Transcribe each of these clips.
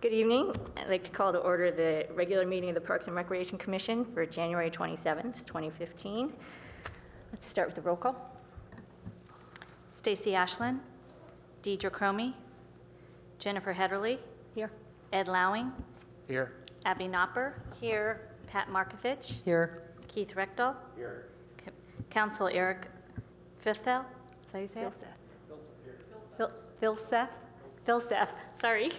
Good evening. I'd like to call to order the regular meeting of the Parks and Recreation Commission for January 27th, 2015. Let's start with the roll call. Stacy Ashland, Deidre Cromie, Jennifer Hedderly, Here. Ed Lowing, Here. Abby Knopper, Here. Pat Markovich, Here. Keith Rechtel, Here. Council Eric Fithel, is that how you say it? Philseth, sorry.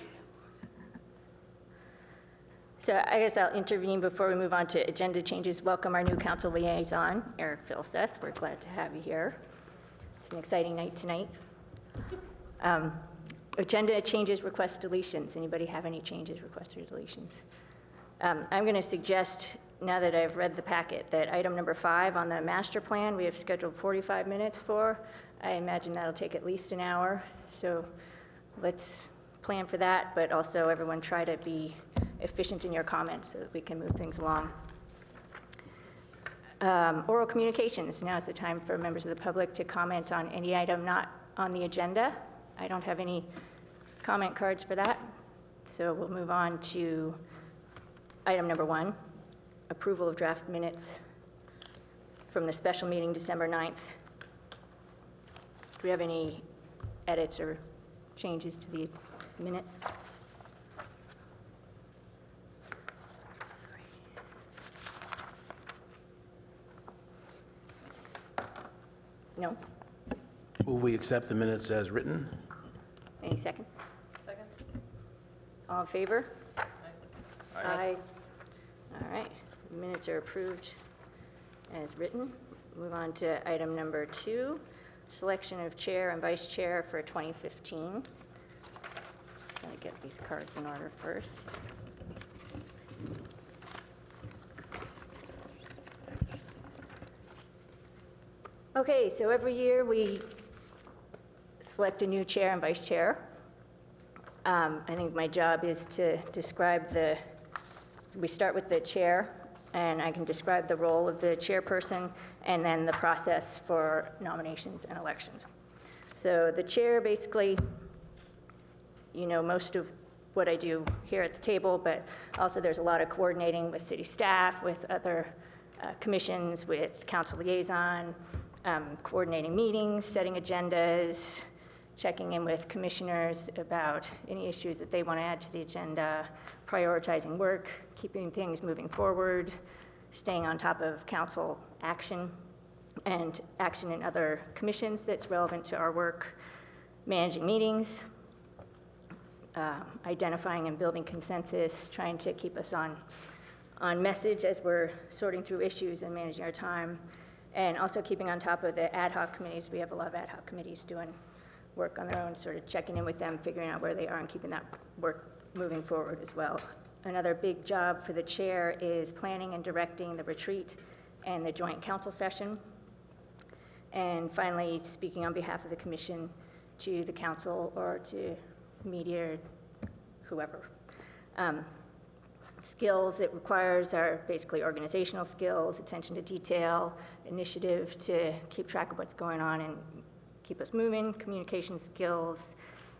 So I guess I'll intervene before we move on to agenda changes. Welcome our new council liaison, Eric Philseth. We're glad to have you here. It's an exciting night tonight. Agenda changes, request deletions. Anybody have any changes, requests, or deletions? I'm going to suggest, now that I've read the packet, that item number 5 on the master plan we have scheduled 45 minutes for. I imagine that'll take at least an hour. So let's plan for that, but also everyone try to be efficient in your comments so that we can move things along. Oral communications. Now is the time for members of the public to comment on any item not on the agenda. I don't have any comment cards for that. So we'll move on to item number 1, approval of draft minutes from the special meeting December 9th. Do we have any edits or changes to the minutes? No? Will we accept the minutes as written? Any second? Second. All in favor? Aye. All right, minutes are approved as written. Move on to item number 2, selection of chair and vice chair for 2015. Gotta get these cards in order first. Okay, so every year we select a new chair and vice chair. I think my job is to describe we start with the chair, and I can describe the role of the chairperson and then the process for nominations and elections. So the chair, basically, you know most of what I do here at the table, but also there's a lot of coordinating with city staff, with other commissions, with council liaison, coordinating meetings, setting agendas, checking in with commissioners about any issues that they want to add to the agenda, prioritizing work, keeping things moving forward, staying on top of council action and action in other commissions that's relevant to our work, managing meetings, identifying and building consensus, trying to keep us on message as we're sorting through issues and managing our time, and also keeping on top of the ad hoc committees. We have a lot of ad hoc committees doing work on their own, sort of checking in with them, figuring out where they are and keeping that work moving forward as well. Another big job for the chair is planning and directing the retreat and the joint council session. And finally, speaking on behalf of the commission to the council or to media, whoever. Skills it requires are basically organizational skills, attention to detail, initiative to keep track of what's going on and keep us moving, communication skills,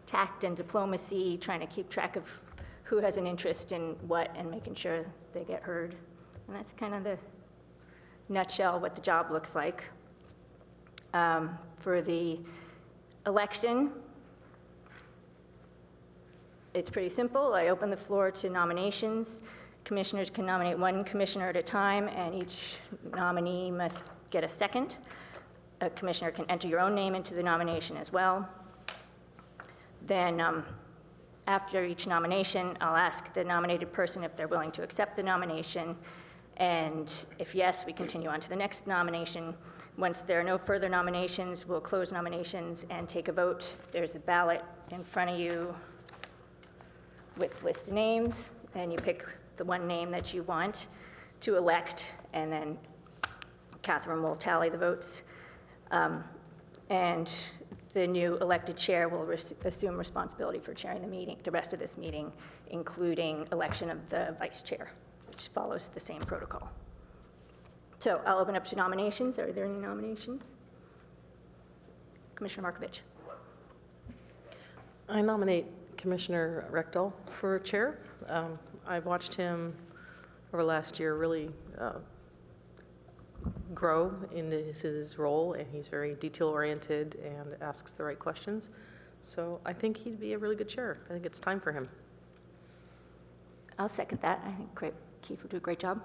tact and diplomacy, trying to keep track of who has an interest in what and making sure they get heard. And that's kind of the nutshell what the job looks like. For the election, it's pretty simple. I open the floor to nominations. Commissioners can nominate one commissioner at a time, and each nominee must get a second. A commissioner can enter your own name into the nomination as well. Then after each nomination, I'll ask the nominated person if they're willing to accept the nomination, and if yes, we continue on to the next nomination. Once there are no further nominations, we'll close nominations and take a vote. There's a ballot in front of you with a list of names, and you pick the one name that you want to elect, and then Catherine will tally the votes. And the new elected chair will assume responsibility for chairing the meeting, the rest of this meeting, including election of the vice chair, which follows the same protocol. So I'll open up to nominations. Are there any nominations? Commissioner Markovich. I nominate Commissioner Rectal for chair. I've watched him over last year really grow into his role, and he's very detail-oriented and asks the right questions. So I think he'd be a really good chair. I think it's time for him. I'll second that. I think Keith will do a great job.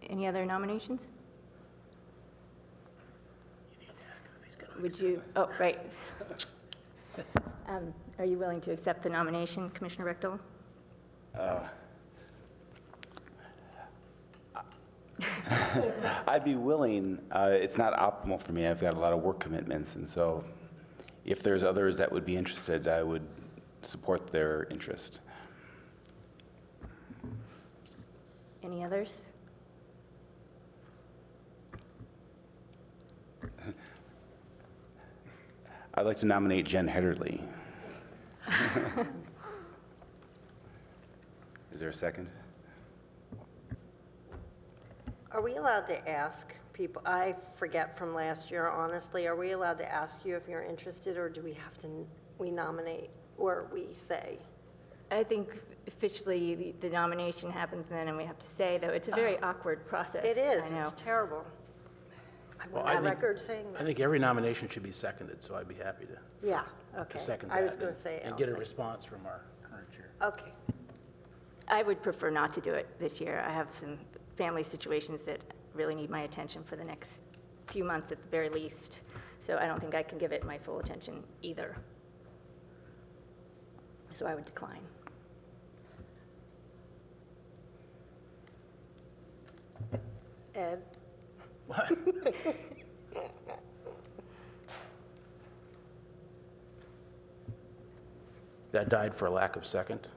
Any other nominations? Would you, oh, right. Are you willing to accept the nomination, Commissioner Richtel? I'd be willing. It's not optimal for me. I've got a lot of work commitments, and so if there's others that would be interested, I would support their interest. Any others? I'd like to nominate Jen Hedderly. Is there a second? Are we allowed to ask people, I forget from last year, honestly, are we allowed to ask you if you're interested, or do we have to, we nominate, or we say? I think officially the nomination happens then, and we have to say, though, it's a very awkward process. It is, I know. it's terrible. I Well, want I that think- record saying I that. think every nomination should be seconded, so I'd be happy Yeah, okay. to second that. I was going to say, And I'll get a say. response from our current chair. Okay. I would prefer not to do it this year. I have some family situations that really need my attention for the next few months at the very least, so I don't think I can give it my full attention either. So I would decline. Ed? What? That died for a lack of second.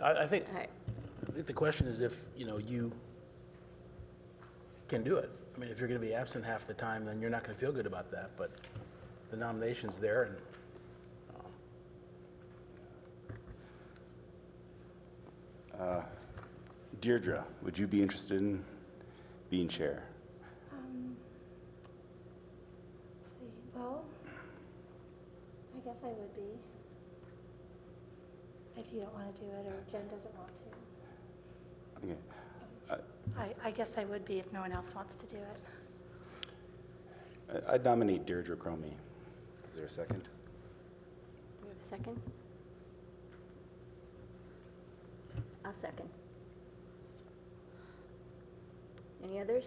I think All right. the question is if, you can do it. I mean, if you're going to be absent half the time, then you're not going to feel good about that, but the nomination's there, and Deirdre, would you be interested in being chair? Let's see, well, I guess I would be. If you don't want to do it, or Jen doesn't want to. Okay. I guess I would be if no one else wants to do it. I'd nominate Deirdre Cromie. Is there a second? Do we have a second? I'll second. Any others?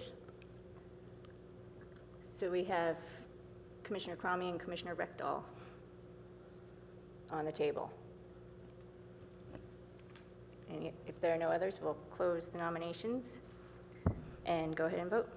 So we have Commissioner Cromie and Commissioner Rectal on the table. And if there are no others, we'll close the nominations and go ahead and vote.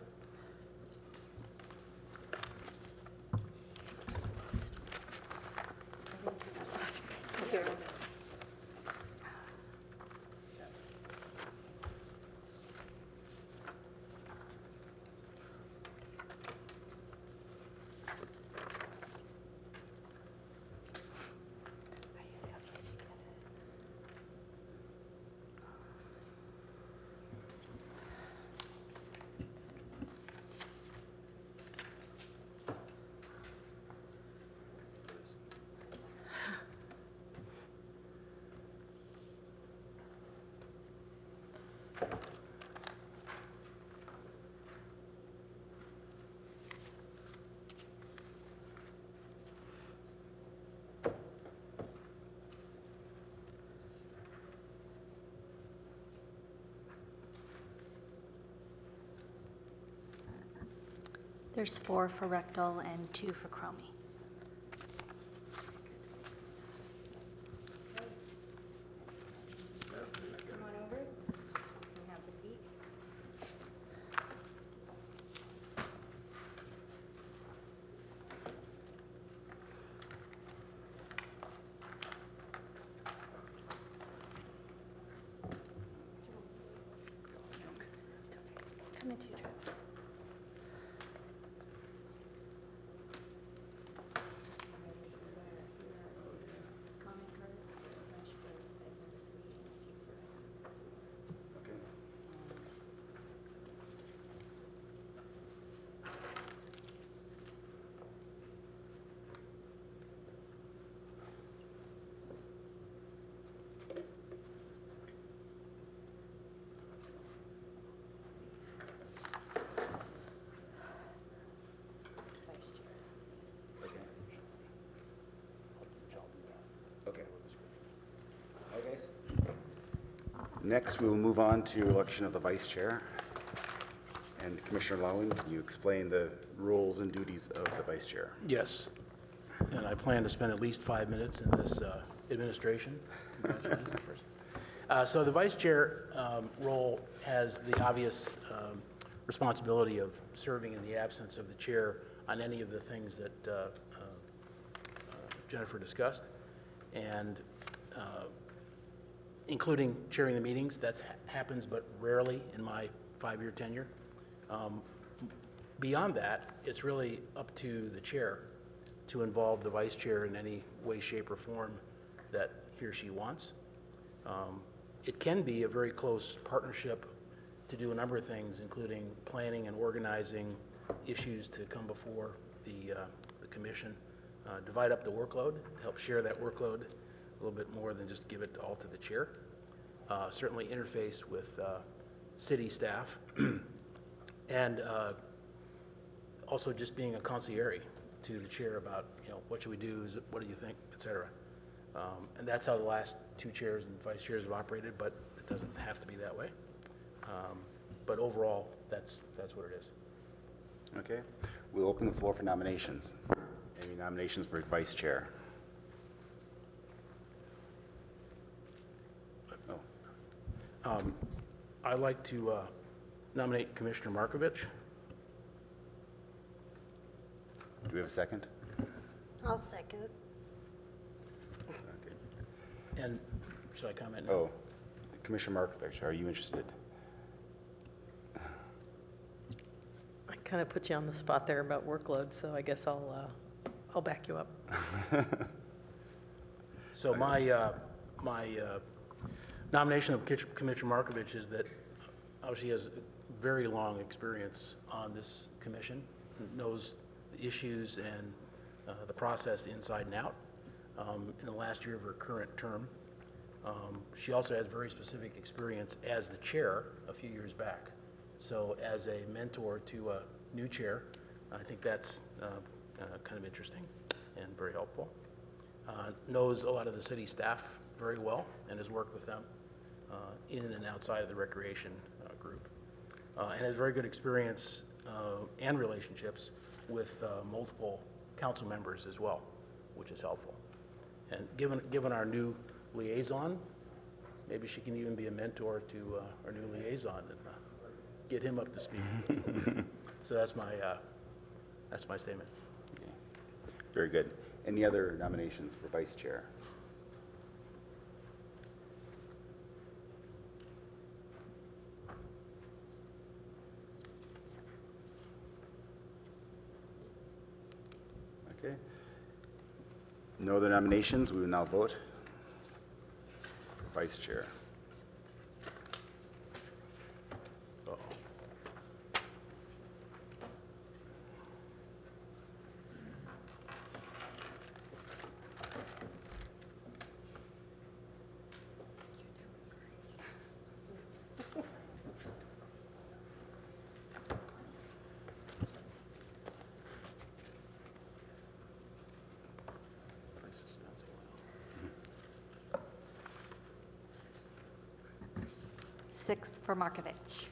There's 4 for Rectal and 2 for Cromie. Come on over. You have the seat. Come into it. Next, we will move on to election of the vice chair. And Commissioner Lowen, can you explain the roles and duties of the vice chair? Yes, and I plan to spend at least 5 minutes in this administration. Congratulations first. So the vice chair role has the obvious responsibility of serving in the absence of the chair on any of the things that Jennifer discussed, and including chairing the meetings. That happens but rarely in my 5-year tenure. Beyond that, it's really up to the chair to involve the vice chair in any way, shape, or form that he or she wants. It can be a very close partnership to do a number of things, including planning and organizing issues to come before the commission, divide up the workload, to help share that workload a little bit more than just give it all to the chair. Certainly interface with city staff, and also just being a concierge to the chair about, what should we do, what do you think, et cetera. And that's how the last 2 chairs and vice chairs have operated, but it doesn't have to be that way. But overall, that's what it is. Okay. We'll open the floor for nominations. Any nominations for vice chair? Oh. I'd like to nominate Commissioner Markovich. Do we have a second? I'll second. Okay. And should I comment now? Oh, Commissioner Markovich, are you interested? I kind of put you on the spot there about workload, so I guess I'll back you up. So my nomination of Commissioner Markovich is that obviously he has very long experience on this commission, knows the issues and the process inside and out. In the last year of her current term, she also has very specific experience as the chair a few years back. So as a mentor to a new chair, I think that's kind of interesting and very helpful. Knows a lot of the city staff very well and has worked with them in and outside of the recreation group. And has very good experience and relationships with multiple council members as well, which is helpful. And given our new liaison, maybe she can even be a mentor to our new liaison and get him up to speed. So that's my statement. Okay. Very good. Any other nominations for vice chair? Okay. No other nominations. We will now vote for vice chair. Six for Markovich.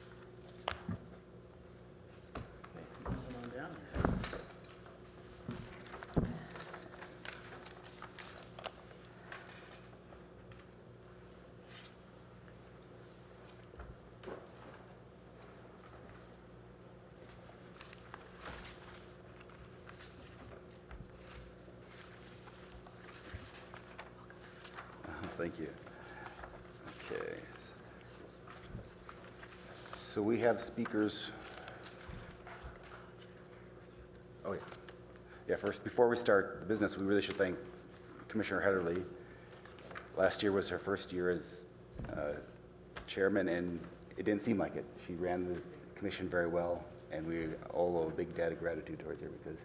Thank you. Okay. So we have speakers. Oh, yeah. Yeah, first, before we start the business, we really should thank Commissioner Heatherly. Last year was her first year as chairman, and it didn't seem like it. She ran the commission very well, and we all owe a big debt of gratitude towards her because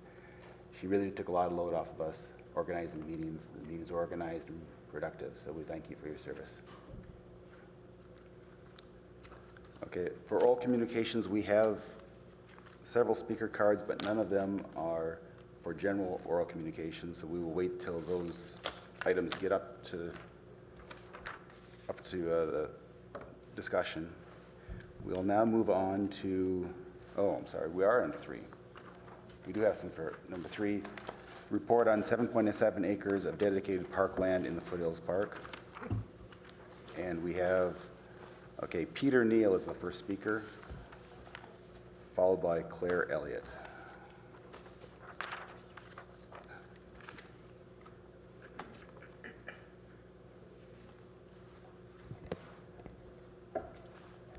she really took a lot of load off of us organizing the meetings. The meetings were organized and productive, so we thank you for your service. Okay, for all communications, we have several speaker cards, but none of them are for general oral communications, so we will wait till those items get up to the discussion. We'll now move on to, oh, I'm sorry, we are on 3. We do have some for number 3. Report on 7.7 acres of dedicated parkland in the Foothills Park. And we have, okay, Peter Neal is the first speaker, followed by Claire Elliott.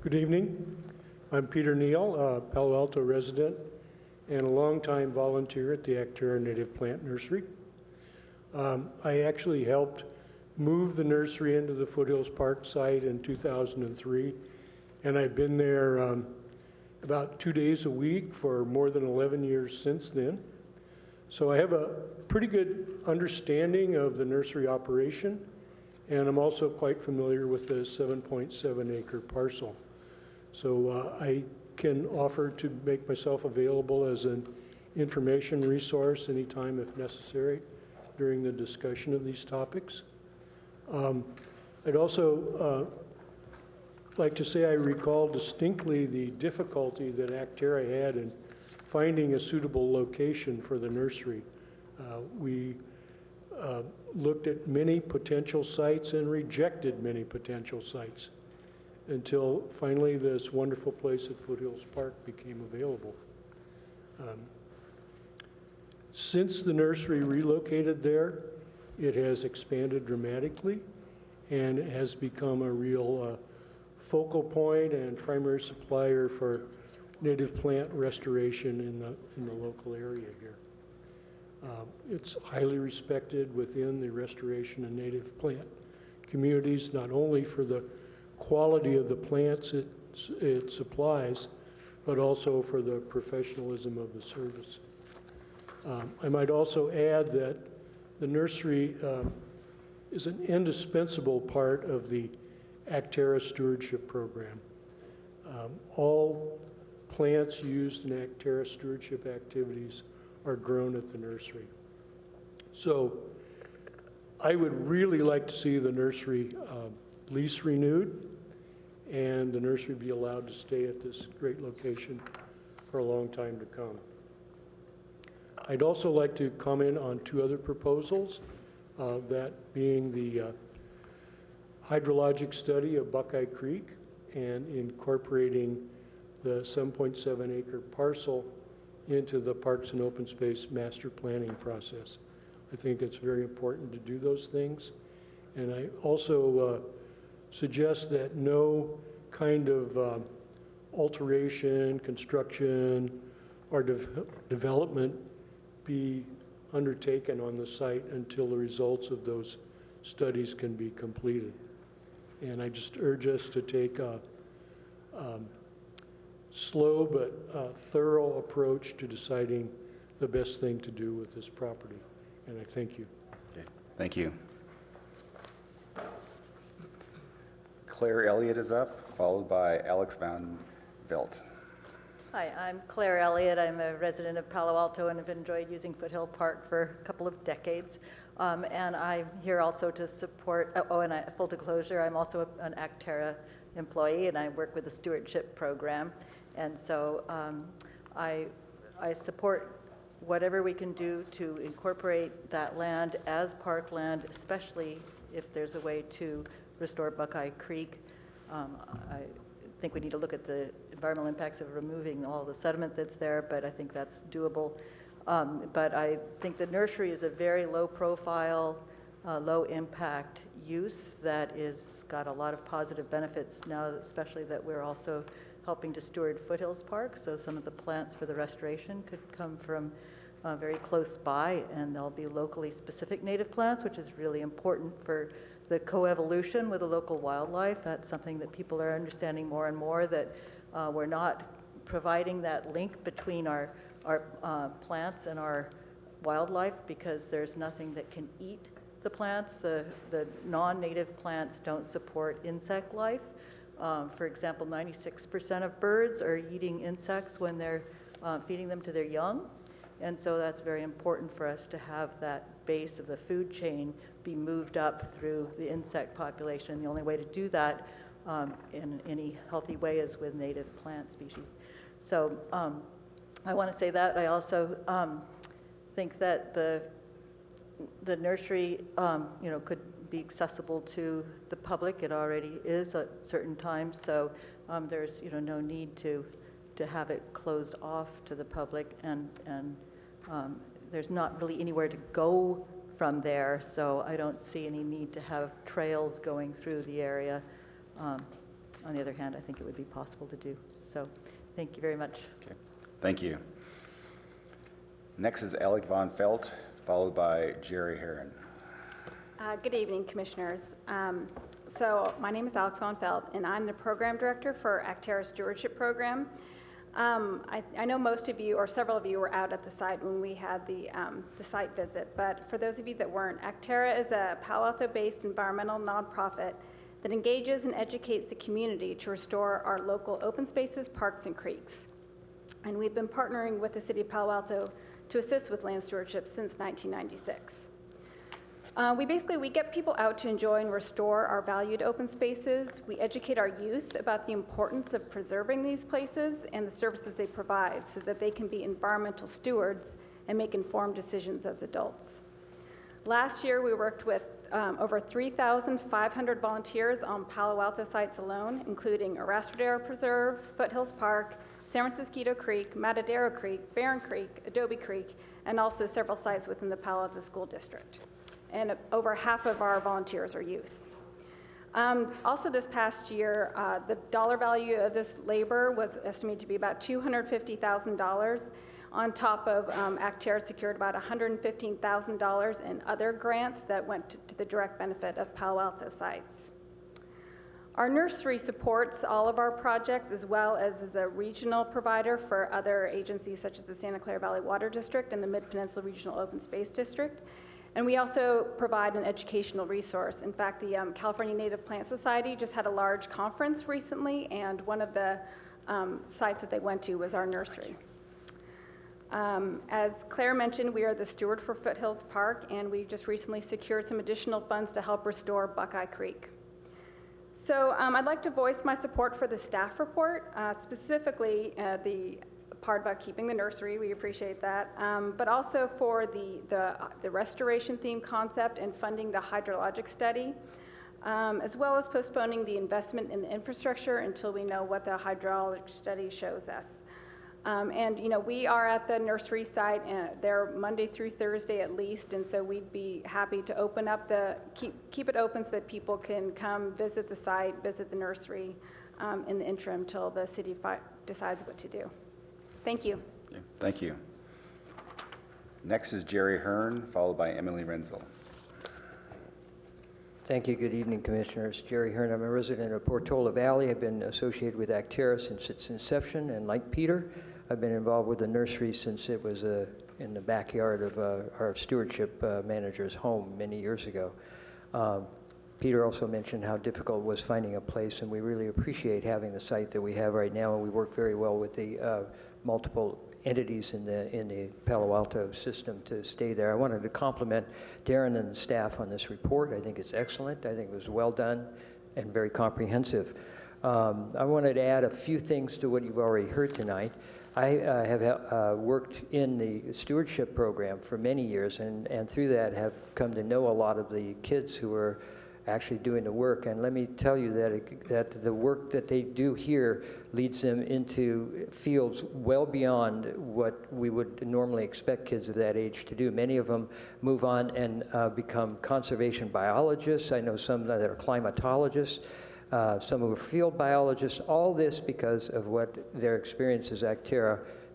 Good evening. I'm Peter Neal, a Palo Alto resident and a longtime volunteer at the Actera Native Plant Nursery. I actually helped move the nursery into the Foothills Park site in 2003, and I've been there about 2 days a week for more than 11 years since then. So I have a pretty good understanding of the nursery operation, and I'm also quite familiar with the 7.7 acre parcel. So I can offer to make myself available as an information resource anytime if necessary during the discussion of these topics. I'd also like to say I recall distinctly the difficulty that Actera had in finding a suitable location for the nursery. We looked at many potential sites and rejected many potential sites until finally this wonderful place at Foothills Park became available. Since the nursery relocated there, it has expanded dramatically and it has become a real focal point and primary supplier for native plant restoration in the local area here. It's highly respected within the restoration and native plant communities, not only for the quality of the plants it supplies, but also for the professionalism of the service. I might also add that the nursery is an indispensable part of the Actera stewardship program. All plants used in Actera stewardship activities are grown at the nursery. So I would really like to see the nursery lease renewed and the nursery be allowed to stay at this great location for a long time to come. I'd also like to comment on 2 other proposals, that being the hydrologic study of Buckeye Creek and incorporating the 7.7 acre parcel into the Parks and Open Space master planning process. I think it's very important to do those things. And I also suggest that no kind of alteration, construction, or development be undertaken on the site until the results of those studies can be completed. And I just urge us to take a slow but thorough approach to deciding the best thing to do with this property. And I thank you. Okay. Thank you. Claire Elliott is up, followed by Alex Van Velt. Hi, I'm Claire Elliott. I'm a resident of Palo Alto and have enjoyed using Foothill Park for a couple of decades. And I'm here also to support, full disclosure, I'm also an Actera employee and I work with the stewardship program. And so I support whatever we can do to incorporate that land as parkland, especially if there's a way to restore Buckeye Creek. I think we need to look at the environmental impacts of removing all the sediment that's there, but I think that's doable. But I think the nursery is a very low profile, low impact use that is got a lot of positive benefits now, especially that we're also helping to steward Foothills Park. So some of the plants for the restoration could come from very close by, and there'll be locally specific native plants, which is really important for the coevolution with the local wildlife. That's something that people are understanding more and more, that we're not providing that link between our plants and our wildlife because there's nothing that can eat the plants. The non-native plants don't support insect life. For example, 96% of birds are eating insects when they're feeding them to their young. And so that's very important for us to have that base of the food chain be moved up through the insect population. The only way to do that in any healthy way as with native plant species. So I want to say that. I also think that the nursery, could be accessible to the public. It already is at certain times, so there's, no need to have it closed off to the public, and there's not really anywhere to go from there, so I don't see any need to have trails going through the area. On the other hand, I think it would be possible to do. So thank you very much. Okay. Thank you. Next is Alec Von Felt, followed by Jerry Herron. Good evening, Commissioners. So my name is Alex Von Felt, and I'm the Program Director for Actera Stewardship Program. I know most of you, or several of you, were out at the site when we had the site visit, but for those of you that weren't, Actera is a Palo Alto-based environmental nonprofit that engages and educates the community to restore our local open spaces, parks, and creeks. And we've been partnering with the City of Palo Alto to assist with land stewardship since 1996. We get people out to enjoy and restore our valued open spaces. We educate our youth about the importance of preserving these places and the services they provide so that they can be environmental stewards and make informed decisions as adults. Last year, we worked with over 3,500 volunteers on Palo Alto sites alone, including Arrastradero Preserve, Foothills Park, San Francisco Creek, Matadero Creek, Barron Creek, Adobe Creek, and also several sites within the Palo Alto School District. And over half of our volunteers are youth. Also this past year, the dollar value of this labor was estimated to be about $250,000. On top of Actera secured about $115,000 in other grants that went to the direct benefit of Palo Alto sites. Our nursery supports all of our projects as well as is a regional provider for other agencies such as the Santa Clara Valley Water District and the Mid-Peninsula Regional Open Space District. And we also provide an educational resource. In fact, the California Native Plant Society just had a large conference recently, and one of the sites that they went to was our nursery. As Claire mentioned, we are the steward for Foothills Park, and we just recently secured some additional funds to help restore Buckeye Creek. So I'd like to voice my support for the staff report, specifically the part about keeping the nursery. We appreciate that, but also for the restoration theme concept and funding the hydrologic study, as well as postponing the investment in the infrastructure until we know what the hydraulic study shows us. We are at the nursery site, and they're Monday through Thursday at least, and so we'd be happy to open up keep it open so that people can come visit the site, visit the nursery in the interim till the city decides what to do. Thank you. Yeah, thank you. Next is Jerry Hearn, followed by Emily Renzel. Thank you. Good evening, Commissioners. Jerry Hearn. I'm a resident of Portola Valley. I've been associated with Actera since its inception, and like Peter, I've been involved with the nursery since it was in the backyard of our stewardship manager's home many years ago. Peter also mentioned how difficult it was finding a place, and we really appreciate having the site that we have right now, and we work very well with the multiple entities in the Palo Alto system to stay there. I wanted to compliment Darren and the staff on this report. I think it's excellent. I think it was well done and very comprehensive. I wanted to add a few things to what you've already heard tonight. I have worked in the stewardship program for many years, and through that have come to know a lot of the kids who are actually doing the work. And let me tell you that the work that they do here leads them into fields well beyond what we would normally expect kids of that age to do. Many of them move on and become conservation biologists. I know some that are climatologists, some who are field biologists, all this because of what their experience is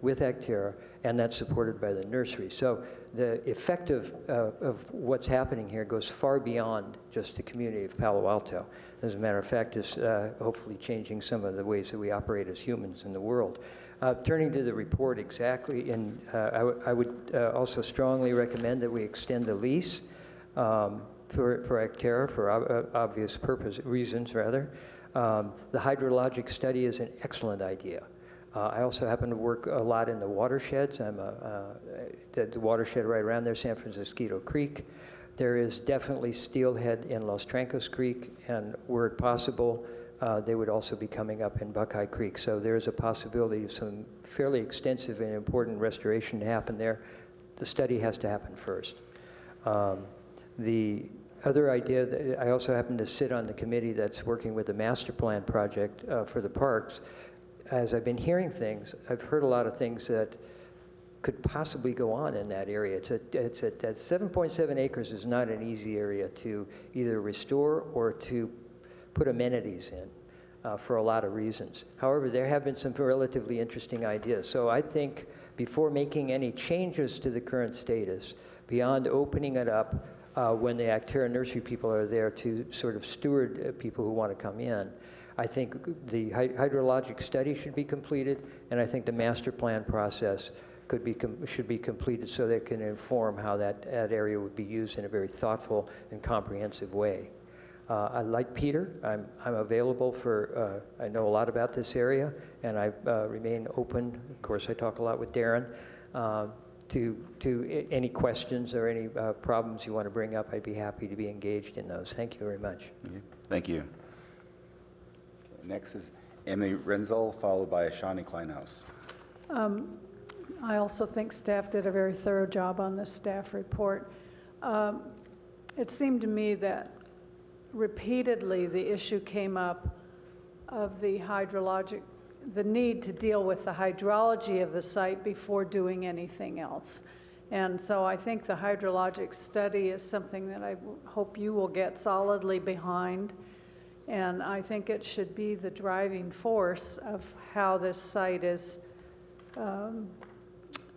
with Actera, and that's supported by the nursery. So the effect of what's happening here goes far beyond just the community of Palo Alto. As a matter of fact, it's hopefully changing some of the ways that we operate as humans in the world. Turning to the report exactly, and I would also strongly recommend that we extend the lease for Actera for obvious reasons. The hydrologic study is an excellent idea. I also happen to work a lot in the watersheds. I'm the watershed right around there, San Francisco Creek. There is definitely steelhead in Los Trancos Creek, and were it possible, they would also be coming up in Buckeye Creek. So there's a possibility of some fairly extensive and important restoration to happen there. The study has to happen first. The other idea, that I also happen to sit on the committee that's working with the master plan project for the parks. As I've been hearing things, I've heard a lot of things that could possibly go on in that area. That 7.7 acres is not an easy area to either restore or to put amenities in for a lot of reasons. However, there have been some relatively interesting ideas. So I think before making any changes to the current status, beyond opening it up when the Actera nursery people are there to sort of steward people who want to come in, I think the hydrologic study should be completed, and I think the master plan process should be completed so that it can inform how that area would be used in a very thoughtful and comprehensive way. I like Peter. I'm available for, I know a lot about this area, and I remain open. Of course, I talk a lot with Darren. To any questions or any problems you want to bring up, I'd be happy to be engaged in those. Thank you very much. Thank you. Okay, next is Emily Renzel, followed by Shawnee Kleinhaus. I also think staff did a very thorough job on this staff report. It seemed to me that repeatedly the issue came up of the need to deal with the hydrology of the site before doing anything else. And so I think the hydrologic study is something that I hope you will get solidly behind. And I think it should be the driving force of how this site is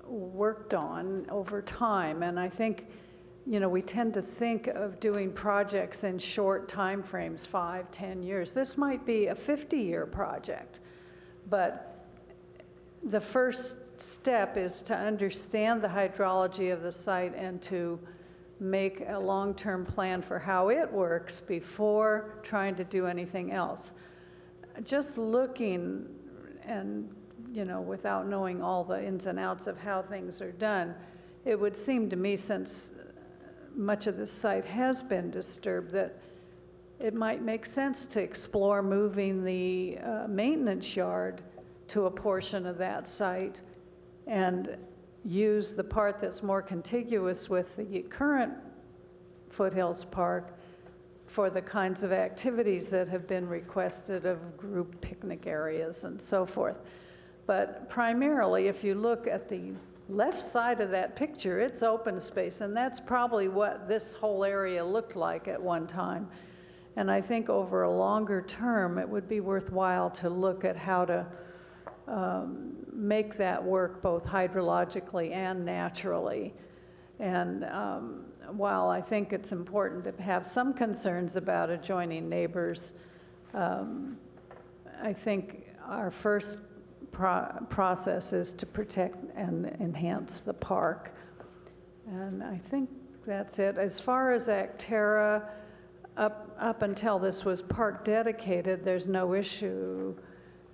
worked on over time. And I think, you know, we tend to think of doing projects in short time frames, 5, 10 years. This might be a 50-year project, but the first step is to understand the hydrology of the site and to make a long-term plan for how it works before trying to do anything else. Just looking and, you know, without knowing all the ins and outs of how things are done, it would seem to me, since much of this site has been disturbed, that it might make sense to explore moving the maintenance yard to a portion of that site and use the part that's more contiguous with the current Foothills Park for the kinds of activities that have been requested of group picnic areas and so forth. But primarily, if you look at the left side of that picture, it's open space, and that's probably what this whole area looked like at one time. And I think over a longer term, it would be worthwhile to look at how to make that work both hydrologically and naturally. And while I think it's important to have some concerns about adjoining neighbors, I think our first process is to protect and enhance the park. And I think that's it. As far as Actera, up until this was park dedicated, there's no issue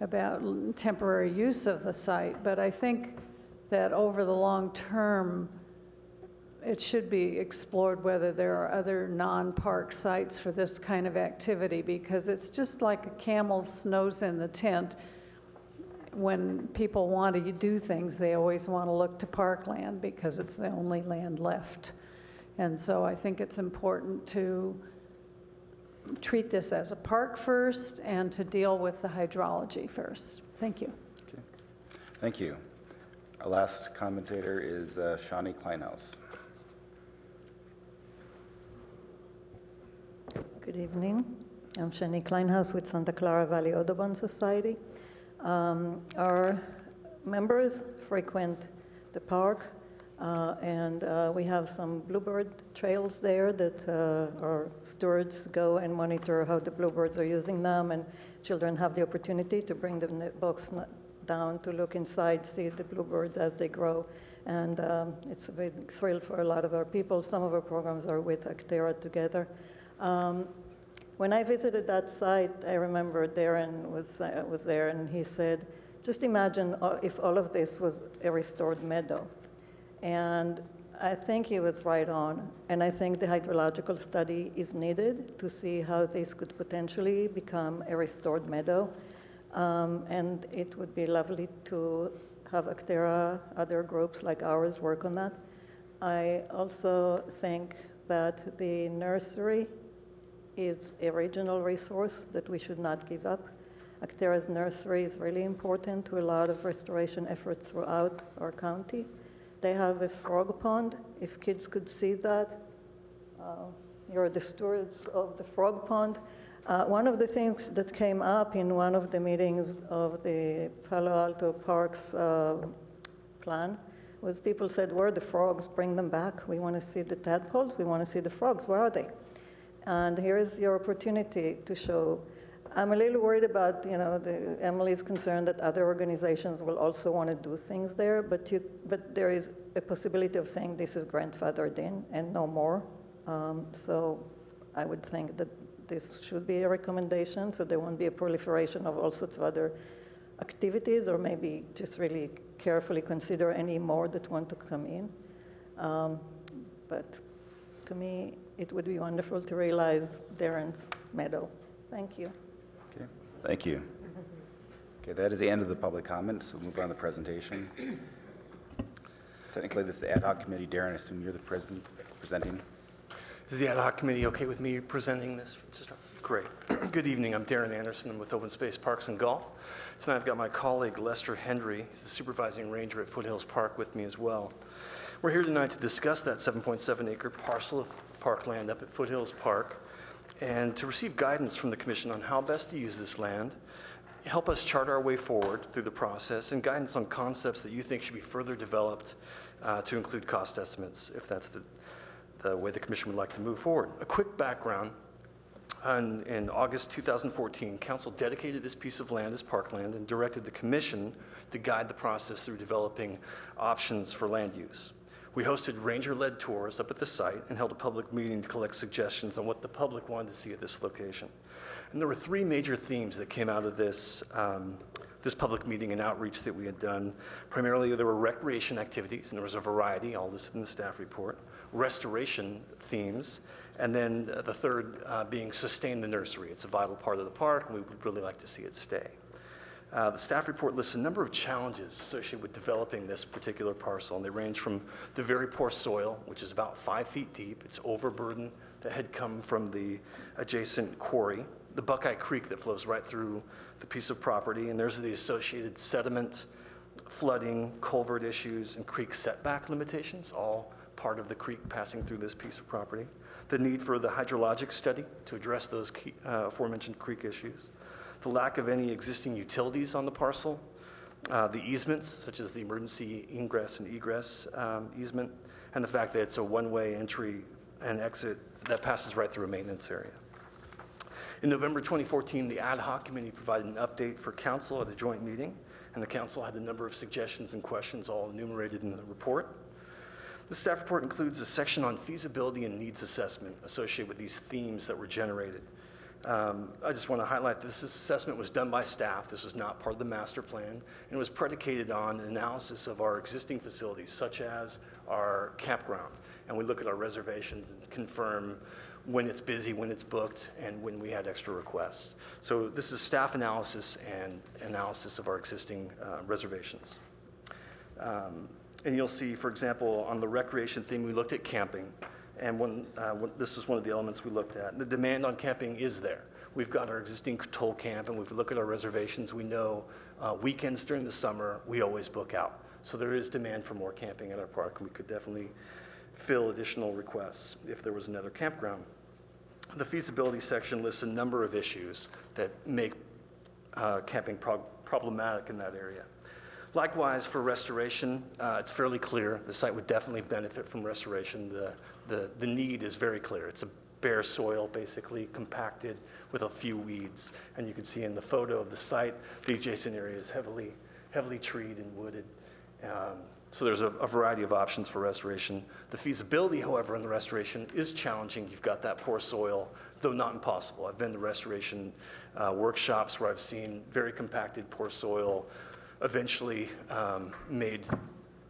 about temporary use of the site. But I think that over the long term, it should be explored whether there are other non-park sites for this kind of activity, because it's just like a camel's nose in the tent. When people want to do things, they always want to look to parkland because it's the only land left. And so I think it's important to treat this as a park first and to deal with the hydrology first. Thank you. Okay. Thank you. Our last commentator is Shawnee Kleinhaus. Good evening. I'm Shawnee Kleinhaus with Santa Clara Valley Audubon Society. Our members frequent the park, and we have some bluebird trails there that our stewards go and monitor how the bluebirds are using them, and children have the opportunity to bring the box down to look inside, see the bluebirds as they grow. And it's a big thrill for a lot of our people. Some of our programs are with Actera together. When I visited that site, I remember Darren was there, and he said, just imagine if all of this was a restored meadow. And I think he was right on, and I think the hydrological study is needed to see how this could potentially become a restored meadow. And it would be lovely to have Actera, other groups like ours work on that. I also think that the nursery is a regional resource that we should not give up. Actera's nursery is really important to a lot of restoration efforts throughout our county. They have a frog pond. If kids could see that, you're the stewards of the frog pond. One of the things that came up in one of the meetings of the Palo Alto Parks plan was people said, where are the frogs? Bring them back. We want to see the tadpoles. We want to see the frogs. Where are they? And here is your opportunity to show. I'm a little worried about, Emily's concerned that other organizations will also want to do things there, but there is a possibility of saying this is grandfathered in and no more. So I would think that this should be a recommendation, so there won't be a proliferation of all sorts of other activities, or maybe just really carefully consider any more that want to come in. But to me, it would be wonderful to realize Darren's meadow. Thank you. Okay, thank you. Okay, that is the end of the public comment, so we'll move on to the presentation. Technically, this is the ad hoc committee. Darren, I assume you're the presenting. Is the ad hoc committee okay with me presenting this? Great. Good evening. I'm Darren Anderson. I'm with Open Space Parks and Golf. Tonight I've got my colleague Lester Hendry. He's the supervising ranger at Foothills Park with me as well. We're here tonight to discuss that 7.7 acre parcel of parkland up at Foothills Park and to receive guidance from the Commission on how best to use this land, help us chart our way forward through the process, and guidance on concepts that you think should be further developed to include cost estimates, if that's the way the Commission would like to move forward. A quick background. In August 2014, Council dedicated this piece of land as parkland and directed the Commission to guide the process through developing options for land use. We hosted ranger-led tours up at the site and held a public meeting to collect suggestions on what the public wanted to see at this location. And there were three major themes that came out of this public meeting and outreach that we had done. Primarily, there were recreation activities, and there was a variety, all listed in the staff report, restoration themes, and then the third being sustain the nursery. It's a vital part of the park, and we would really like to see it stay. The staff report lists a number of challenges associated with developing this particular parcel, and they range from the very poor soil, which is about 5 feet deep. It's overburden that had come from the adjacent quarry, the Buckeye Creek that flows right through the piece of property, and there's the associated sediment, flooding, culvert issues, and creek setback limitations, all part of the creek passing through this piece of property. The need for the hydrologic study to address those aforementioned creek issues, the lack of any existing utilities on the parcel, the easements, such as the emergency ingress and egress easement, and the fact that it's a one-way entry and exit that passes right through a maintenance area. In November 2014, the ad hoc committee provided an update for council at a joint meeting, and the council had a number of suggestions and questions all enumerated in the report. The staff report includes a section on feasibility and needs assessment associated with these themes that were generated. I just want to highlight this assessment was done by staff. This was not part of the master plan, and it was predicated on an analysis of our existing facilities, such as our campground. And we look at our reservations and confirm when it's busy, when it's booked, and when we had extra requests. So this is staff analysis and analysis of our existing reservations. And you'll see, for example, on the recreation theme, we looked at camping. And this was one of the elements we looked at. The demand on camping is there. We've got our existing toll camp, and we've looked at our reservations. We know weekends during the summer, we always book out. So there is demand for more camping at our park, and we could definitely fill additional requests if there was another campground. The feasibility section lists a number of issues that make camping problematic in that area. Likewise, for restoration, it's fairly clear the site would definitely benefit from restoration. The need is very clear. It's a bare soil, basically compacted with a few weeds. And you can see in the photo of the site, the adjacent area is heavily treed and wooded. So there's a variety of options for restoration. The feasibility, however, in the restoration is challenging. You've got that poor soil, though not impossible. I've been to restoration workshops where I've seen very compacted, poor soil, eventually made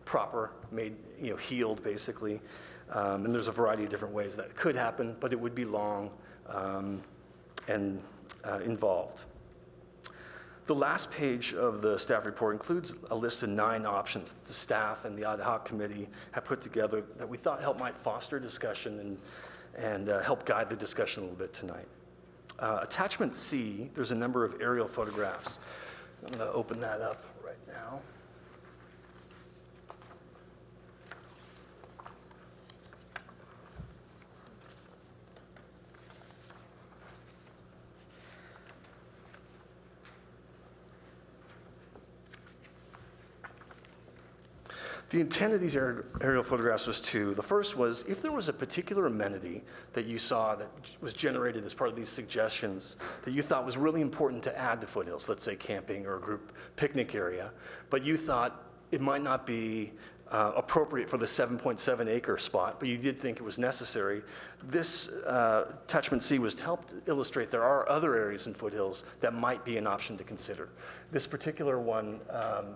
proper, made, healed basically. And there's a variety of different ways that could happen, but it would be long and involved. The last page of the staff report includes a list of 9 options that the staff and the ad hoc committee have put together that we thought might foster discussion and help guide the discussion a little bit tonight. Attachment C, there's a number of aerial photographs. I'm going to open that up right now. The intent of these aerial photographs was two. The first was if there was a particular amenity that you saw that was generated as part of these suggestions that you thought was really important to add to foothills, let's say camping or a group picnic area, but you thought it might not be appropriate for the 7.7 acre spot, but you did think it was necessary. This attachment C was to help illustrate there are other areas in foothills that might be an option to consider. This particular one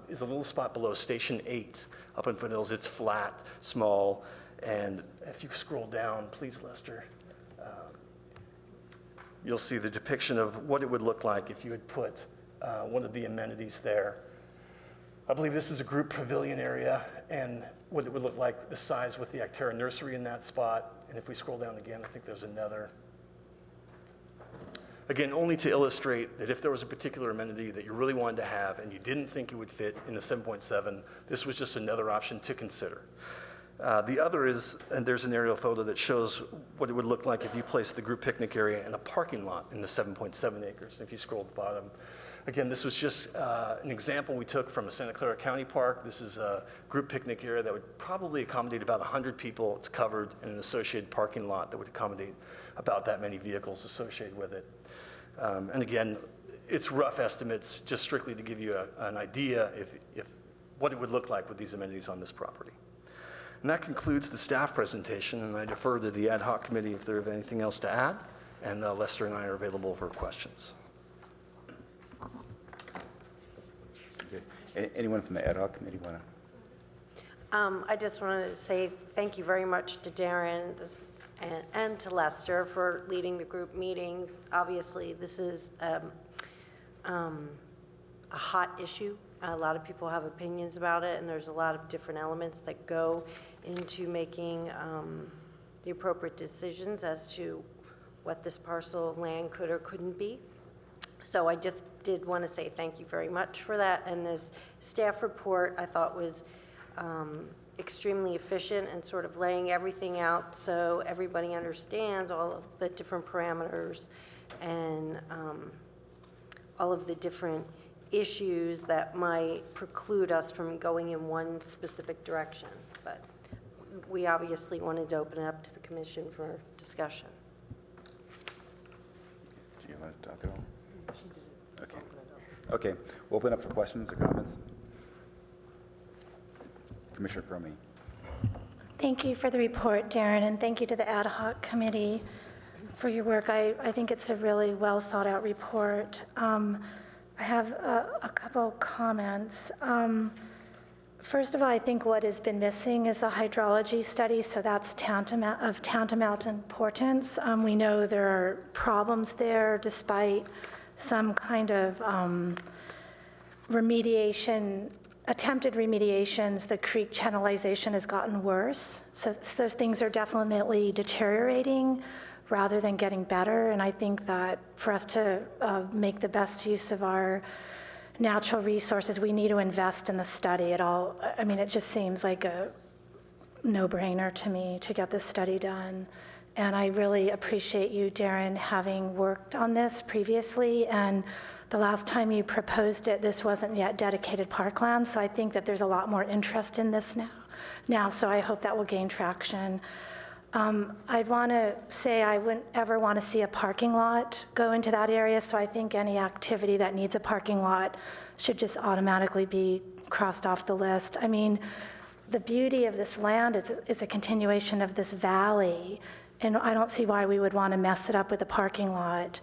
is a little spot below Station 8 up in foothills. It's flat, small, and if you scroll down, please, Lester, you'll see the depiction of what it would look like if you had put one of the amenities there. I believe this is a group pavilion area, and what it would look like, the size with the Actera nursery in that spot. And if we scroll down again, I think there's another. Again, only to illustrate that if there was a particular amenity that you really wanted to have and you didn't think it would fit in the 7.7, this was just another option to consider. The other is, and there's an aerial photo that shows what it would look like if you placed the group picnic area in a parking lot in the 7.7 acres. And if you scroll to the bottom, again, this was just an example we took from a Santa Clara County park. This is a group picnic area that would probably accommodate about 100 people. It's covered in an associated parking lot that would accommodate about that many vehicles associated with it. And again, it's rough estimates, just strictly to give you an idea if what it would look like with these amenities on this property. And that concludes the staff presentation, and I defer to the ad hoc committee if they have anything else to add, and Lester and I are available for questions. Okay. Anyone from the ad hoc committee want to? I just wanted to say thank you very much to Darren and to Lester for leading the group meetings. Obviously, this is a hot issue. A lot of people have opinions about it, and there's a lot of different elements that go into making the appropriate decisions as to what this parcel of land could or couldn't be. So I just did want to say thank you very much for that. And this staff report I thought was extremely efficient and sort of laying everything out so everybody understands all of the different parameters and all of the different issues that might preclude us from going in one specific direction. But we obviously wanted to open it up to the commission for discussion. Do you want to talk at all? Okay. Okay. We'll open up for questions or comments. Commissioner Cromie. Thank you for the report, Darren, and thank you to the ad hoc committee for your work. I think it's a really well thought out report. I have a couple comments. First of all, I think what has been missing is the hydrology study, so that's of tantamount importance. We know there are problems there despite some kind of attempted remediations. The creek channelization has gotten worse. So those things are definitely deteriorating rather than getting better. And I think that for us to make the best use of our natural resources, we need to invest in the study. It just seems like a no-brainer to me to get this study done. And I really appreciate you, Darren, having worked on this previously. And the last time you proposed it, this wasn't yet dedicated parkland. So I think that there's a lot more interest in this now. So I hope that will gain traction. I'd want to say I wouldn't ever want to see a parking lot go into that area, so I think any activity that needs a parking lot should just automatically be crossed off the list. I mean, the beauty of this land is a continuation of this valley, and I don't see why we would want to mess it up with a parking lot.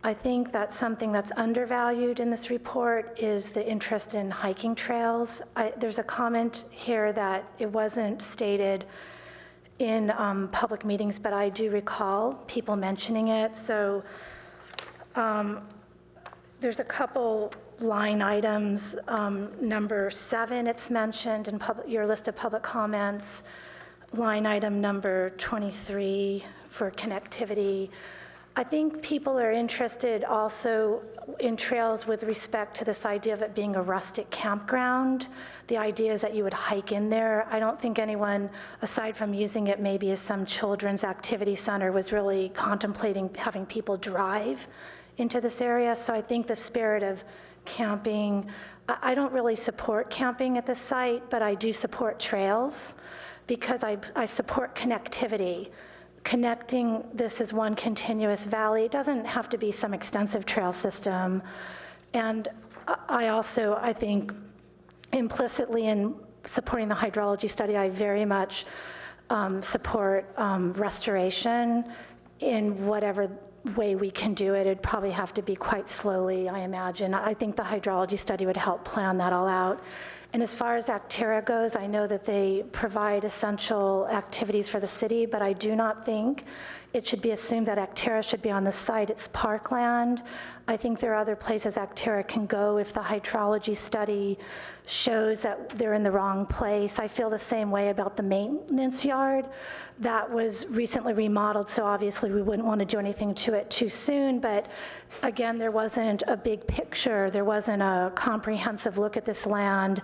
I think that something that's undervalued in this report is the interest in hiking trails. There's a comment here that it wasn't stated in public meetings, but I do recall people mentioning it. So there's a couple line items. Number 7, it's mentioned in your list of public comments. Line item number 23 for connectivity. I think people are interested also in trails with respect to this idea of it being a rustic campground. The idea is that you would hike in there. I don't think anyone, aside from using it maybe as some children's activity center, was really contemplating having people drive into this area. So I think the spirit of camping, I don't really support camping at this site, but I do support trails because I support connectivity. Connecting this as one continuous valley. It doesn't have to be some extensive trail system. And I think implicitly in supporting the hydrology study, I very much support restoration in whatever way we can do it. It'd probably have to be quite slowly, I imagine. I think the hydrology study would help plan that all out. And as far as Actera goes, I know that they provide essential activities for the city, but I do not think it should be assumed that Actera should be on the site. It's parkland. I think there are other places Actera can go if the hydrology study shows that they're in the wrong place. I feel the same way about the maintenance yard. That was recently remodeled, so obviously we wouldn't want to do anything to it too soon, but again, there wasn't a big picture. There wasn't a comprehensive look at this land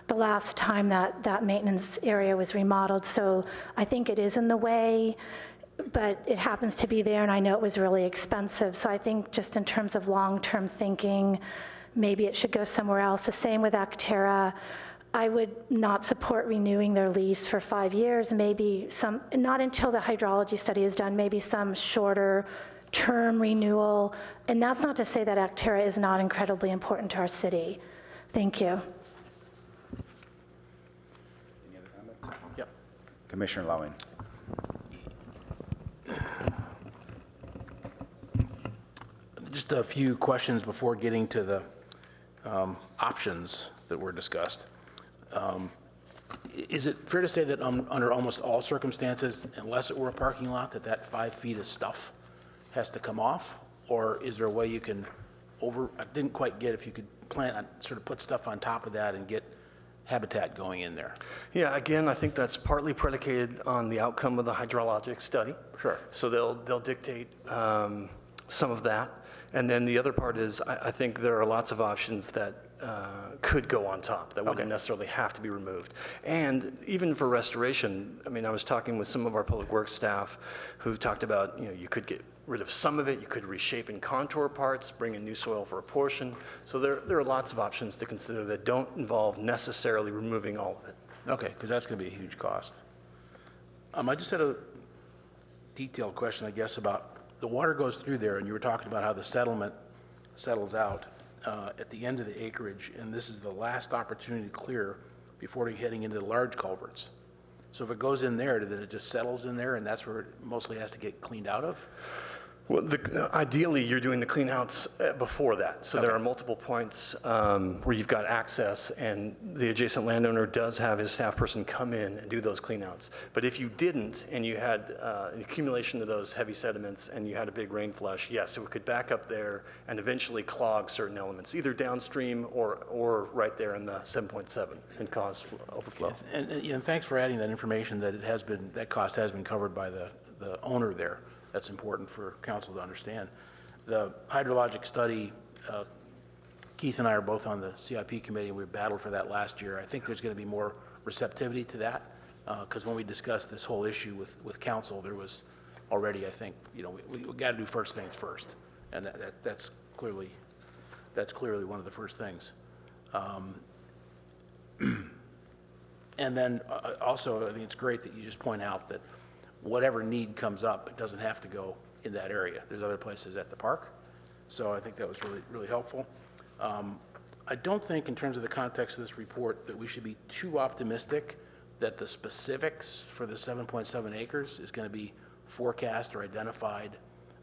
the last time that maintenance area was remodeled, so I think it is in the way, but it happens to be there, and I know it was really expensive, so I think just in terms of long-term thinking, maybe it should go somewhere else. The same with Actera. I would not support renewing their lease for 5 years, maybe some, not until the hydrology study is done, maybe some shorter term renewal. And that's not to say that Actera is not incredibly important to our city. Thank you. Any other comments? Yep. Commissioner Lowing. Just a few questions before getting to the options that were discussed. Is it fair to say that under almost all circumstances, unless it were a parking lot, that 5 feet of stuff has to come off? Or is there a way you can I didn't quite get if you could sort of put stuff on top of that and get habitat going in there? Yeah, again, I think that's partly predicated on the outcome of the hydrologic study. Sure. So they'll dictate some of that. And then the other part is I think there are lots of options that could go on top that wouldn't necessarily have to be removed. And even for restoration, I mean, I was talking with some of our public works staff who talked about, you could get rid of some of it, you could reshape and contour parts, bring in new soil for a portion. So there are lots of options to consider that don't involve necessarily removing all of it. Okay, because that's going to be a huge cost. I just had a detailed question, I guess, about the water goes through there, and you were talking about how the settlement settles out at the end of the acreage, and this is the last opportunity to clear before heading into the large culverts. So if it goes in there, then it just settles in there, and that's where it mostly has to get cleaned out of? Well, ideally, you're doing the cleanouts before that. So there are multiple points where you've got access, and the adjacent landowner does have his staff person come in and do those cleanouts. But if you didn't, and you had an accumulation of those heavy sediments, and you had a big rain flush, yes, it could back up there and eventually clog certain elements, either downstream or right there in the 7.7 and cause overflow. And thanks for adding that information that that cost has been covered by the owner there. That's important for council to understand. The hydrologic study, Keith and I are both on the CIP committee, and we battled for that last year. I think there's going to be more receptivity to that, because when we discussed this whole issue with council, there was already, I think, we got to do first things first, and that's clearly one of the first things. And then also, I think it's great that you just point out that whatever need comes up, it doesn't have to go in that area. There's other places at the park. So I think that was really, really helpful. I don't think, in terms of the context of this report, that we should be too optimistic that the specifics for the 7.7 acres is going to be forecast or identified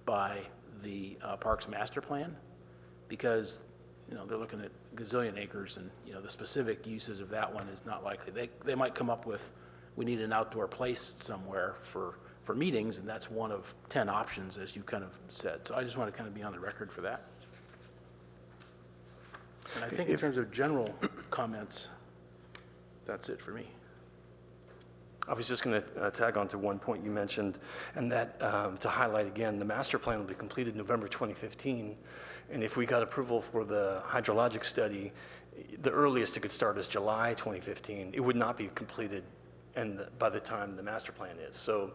by the Parks Master Plan, because, they're looking at gazillion acres, and, the specific uses of that one is not likely. They might come up with, we need an outdoor place somewhere for meetings, and that's one of 10 options, as you kind of said. So I just want to kind of be on the record for that. And I think in terms of general comments, that's it for me. I was just going to tag on to one point you mentioned, and that to highlight again, the master plan will be completed November 2015, and if we got approval for the hydrologic study, the earliest it could start is July 2015. It would not be completed by the time the master plan is. So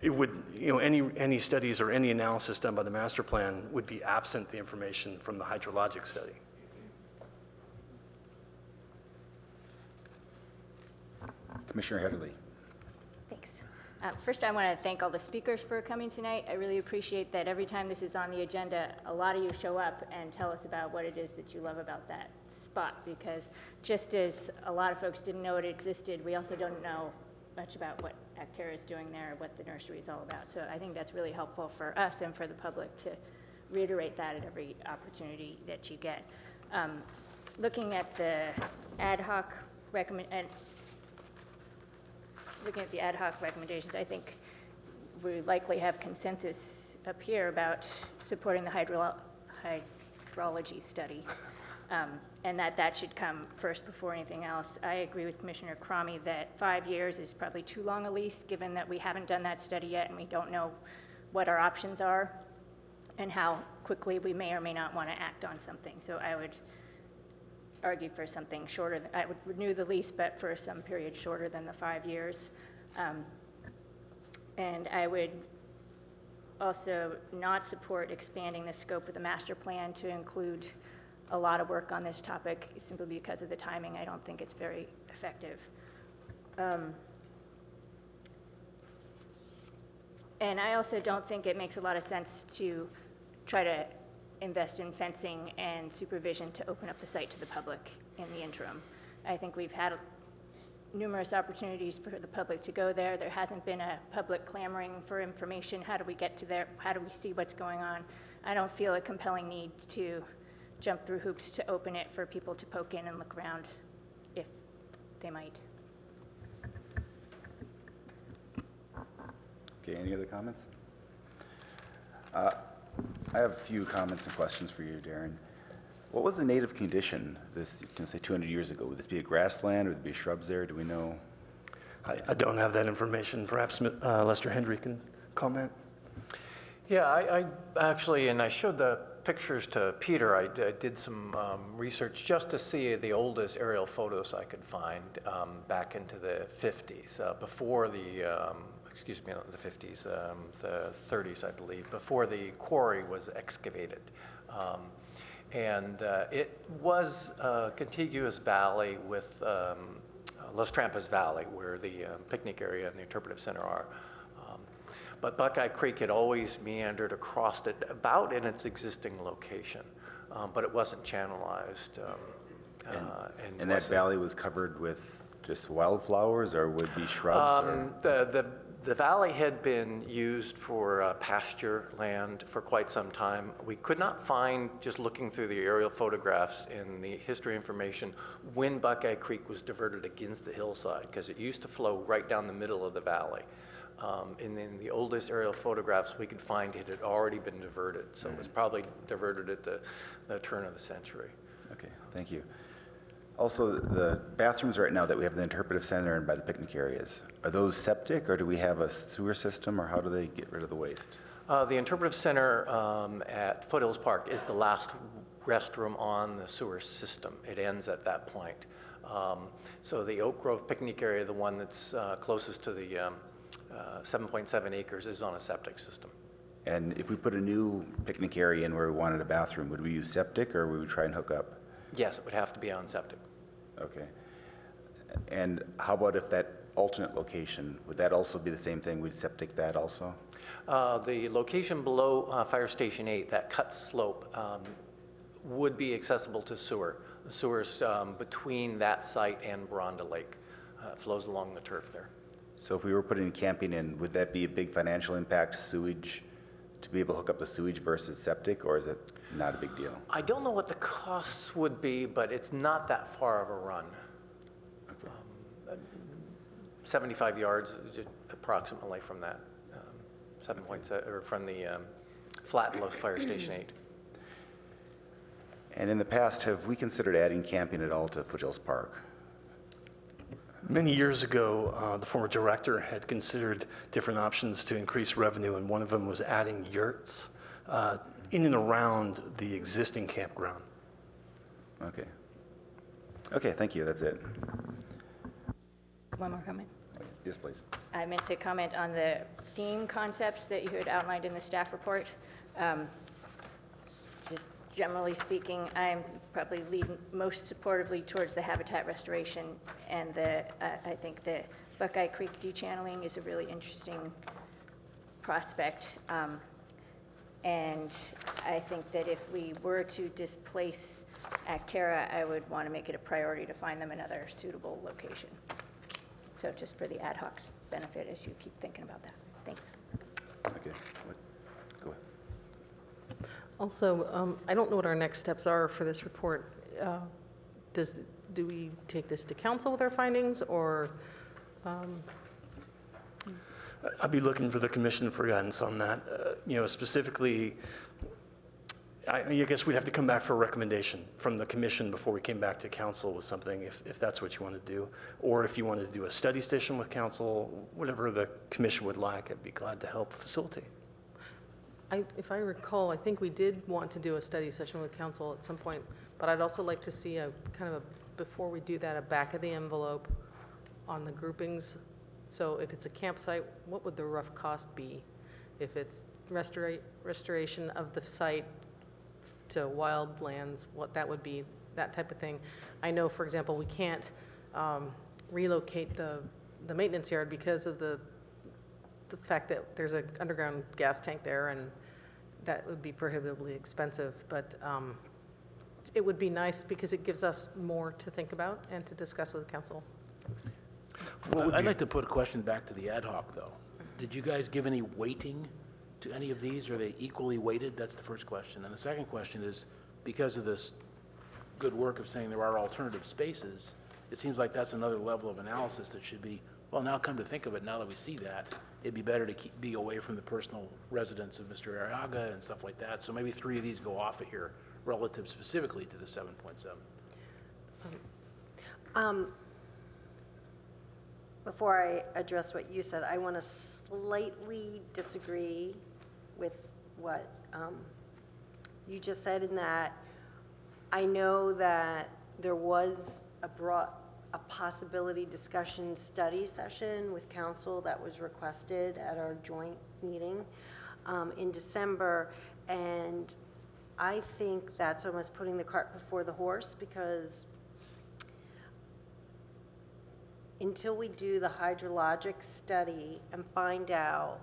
it would, any studies or any analysis done by the master plan would be absent the information from the hydrologic study. Commissioner Heatherly. Thanks. First, I want to thank all the speakers for coming tonight. I really appreciate that every time this is on the agenda, a lot of you show up and tell us about what it is that you love about that spot, because just as a lot of folks didn't know it existed, we also don't know much about what Actera is doing there, what the nursery is all about. So I think that's really helpful for us and for the public to reiterate that at every opportunity that you get. Looking at the ad hoc recommendations, I think we likely have consensus up here about supporting the hydrology study, and that should come first before anything else. I agree with Commissioner Cromie that 5 years is probably too long a lease, given that we haven't done that study yet and we don't know what our options are and how quickly we may or may not want to act on something. So I would argue for something shorter. I would renew the lease, but for some period shorter than the 5 years. And I would also not support expanding the scope of the master plan to include a lot of work on this topic, simply because of the timing. I don't think it's very effective. And I also don't think it makes a lot of sense to try to invest in fencing and supervision to open up the site to the public in the interim. I think we've had numerous opportunities for the public to go there. There hasn't been a public clamoring for information. How do we get to there? How do we see what's going on? I don't feel a compelling need to jump through hoops to open it for people to poke in and look around if they might. Okay, any other comments? I have a few comments and questions for you, Darren. What was the native condition this, say 200 years ago? Would this be a grassland, or would there be shrubs there? Do we know? I don't have that information. Perhaps Lester Hendry can comment. Yeah, I actually, and I showed the pictures to Peter. I did some research just to see the oldest aerial photos I could find back into the 50s, before the, excuse me, not the 50s, the 30s, I believe, before the quarry was excavated. And it was a contiguous valley with Las Trampas Valley, where the picnic area and the interpretive center are. But Buckeye Creek had always meandered across it about in its existing location, but it wasn't channelized. And that valley was covered with just wildflowers, or would be shrubs? The valley had been used for pasture land for quite some time. We could not find, just looking through the aerial photographs in the history information, when Buckeye Creek was diverted against the hillside, because it used to flow right down the middle of the valley. And in the oldest aerial photographs we could find, it had already been diverted. So it was probably diverted at the turn of the century. Okay, thank you. Also, the bathrooms right now that we have in the interpretive center and by the picnic areas, are those septic, or do we have a sewer system, or how do they get rid of the waste? The interpretive center at Foothills Park is the last restroom on the sewer system. It ends at that point. So the Oak Grove picnic area, the one that's closest to the 7.7 acres, is on a septic system. And if we put a new picnic area in where we wanted a bathroom, would we use septic, or would we try and hook up? Yes, it would have to be on septic. Okay. And how about if that alternate location, would that also be the same thing? We'd septic that also? The location below Fire Station 8, that cut slope, would be accessible to sewer. The sewer is between that site and Baronda Lake. It flows along the turf there. So if we were putting camping in, would that be a big financial impact, sewage, to be able to hook up the sewage versus septic, or is it not a big deal? I don't know what the costs would be, but it's not that far of a run. Okay. 75 yards approximately from that, 7.7, or from the Flattenlow Fire Station 8. And in the past, have we considered adding camping at all to Foothills Park? Many years ago, the former director had considered different options to increase revenue, and one of them was adding yurts in and around the existing campground. Okay. Okay, thank you. That's it. One more comment. Yes, please. I meant to comment on the theme concepts that you had outlined in the staff report. Just generally speaking, I'm probably leaning most supportively towards the habitat restoration, and I think the Buckeye Creek dechanneling is a really interesting prospect. And I think that if we were to displace Actera, I would want to make it a priority to find them another suitable location. So just for the ad hoc's benefit as you keep thinking about that. Thanks. Okay. Go ahead. Also, I don't know what our next steps are for this report. Do we take this to council with our findings, or? I'd be looking for the commission for guidance on that. Specifically, I guess we'd have to come back for a recommendation from the commission before we came back to council with something, if that's what you want to do. Or if you wanted to do a study session with council, whatever the commission would like, I'd be glad to help facilitate. If I recall, I think we did want to do a study session with council at some point, but I'd also like to see before we do that, a back of the envelope on the groupings. So if it's a campsite, what would the rough cost be? If it's restoration of the site to wildlands, what that would be, that type of thing. I know, for example, we can't relocate the maintenance yard because of the fact that there's an underground gas tank there, and that would be prohibitively expensive. But it would be nice because it gives us more to think about and to discuss with the council. Thanks. I'd like to put a question back to the ad hoc, though. Did you guys give any weighting to any of these? Are they equally weighted? That's the first question. And the second question is, because of this good work of saying there are alternative spaces, it seems like that's another level of analysis that should be, well, now come to think of it, now that we see that, it'd be better to be away from the personal residence of Mr. Arriaga and stuff like that. So maybe 3 of these go off of here relative specifically to the 7.7. Before I address what you said, I want to slightly disagree with what you just said, in that I know that there was a possibility discussion study session with council that was requested at our joint meeting in December, and I think that's almost putting the cart before the horse, because until we do the hydrologic study and find out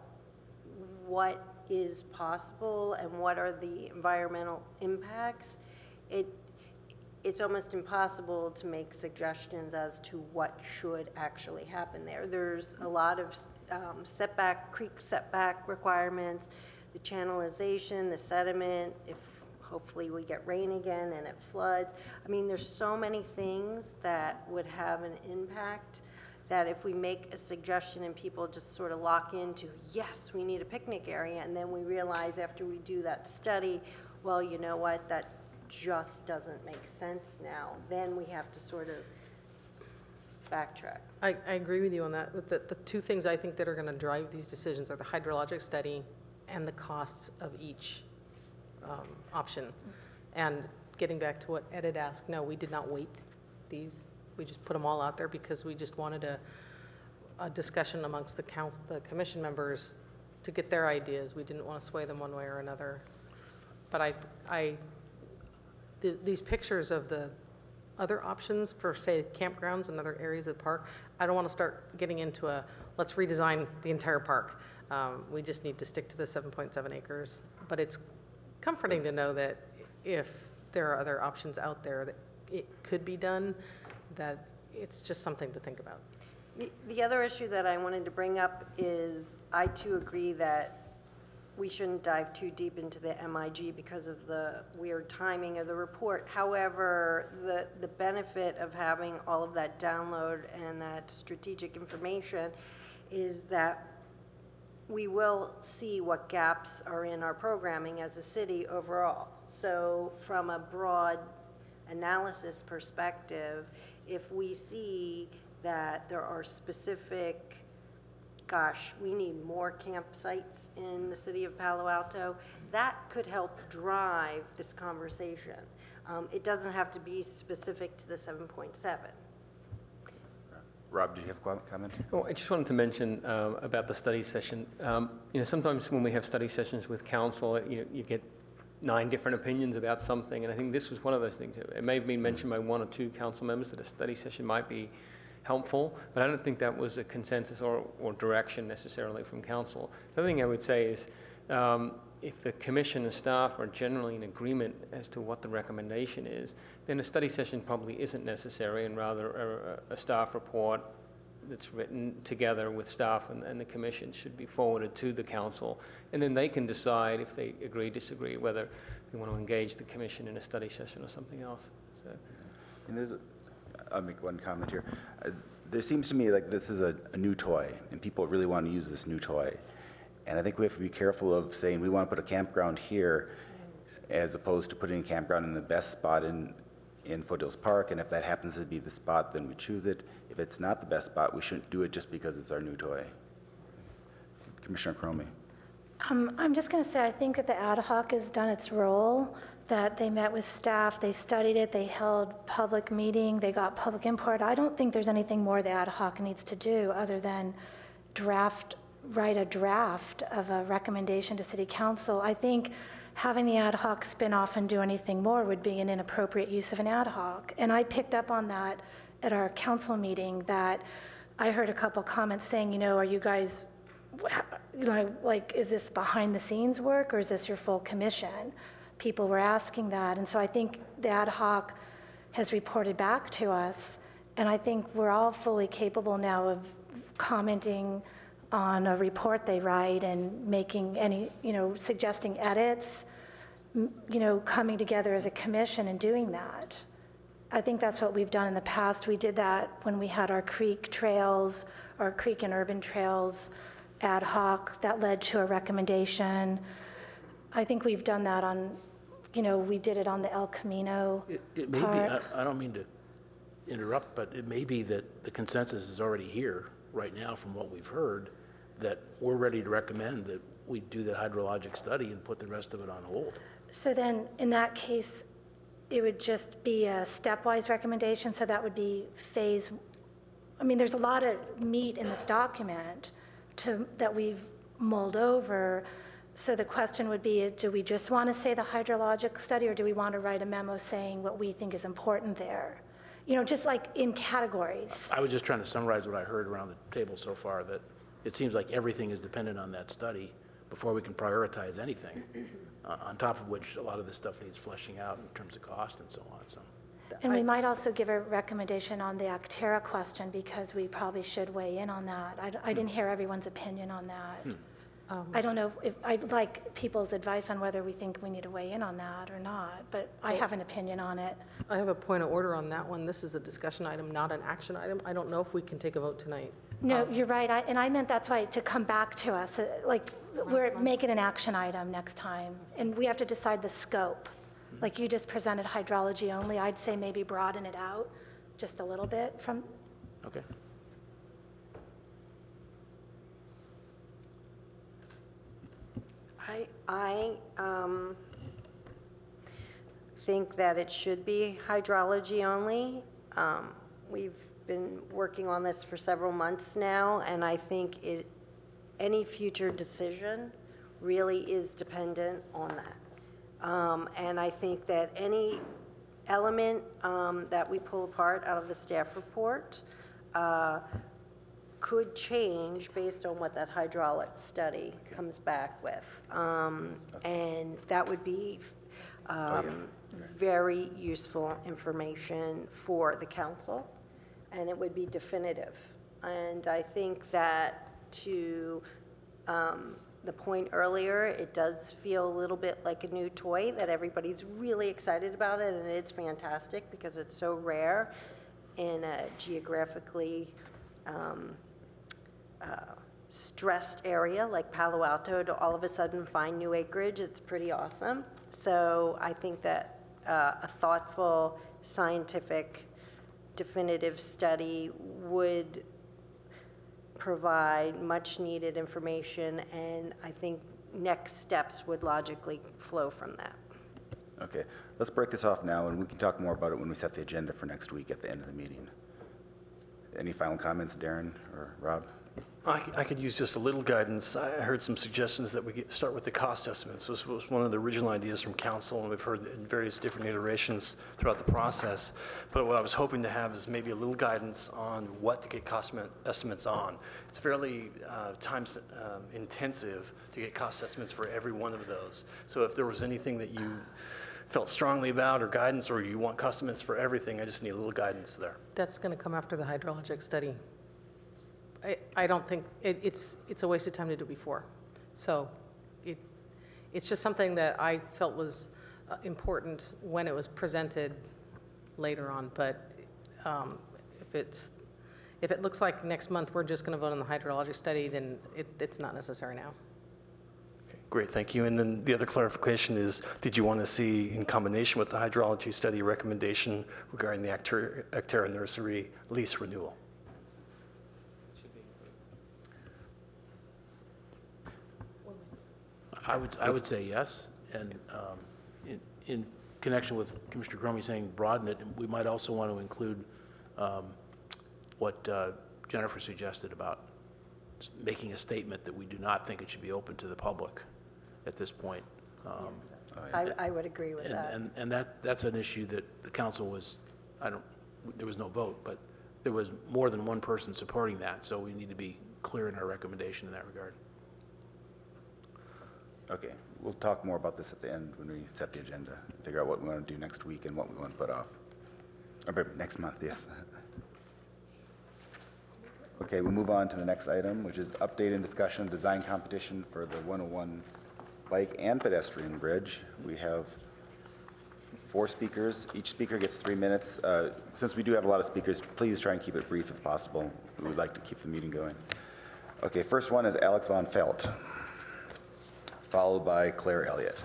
what is possible and what are the environmental impacts, it's almost impossible to make suggestions as to what should actually happen there. There's a lot of creek setback requirements, the channelization, the sediment, if hopefully we get rain again and it floods. I mean, there's so many things that would have an impact that if we make a suggestion and people just sort of lock into, yes, we need a picnic area, and then we realize after we do that study, well, you know what, that just doesn't make sense now, then we have to sort of backtrack. I agree with you on that. The 2 things I think that are going to drive these decisions are the hydrologic study and the costs of each option. And getting back to what Ed had asked, no, we did not weight these. We just put them all out there because we just wanted a discussion amongst the commission members to get their ideas. We didn't want to sway them one way or another. But these pictures of the other options for, say, campgrounds and other areas of the park, I don't want to start getting into let's redesign the entire park. We just need to stick to the 7.7 acres. But it's comforting to know that if there are other options out there that it could be done, that it's just something to think about. The other issue that I wanted to bring up is I too agree that we shouldn't dive too deep into the MIG because of the weird timing of the report. However, the benefit of having all of that download and that strategic information is that we will see what gaps are in our programming as a city overall. So from a broad analysis perspective, if we see that there are specific, gosh, we need more campsites in the city of Palo Alto, that could help drive this conversation. It doesn't have to be specific to the 7.7. Rob, do you have a comment? Oh, I just wanted to mention about the study session. Sometimes when we have study sessions with council, you get 9 different opinions about something, and I think this was one of those things. It may have been mentioned by 1 or 2 council members that a study session might be helpful, but I don't think that was a consensus or direction necessarily from council. The other thing I would say is if the commission and staff are generally in agreement as to what the recommendation is, then a study session probably isn't necessary, and rather a staff report that's written together with staff and the commission should be forwarded to the council, and then they can decide if they agree, disagree, whether they want to engage the commission in a study session or something else. So. And I'll make one comment here. There seems to me like this is a new toy, and people really want to use this new toy. And I think we have to be careful of saying we want to put a campground here as opposed to putting a campground in the best spot in Foothills Park, and if that happens to be the spot, then we choose it. If it's not the best spot, we shouldn't do it just because it's our new toy. Commissioner Cromie. I'm just going to say I think that the ad hoc has done its role, that they met with staff, they studied it, they held public meeting, they got public input. I don't think there's anything more the ad hoc needs to do other than write a draft of a recommendation to City Council. I think having the ad hoc spin off and do anything more would be an inappropriate use of an ad hoc. And I picked up on that at our council meeting, that I heard a couple comments saying, are you guys, like, is this behind the scenes work or is this your full commission? People were asking that. And so I think the ad hoc has reported back to us, and I think we're all fully capable now of commenting on a report they write and making any, suggesting edits, coming together as a commission and doing that. I think that's what we've done in the past. We did that when we had our creek trails, our creek and urban trails ad hoc that led to a recommendation. I think we've done that on, we did it on the El Camino It may Park. be, I don't mean to interrupt, but it may be that the consensus is already here right now from what we've heard, that we're ready to recommend that we do the hydrologic study and put the rest of it on hold. So then, in that case, it would just be a stepwise recommendation, so that would be phase. There's a lot of meat in this document that we've mulled over. So the question would be, do we just want to say the hydrologic study, or do we want to write a memo saying what we think is important there? Just like in categories. I was just trying to summarize what I heard around the table so far, that it seems like everything is dependent on that study before we can prioritize anything, on top of which a lot of this stuff needs fleshing out in terms of cost and so on. So. And we might also give a recommendation on the Actera question, because we probably should weigh in on that. I didn't hear everyone's opinion on that. I don't know if I'd like people's advice on whether we think we need to weigh in on that or not, but I have an opinion on it. I have a point of order on that one. This is a discussion item, not an action item. I don't know if we can take a vote tonight. No, you're right. And I meant that's why, to come back to us, we're making an action item next time, and we have to decide the scope. Like you just presented hydrology only, I'd say maybe broaden it out just a little bit from. Okay. I think that it should be hydrology only. We've been working on this for several months now, and I think any future decision really is dependent on that. And I think that any element that we pull apart out of the staff report could change based on what that hydraulic study comes back with. And that would be very useful information for the council, and it would be definitive. And I think that to the point earlier, it does feel a little bit like a new toy that everybody's really excited about it, and it's fantastic because it's so rare in a geographically stressed area like Palo Alto to all of a sudden find new acreage. It's pretty awesome. So I think that a thoughtful, scientific, definitive study would provide much needed information, and I think next steps would logically flow from that. Okay, let's break this off now, and we can talk more about it when we set the agenda for next week at the end of the meeting. Any final comments, Darren or Rob? I could use just a little guidance. I heard some suggestions that we start with the cost estimates. This was one of the original ideas from council, and we've heard in various different iterations throughout the process. But what I was hoping to have is maybe a little guidance on what to get cost estimates on. It's fairly time intensive to get cost estimates for every one of those. So if there was anything that you felt strongly about or guidance, or you want cost estimates for everything, I just need a little guidance there. That's going to come after the hydrologic study. I don't think, it's a waste of time to do it before. So it's just something that I felt was important when it was presented later on. But if it looks like next month we're just going to vote on the hydrologic study, then it's not necessary now. Okay, great, thank you. And then the other clarification is, did you want to see, in combination with the hydrology study, recommendation regarding the Actera nursery lease renewal? I would say yes, and in connection with Commissioner Cromie saying broaden it, we might also want to include what Jennifer suggested about making a statement that we do not think it should be open to the public at this point. I would agree with that. And that's an issue that the council was, there was no vote, but there was more than one person supporting that, so we need to be clear in our recommendation in that regard. Okay, we'll talk more about this at the end when we set the agenda, figure out what we want to do next week and what we want to put off. Or next month, yes. Okay, we'll move on to the next item, which is update and discussion of design competition for the 101 bike and pedestrian bridge. We have 4 speakers. Each speaker gets 3 minutes. Since we do have a lot of speakers, please try and keep it brief if possible. We would like to keep the meeting going. Okay, first one is Alex Von Felt, followed by Claire Elliott.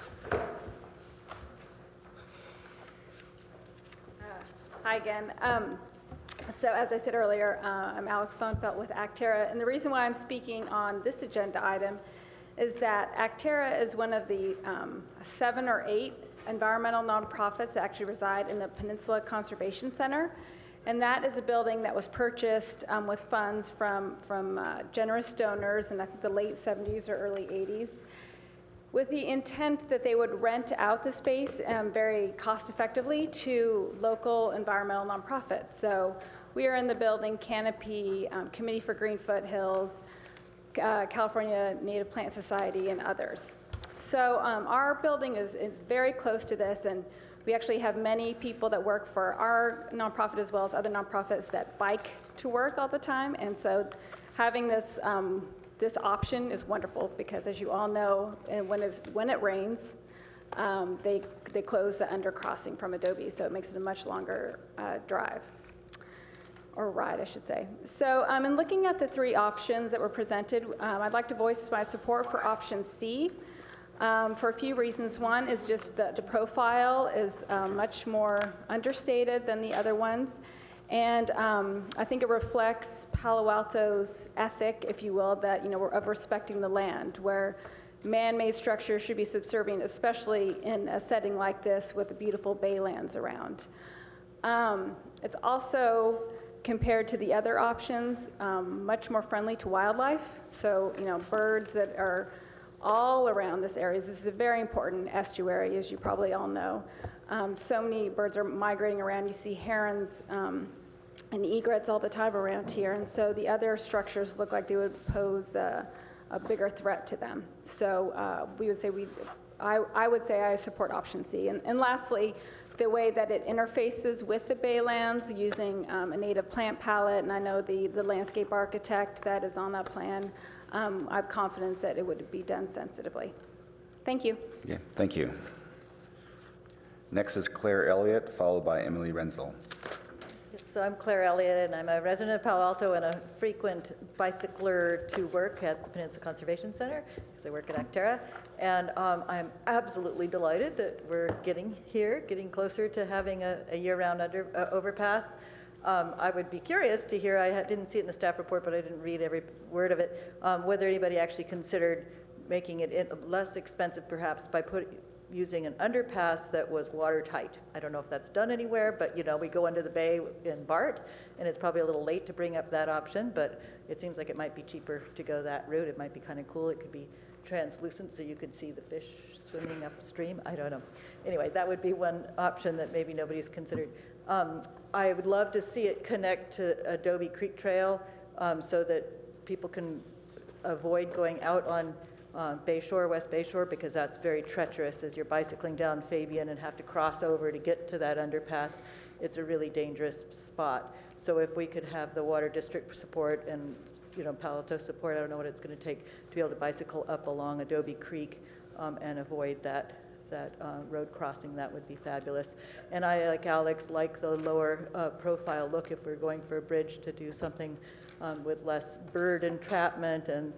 Hi again. So as I said earlier, I'm Alex Von Felt with Actera, and the reason why I'm speaking on this agenda item is that Actera is one of the 7 or 8 environmental nonprofits that actually reside in the Peninsula Conservation Center. And that is a building that was purchased with funds from generous donors in I think the late 70s or early 80s, with the intent that they would rent out the space very cost effectively to local environmental nonprofits. So we are in the building Canopy, Committee for Green Foothills, California Native Plant Society, and others. So our building is very close to this, and we actually have many people that work for our nonprofit as well as other nonprofits that bike to work all the time. And so having this this option is wonderful because, as you all know, when it rains, they close the undercrossing from Adobe, so it makes it a much longer drive, or ride, I should say. So in looking at the 3 options that were presented, I'd like to voice my support for option C for a few reasons. One is just the profile is much more understated than the other ones. And I think it reflects Palo Alto's ethic, if you will, that of respecting the land, where man-made structures should be subservient, especially in a setting like this with the beautiful baylands around. It's also, compared to the other options, much more friendly to wildlife. So birds that are all around this area. This is a very important estuary, as you probably all know. So many birds are migrating around. You see herons and egrets all the time around here, and so the other structures look like they would pose a bigger threat to them. So we would say I would say I support option C. And lastly, the way that it interfaces with the baylands using a native plant palette, and I know the landscape architect that is on that plan I have confidence that it would be done sensitively. Thank you. Okay, thank you. Next is Claire Elliott, followed by Emily Renzel. So I'm Claire Elliott, and I'm a resident of Palo Alto and a frequent bicycler to work at the Peninsula Conservation Center, because I work at Actera. And I'm absolutely delighted that we're getting closer to having a year-round overpass. I would be curious to hear, I didn't see it in the staff report, but I didn't read every word of it, whether anybody actually considered making it less expensive perhaps by using an underpass that was watertight. I don't know if that's done anywhere, but we go under the bay in BART, and it's probably a little late to bring up that option, but it seems like it might be cheaper to go that route. It might be kind of cool. It could be translucent so you could see the fish swimming upstream. I don't know. Anyway, that would be one option that maybe nobody's considered. I would love to see it connect to Adobe Creek Trail so that people can avoid going out on Bayshore, West Bayshore, because that's very treacherous as you're bicycling down Fabian and have to cross over to get to that underpass. It's a really dangerous spot. So if we could have the Water District support and Palo Alto support, I don't know what it's going to take to be able to bicycle up along Adobe Creek and avoid that road crossing, that would be fabulous. And I, like Alex, like the lower profile look if we're going for a bridge to do something with less bird entrapment and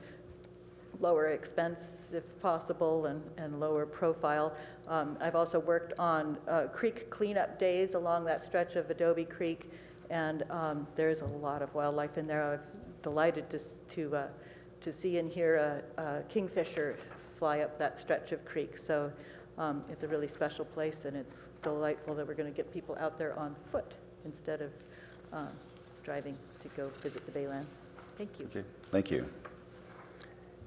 lower expense if possible and lower profile. I've also worked on creek cleanup days along that stretch of Adobe Creek, and there's a lot of wildlife in there. I'm delighted to see and hear a kingfisher fly up that stretch of creek. So it's a really special place, and it's delightful that we're going to get people out there on foot instead of driving to go visit the Baylands. Thank you. Okay, thank you.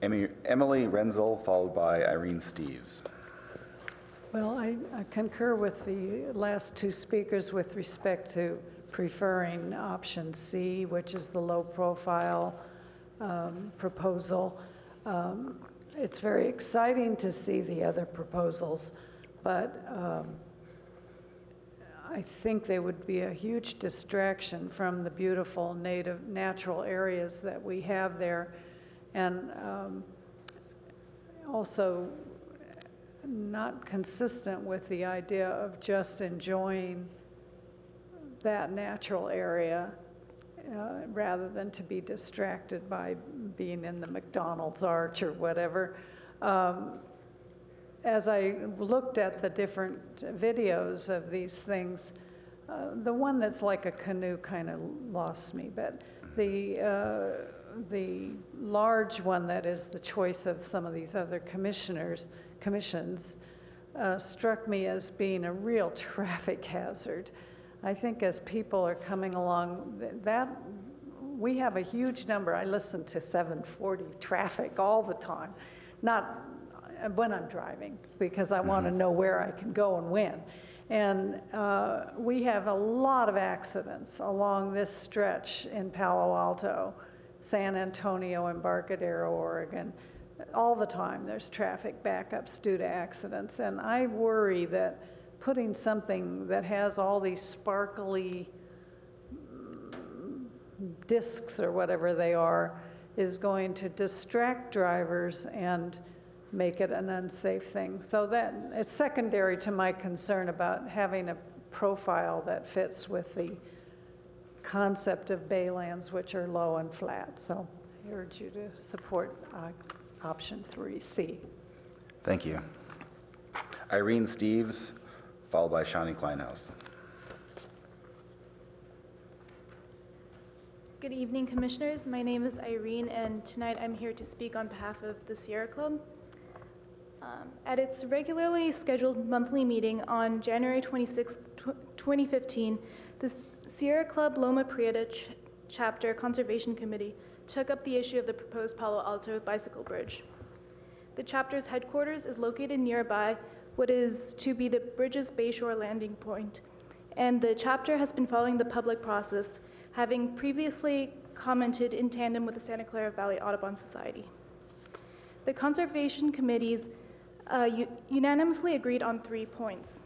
Emily Renzel, followed by Irene Steves. Well, I concur with the last two speakers with respect to preferring option C, which is the low profile proposal. It's very exciting to see the other proposals, but I think they would be a huge distraction from the beautiful natural areas that we have there, and also not consistent with the idea of just enjoying that natural area rather than to be distracted by being in the McDonald's arch or whatever. As I looked at the different videos of these things, the one that's like a canoe kind of lost me, but the large one that is the choice of some of these other commissions struck me as being a real traffic hazard. I think as people are coming along, we have a huge number. I listen to 740 traffic all the time, not when I'm driving, because I want to know where I can go and when. And we have a lot of accidents along this stretch in Palo Alto, San Antonio, Embarcadero, Oregon. All the time there's traffic backups due to accidents. And I worry that putting something that has all these sparkly discs or whatever they are is going to distract drivers and make it an unsafe thing. So that it's secondary to my concern about having a profile that fits with the concept of baylands, which are low and flat. So I urge you to support option 3C. Thank you. Irene Steves, followed by Shawnee Kleinhaus. Good evening, Commissioners. My name is Irene, and tonight I'm here to speak on behalf of the Sierra Club. At its regularly scheduled monthly meeting on January 26, 2015, the Sierra Club Loma Prieta Chapter Conservation Committee took up the issue of the proposed Palo Alto bicycle bridge. The chapter's headquarters is located nearby what is to be the bridge's Bayshore landing point, and the chapter has been following the public process, having previously commented in tandem with the Santa Clara Valley Audubon Society. The Conservation Committees unanimously agreed on 3 points.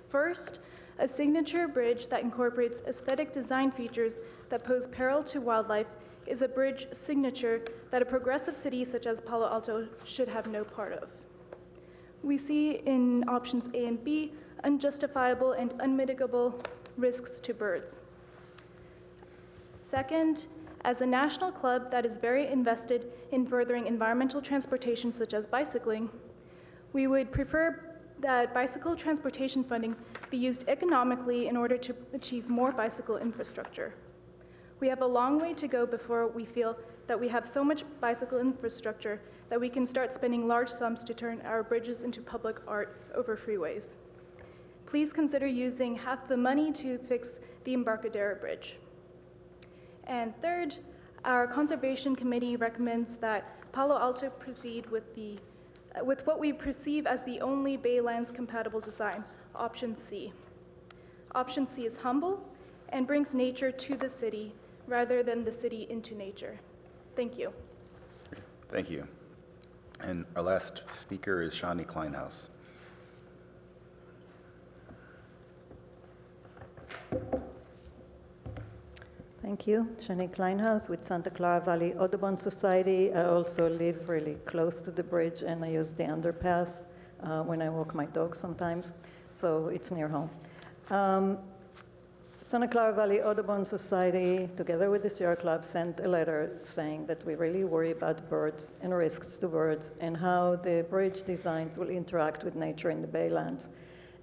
First, a signature bridge that incorporates aesthetic design features that pose peril to wildlife is a bridge signature that a progressive city such as Palo Alto should have no part of. We see in options A and B unjustifiable and unmitigable risks to birds. Second, as a national club that is very invested in furthering environmental transportation such as bicycling, we would prefer that bicycle transportation funding be used economically in order to achieve more bicycle infrastructure. We have a long way to go before we feel that we have so much bicycle infrastructure that we can start spending large sums to turn our bridges into public art over freeways. Please consider using half the money to fix the Embarcadero Bridge. And third, our Conservation Committee recommends that Palo Alto proceed with what we perceive as the only Baylands compatible design, option C. Option C is humble and brings nature to the city rather than the city into nature. Thank you. Thank you. And our last speaker is Shani Kleinhaus. Thank you. Shani Kleinhaus with Santa Clara Valley Audubon Society. I also live really close to the bridge, and I use the underpass when I walk my dog sometimes, so it's near home. Santa Clara Valley Audubon Society, together with the Sierra Club, sent a letter saying that we really worry about birds and risks to birds and how the bridge designs will interact with nature in the Baylands.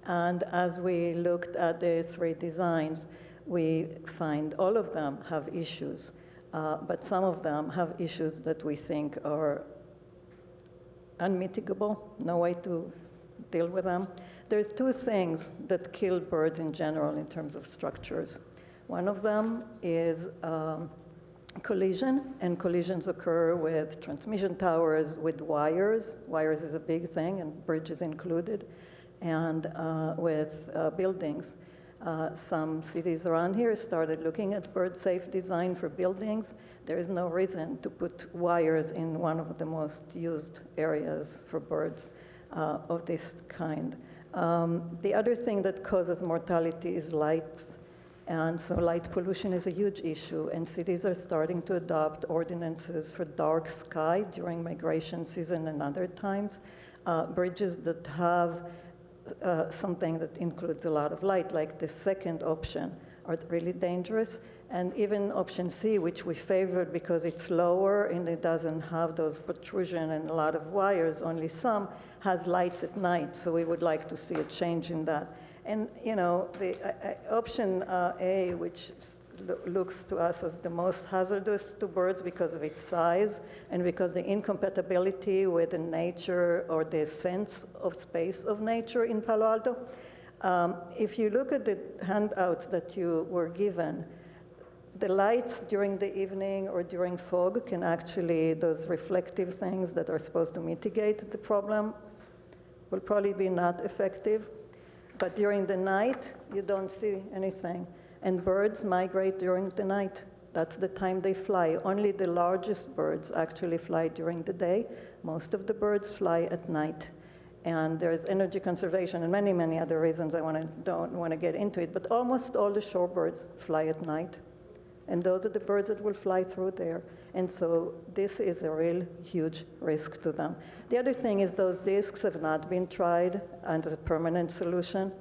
And as we looked at the three designs, we find all of them have issues, but some of them have issues that we think are unmitigable, no way to deal with them. There are two things that kill birds in general in terms of structures. One of them is collision, and collisions occur with transmission towers, with wires. Wires is a big thing, and bridges included, and with buildings. Some cities around here started looking at bird-safe design for buildings. There is no reason to put wires in one of the most used areas for birds of this kind. The other thing that causes mortality is lights, and so light pollution is a huge issue, and cities are starting to adopt ordinances for dark sky during migration season and other times. Bridges that have something that includes a lot of light, like the second option, are really dangerous. And even option C, which we favored because it's lower and it doesn't have those protrusion and a lot of wires, only some, has lights at night. So we would like to see a change in that. And, you know, the option A, which looks to us as the most hazardous to birds because of its size and because the incompatibility with the nature or the sense of space of nature in Palo Alto. If you look at the handouts that you were given, the lights during the evening or during fog can actually, those reflective things that are supposed to mitigate the problem, will probably be not effective. But during the night, you don't see anything. And birds migrate during the night. That's the time they fly. Only the largest birds actually fly during the day. Most of the birds fly at night. And there's energy conservation and many, many other reasons don't want to get into it. But almost all the shorebirds fly at night. And those are the birds that will fly through there. And so this is a real huge risk to them. The other thing is those discs have not been tried as a permanent solution.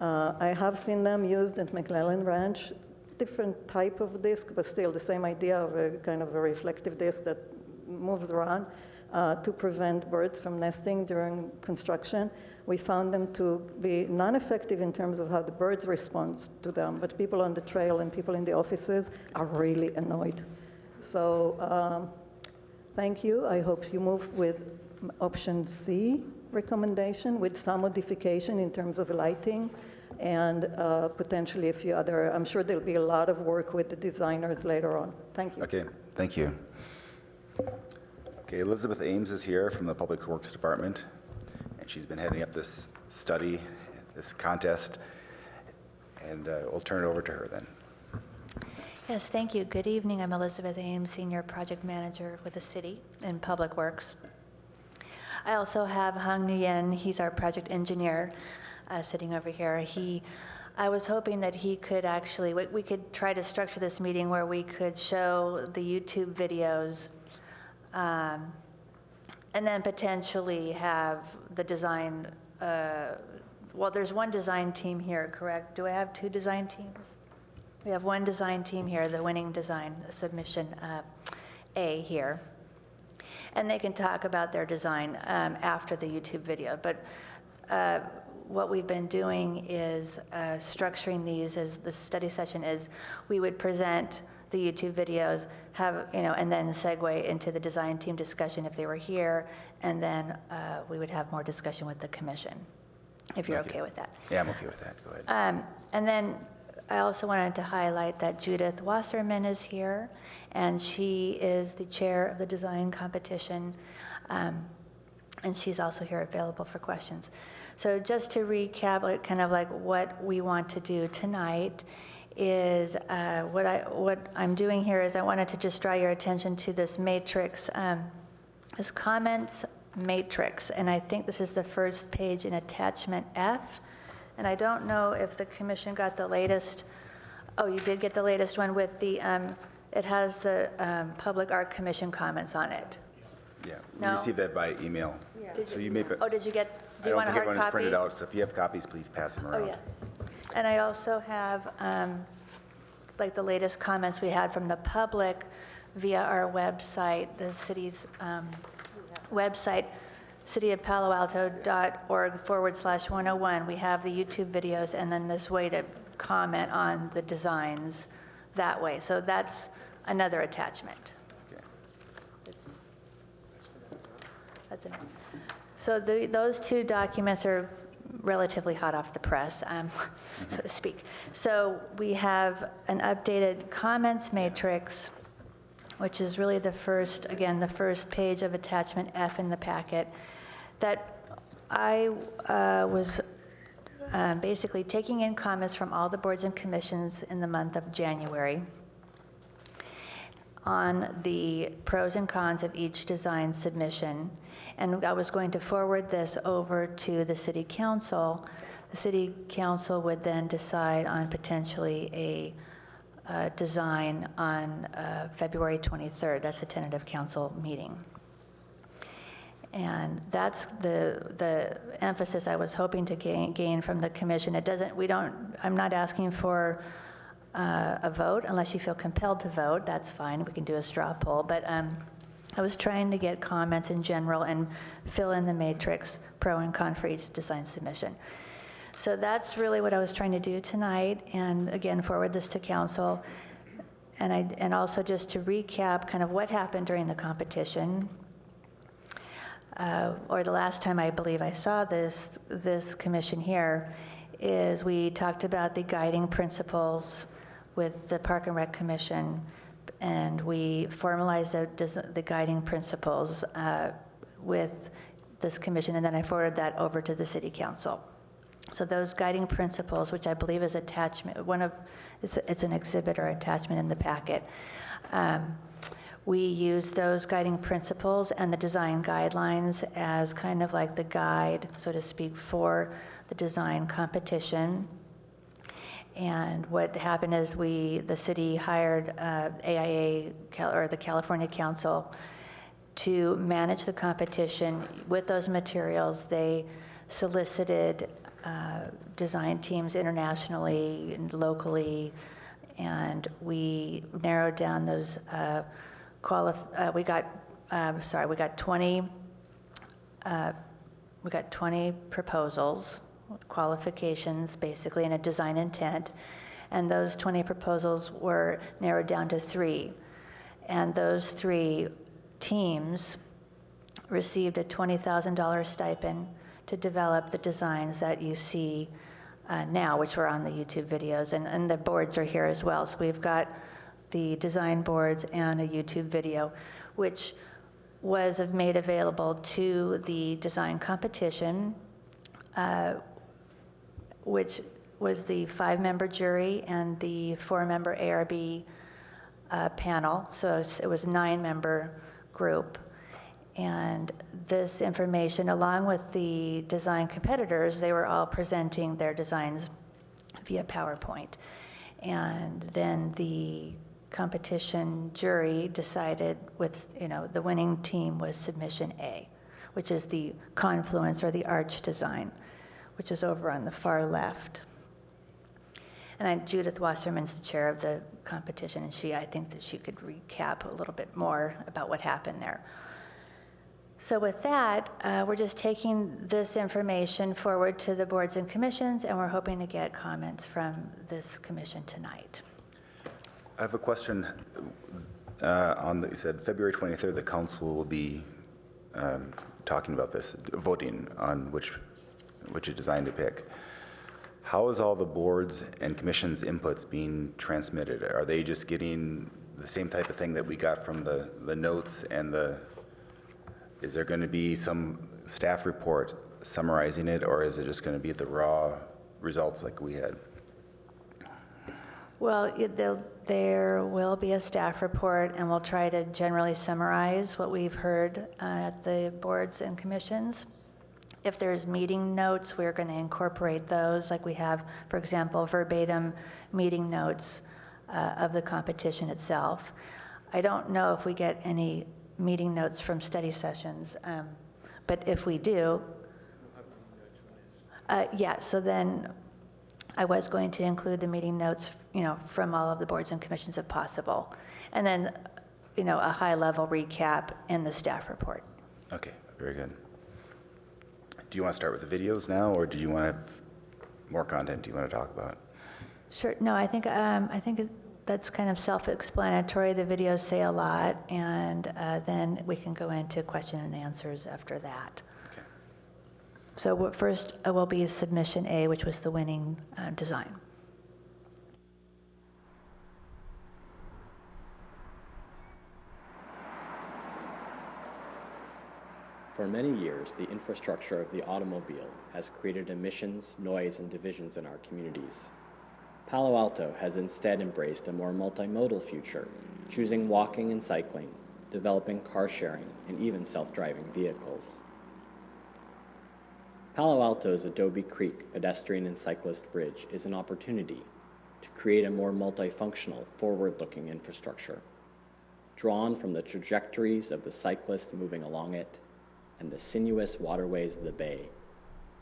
I have seen them used at McClellan Ranch, different type of disc, but still the same idea of a kind of a reflective disc that moves around to prevent birds from nesting during construction. We found them to be non-effective in terms of how the birds respond to them, but people on the trail and people in the offices are really annoyed. So thank you. I hope you move with option C recommendation with some modification in terms of lighting and potentially a few other, I'm sure there'll be a lot of work with the designers later on. Thank you. Okay, thank you. Okay, Elizabeth Ames is here from the Public Works Department, and she's been heading up this study, this contest, and we'll turn it over to her then. Yes, thank you. Good evening. I'm Elizabeth Ames, Senior Project Manager with the City in Public Works. I also have Hang Nguyen. He's our project engineer sitting over here. He I was hoping that he could actually, we could try to structure this meeting where we could show the YouTube videos, and then potentially have the design, well, there's one design team here, correct? Do I have two design teams? We have one design team here, the winning design submission A here. And they can talk about their design after the YouTube video. But what we've been doing is structuring these as the study session is we would present the YouTube videos, and then segue into the design team discussion if they were here, and then we would have more discussion with the commission, if you're okay with that. Yeah, I'm okay with that. Go ahead. And then I also wanted to highlight that Judith Wasserman is here, and she is the chair of the design competition, and she's also here available for questions. So just to recap, kind of like what we want to do tonight is what I'm doing here is I wanted to just draw your attention to this matrix, this comments matrix, and I think this is the first page in attachment F. And I don't know if the commission got the latest. Oh, you did get the latest one with the, it has the Public Art Commission comments on it. Yeah, we No? received that by email. Yeah. So you may. Oh, did you get, do you want a hard copy? I don't think everyone is printed out, so if you have copies, please pass them around. Oh, yes. And I also have like the latest comments we had from the public via our website, the city's website, cityofpaloalto.org/101. We have the YouTube videos and then this way to comment on the designs that way. So that's another attachment. Okay. That's enough. So those two documents are relatively hot off the press, so to speak. So we have an updated comments matrix, which is really the first, again, the first page of attachment F in the packet, that I was basically taking in comments from all the boards and commissions in the month of January on the pros and cons of each design submission. And I was going to forward this over to the city council. The city council would then decide on potentially a design on February 23rd. That's the tentative council meeting. And that's the emphasis I was hoping to gain from the commission. I'm not asking for a vote unless you feel compelled to vote. That's fine. We can do a straw poll. But I was trying to get comments in general and fill in the matrix, pro and con for each design submission. So that's really what I was trying to do tonight, and again, forward this to council. And also just to recap kind of what happened during the competition, or the last time I believe I saw this commission here, is we talked about the guiding principles with the Park and Rec Commission, and we formalized the guiding principles with this commission, and then I forwarded that over to the city council. So those guiding principles, which I believe is attachment, it's an exhibit or attachment in the packet. We use those guiding principles and the design guidelines as kind of like the guide, so to speak, for the design competition. And what happened is the city hired AIA, or the California Council, to manage the competition. With those materials, they solicited design teams internationally and locally, and we narrowed down those. We got 20 proposals, qualifications basically, and a design intent, and those 20 proposals were narrowed down to 3, and those 3 teams received a $20,000 stipend to develop the designs that you see now, which were on the YouTube videos, and the boards are here as well. So we've got the design boards and a YouTube video, which was made available to the design competition, which was the 5-member jury and the 4-member ARB panel. So it was a 9-member group. And this information, along with the design competitors, they were all presenting their designs via PowerPoint. And then the competition jury decided with, the winning team was submission A, which is the confluence or the arch design, which is over on the far left. And Judith Wasserman's the chair of the competition, and I think that she could recap a little bit more about what happened there. So with that, we're just taking this information forward to the boards and commissions, and we're hoping to get comments from this commission tonight. I have a question you said February 23rd, the council will be talking about this, voting on which design to pick. How is all the boards and commissions' inputs being transmitted? Are they just getting the same type of thing that we got from the notes and is there going to be some staff report summarizing it, or is it just going to be the raw results like we had? Well, there will be a staff report, and we'll try to generally summarize what we've heard at the boards and commissions. If there's meeting notes, we're going to incorporate those, like we have, for example, verbatim meeting notes of the competition itself. I don't know if we get any meeting notes from study sessions, but if we do, so then I was going to include the meeting notes, from all of the boards and commissions if possible, and then, a high-level recap in the staff report. Okay, very good. Do you want to start with the videos now, or do you want to have more content you want to talk about? Sure. No, I think that's kind of self-explanatory. The videos say a lot, and then we can go into question and answers after that. Okay. So first will be submission A, which was the winning design. For many years, the infrastructure of the automobile has created emissions, noise, and divisions in our communities. Palo Alto has instead embraced a more multimodal future, choosing walking and cycling, developing car sharing, and even self-driving vehicles. Palo Alto's Adobe Creek pedestrian and cyclist bridge is an opportunity to create a more multifunctional, forward-looking infrastructure, drawn from the trajectories of the cyclists moving along it and the sinuous waterways of the bay.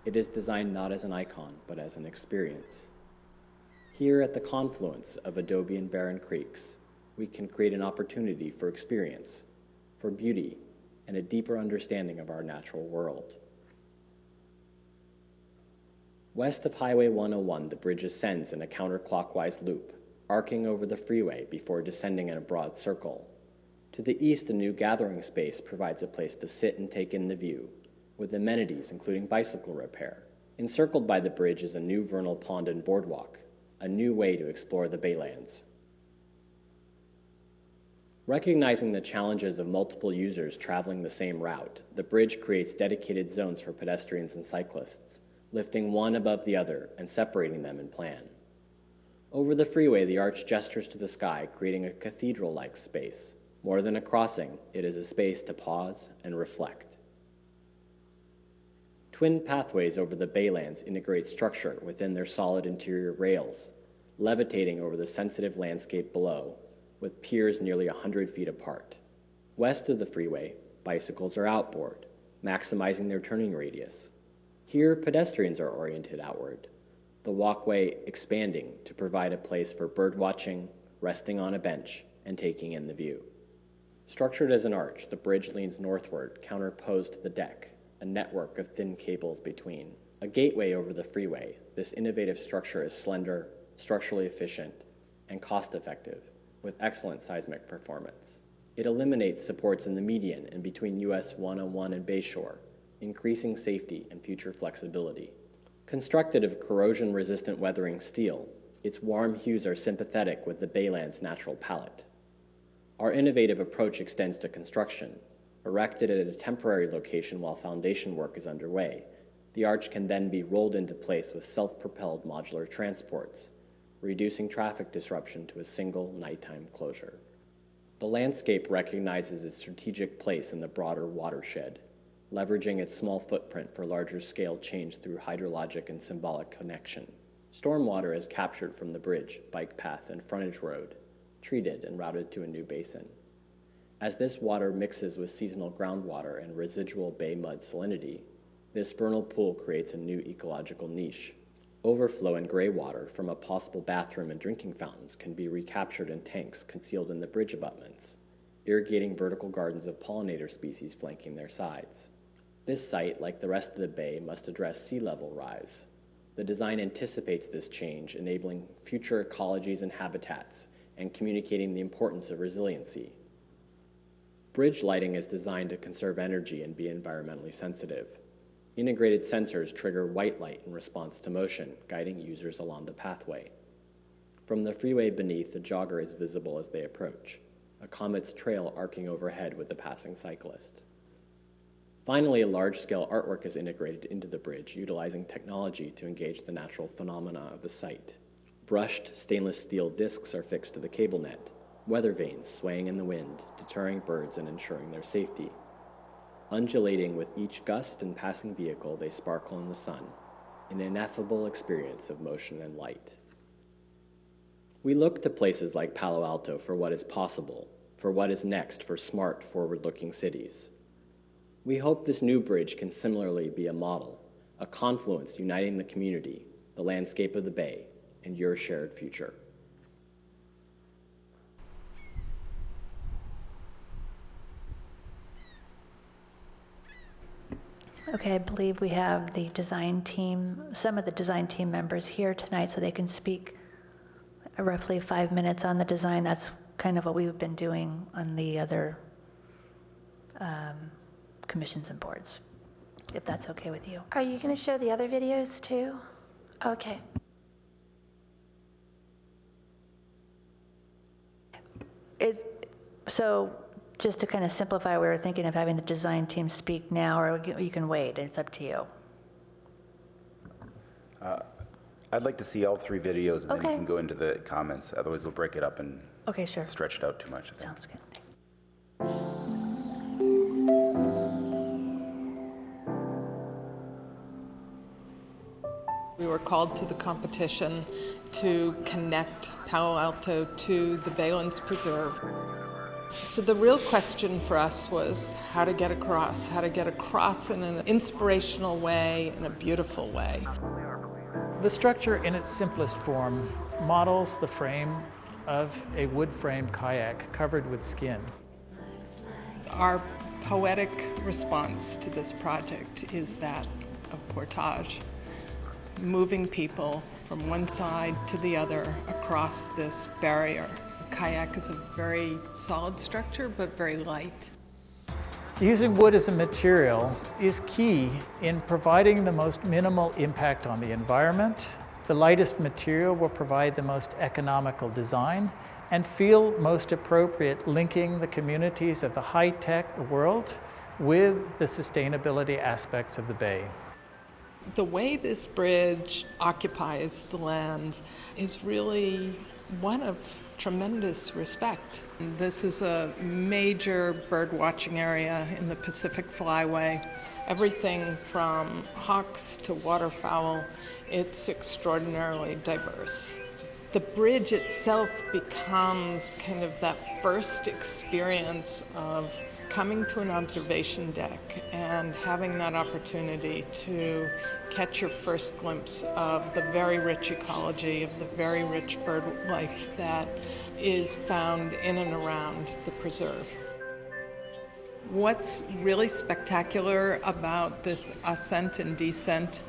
It is designed not as an icon, but as an experience. Here at the confluence of Adobe and Barren Creeks, we can create an opportunity for experience, for beauty, and a deeper understanding of our natural world. West of Highway 101, the bridge ascends in a counterclockwise loop, arcing over the freeway before descending in a broad circle. To the east, a new gathering space provides a place to sit and take in the view, with amenities including bicycle repair. Encircled by the bridge is a new vernal pond and boardwalk, a new way to explore the Baylands. Recognizing the challenges of multiple users traveling the same route, the bridge creates dedicated zones for pedestrians and cyclists, lifting one above the other and separating them in plan. Over the freeway, the arch gestures to the sky, creating a cathedral-like space. More than a crossing, it is a space to pause and reflect. Twin pathways over the Baylands integrate structure within their solid interior rails, levitating over the sensitive landscape below, with piers nearly 100 feet apart. West of the freeway, bicycles are outboard, maximizing their turning radius. Here, pedestrians are oriented outward, the walkway expanding to provide a place for birdwatching, resting on a bench, and taking in the view. Structured as an arch, the bridge leans northward, counterposed to the deck, a network of thin cables between. A gateway over the freeway, this innovative structure is slender, structurally efficient, and cost-effective, with excellent seismic performance. It eliminates supports in the median and between US 101 and Bayshore, increasing safety and future flexibility. Constructed of corrosion-resistant weathering steel, its warm hues are sympathetic with the Baylands' natural palette. Our innovative approach extends to construction. Erected at a temporary location while foundation work is underway, the arch can then be rolled into place with self-propelled modular transports, reducing traffic disruption to a single nighttime closure. The landscape recognizes its strategic place in the broader watershed, leveraging its small footprint for larger scale change through hydrologic and symbolic connection. Stormwater is captured from the bridge, bike path, and frontage road, treated and routed to a new basin. As this water mixes with seasonal groundwater and residual bay mud salinity, this vernal pool creates a new ecological niche. Overflow and gray water from a possible bathroom and drinking fountains can be recaptured in tanks concealed in the bridge abutments, irrigating vertical gardens of pollinator species flanking their sides. This site, like the rest of the bay, must address sea level rise. The design anticipates this change, enabling future ecologies and habitats, and communicating the importance of resiliency. Bridge lighting is designed to conserve energy and be environmentally sensitive. Integrated sensors trigger white light in response to motion, guiding users along the pathway. From the freeway beneath, a jogger is visible as they approach, a comet's trail arcing overhead with the passing cyclist. Finally, large-scale artwork is integrated into the bridge, utilizing technology to engage the natural phenomena of the site. Brushed stainless steel discs are fixed to the cable net, weather vanes swaying in the wind, deterring birds and ensuring their safety. Undulating with each gust and passing vehicle, they sparkle in the sun, an ineffable experience of motion and light. We look to places like Palo Alto for what is possible, for what is next for smart, forward-looking cities. We hope this new bridge can similarly be a model, a confluence uniting the community, the landscape of the bay, and your shared future. Okay, I believe we have the design team, some of the design team members here tonight, so they can speak roughly 5 minutes on the design. That's kind of what we've been doing on the other commissions and boards, if that's okay with you. Are you going to show the other videos too? Okay. So just to kind of simplify, we were thinking of having the design team speak now, or you can wait. It's up to you. I'd like to see all 3 videos, and then Okay. you can go into the comments. Otherwise, we'll break it up and Okay, sure. stretch it out too much. Sounds good. We were called to the competition to connect Palo Alto to the Baylands Preserve. So the real question for us was how to get across in an inspirational way, in a beautiful way. The structure in its simplest form models the frame of a wood frame kayak covered with skin. Our poetic response to this project is that of portage, moving people from one side to the other across this barrier. A kayak is a very solid structure, but very light. Using wood as a material is key in providing the most minimal impact on the environment. The lightest material will provide the most economical design and feel most appropriate, linking the communities of the high-tech world with the sustainability aspects of the bay. The way this bridge occupies the land is really one of tremendous respect. This is a major bird watching area in the Pacific Flyway. Everything from hawks to waterfowl, it's extraordinarily diverse. The bridge itself becomes kind of that first experience of coming to an observation deck and having that opportunity to catch your first glimpse of the very rich ecology, of the very rich bird life that is found in and around the preserve. What's really spectacular about this ascent and descent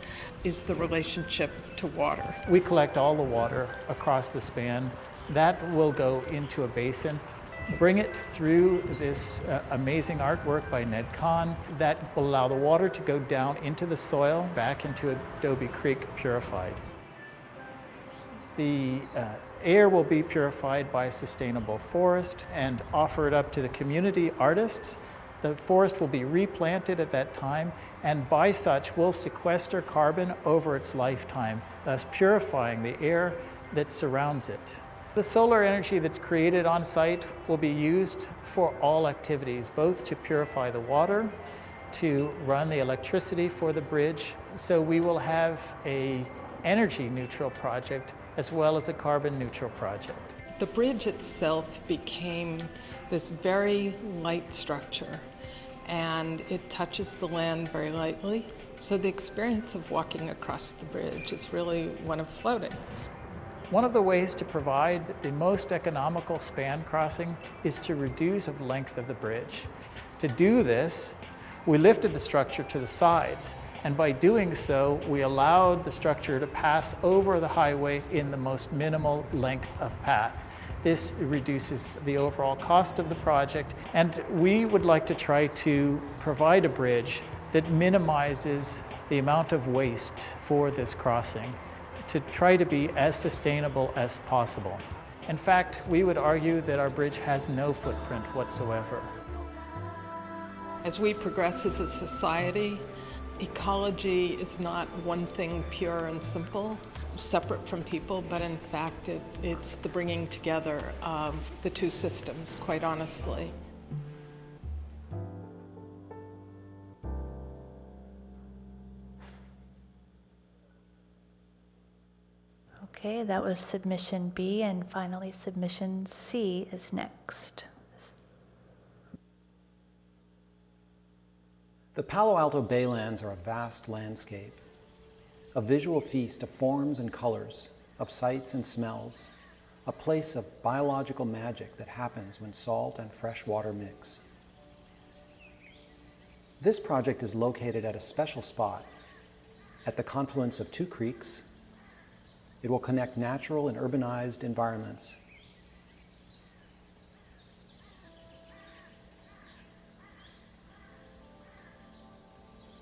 is the relationship to water. We collect all the water across the span. That will go into a basin, bring it through this amazing artwork by Ned Kahn that will allow the water to go down into the soil, back into Adobe Creek purified. The air will be purified by a sustainable forest and offer it up to the community artists. The forest will be replanted at that time, and by such will sequester carbon over its lifetime, thus purifying the air that surrounds it. The solar energy that's created on site will be used for all activities, both to purify the water, to run the electricity for the bridge. So we will have a energy neutral project as well as a carbon neutral project. The bridge itself became this very light structure, and it touches the land very lightly. So the experience of walking across the bridge is really one of floating. One of the ways to provide the most economical span crossing is to reduce the length of the bridge. To do this, we lifted the structure to the sides, and by doing so, we allowed the structure to pass over the highway in the most minimal length of path. This reduces the overall cost of the project, and we would like to try to provide a bridge that minimizes the amount of waste for this crossing, to try to be as sustainable as possible. In fact, we would argue that our bridge has no footprint whatsoever. As we progress as a society, ecology is not one thing pure and simple, separate from people, but in fact it's the bringing together of the two systems, quite honestly. Okay, that was submission B, and finally submission C is next. The Palo Alto Baylands are a vast landscape, a visual feast of forms and colors, of sights and smells, a place of biological magic that happens when salt and fresh water mix. This project is located at a special spot, at the confluence of two creeks. It will connect natural and urbanized environments.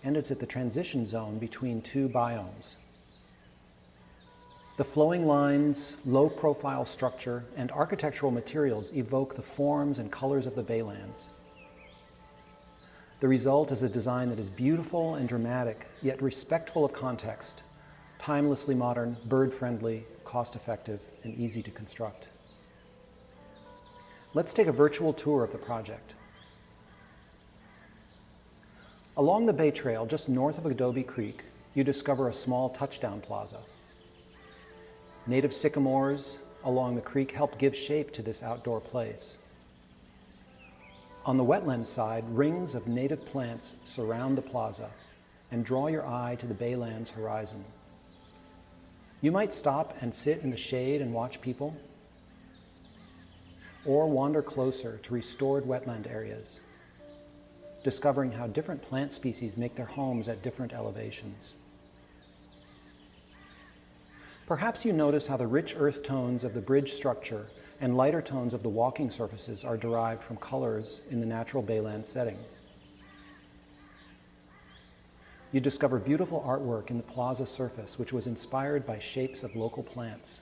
And it's at the transition zone between two biomes. The flowing lines, low-profile structure, and architectural materials evoke the forms and colors of the Baylands. The result is a design that is beautiful and dramatic, yet respectful of context, timelessly modern, bird-friendly, cost-effective, and easy to construct. Let's take a virtual tour of the project. Along the Bay Trail, just north of Adobe Creek, you discover a small touchdown plaza. Native sycamores along the creek help give shape to this outdoor place. On the wetland side, rings of native plants surround the plaza and draw your eye to the Baylands horizon. You might stop and sit in the shade and watch people, or wander closer to restored wetland areas, discovering how different plant species make their homes at different elevations. Perhaps you notice how the rich earth tones of the bridge structure and lighter tones of the walking surfaces are derived from colors in the natural Bayland setting. You discover beautiful artwork in the plaza surface, which was inspired by shapes of local plants.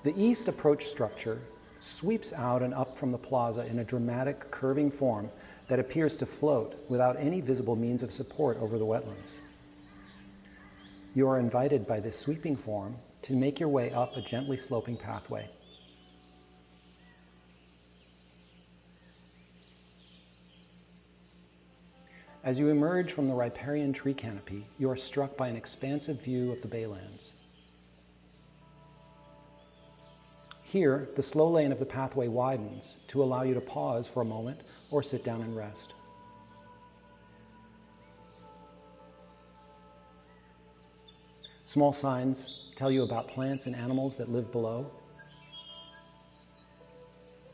The east approach structure sweeps out and up from the plaza in a dramatic curving form that appears to float without any visible means of support over the wetlands. You are invited by this sweeping form to make your way up a gently sloping pathway. As you emerge from the riparian tree canopy, you are struck by an expansive view of the Baylands. Here, the slow lane of the pathway widens to allow you to pause for a moment or sit down and rest. Small signs tell you about plants and animals that live below,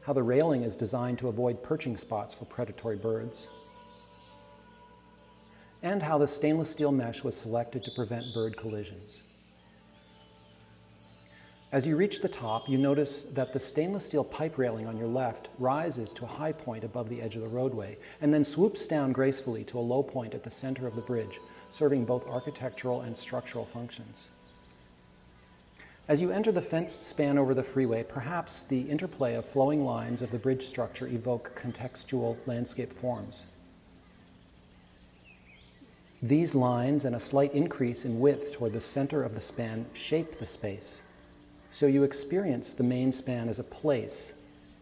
how the railing is designed to avoid perching spots for predatory birds, and how the stainless steel mesh was selected to prevent bird collisions. As you reach the top, you notice that the stainless steel pipe railing on your left rises to a high point above the edge of the roadway, and then swoops down gracefully to a low point at the center of the bridge, serving both architectural and structural functions. As you enter the fenced span over the freeway, perhaps the interplay of flowing lines of the bridge structure evoke contextual landscape forms. These lines and a slight increase in width toward the center of the span shape the space, so you experience the main span as a place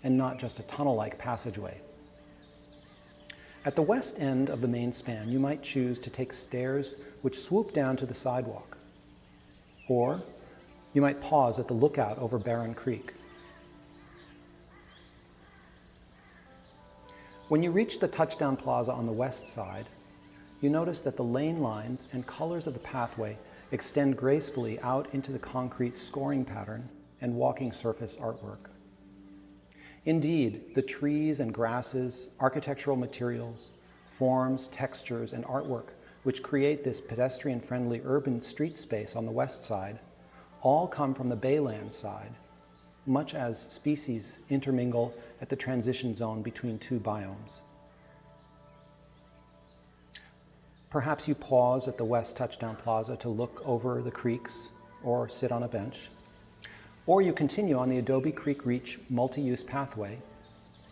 and not just a tunnel-like passageway. At the west end of the main span, you might choose to take stairs which swoop down to the sidewalk. Or you might pause at the lookout over Barron Creek. When you reach the touchdown plaza on the west side, you notice that the lane lines and colors of the pathway extend gracefully out into the concrete scoring pattern and walking surface artwork. Indeed, the trees and grasses, architectural materials, forms, textures, and artwork which create this pedestrian-friendly urban street space on the west side all come from the Bayland side, much as species intermingle at the transition zone between two biomes. Perhaps you pause at the West Touchdown Plaza to look over the creeks or sit on a bench. Or you continue on the Adobe Creek Reach multi-use pathway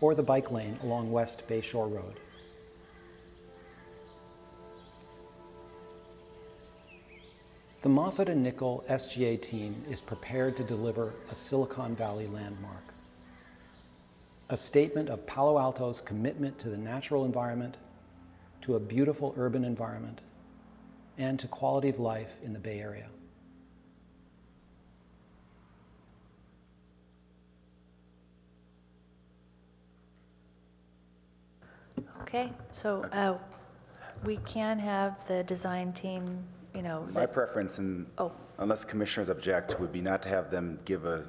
or the bike lane along West Bayshore Road. The Moffett and Nickel SGA team is prepared to deliver a Silicon Valley landmark, a statement of Palo Alto's commitment to the natural environment, to a beautiful urban environment, and to quality of life in the Bay Area. Okay, so we can have the design team, My preference, unless commissioners object, would be not to have them give a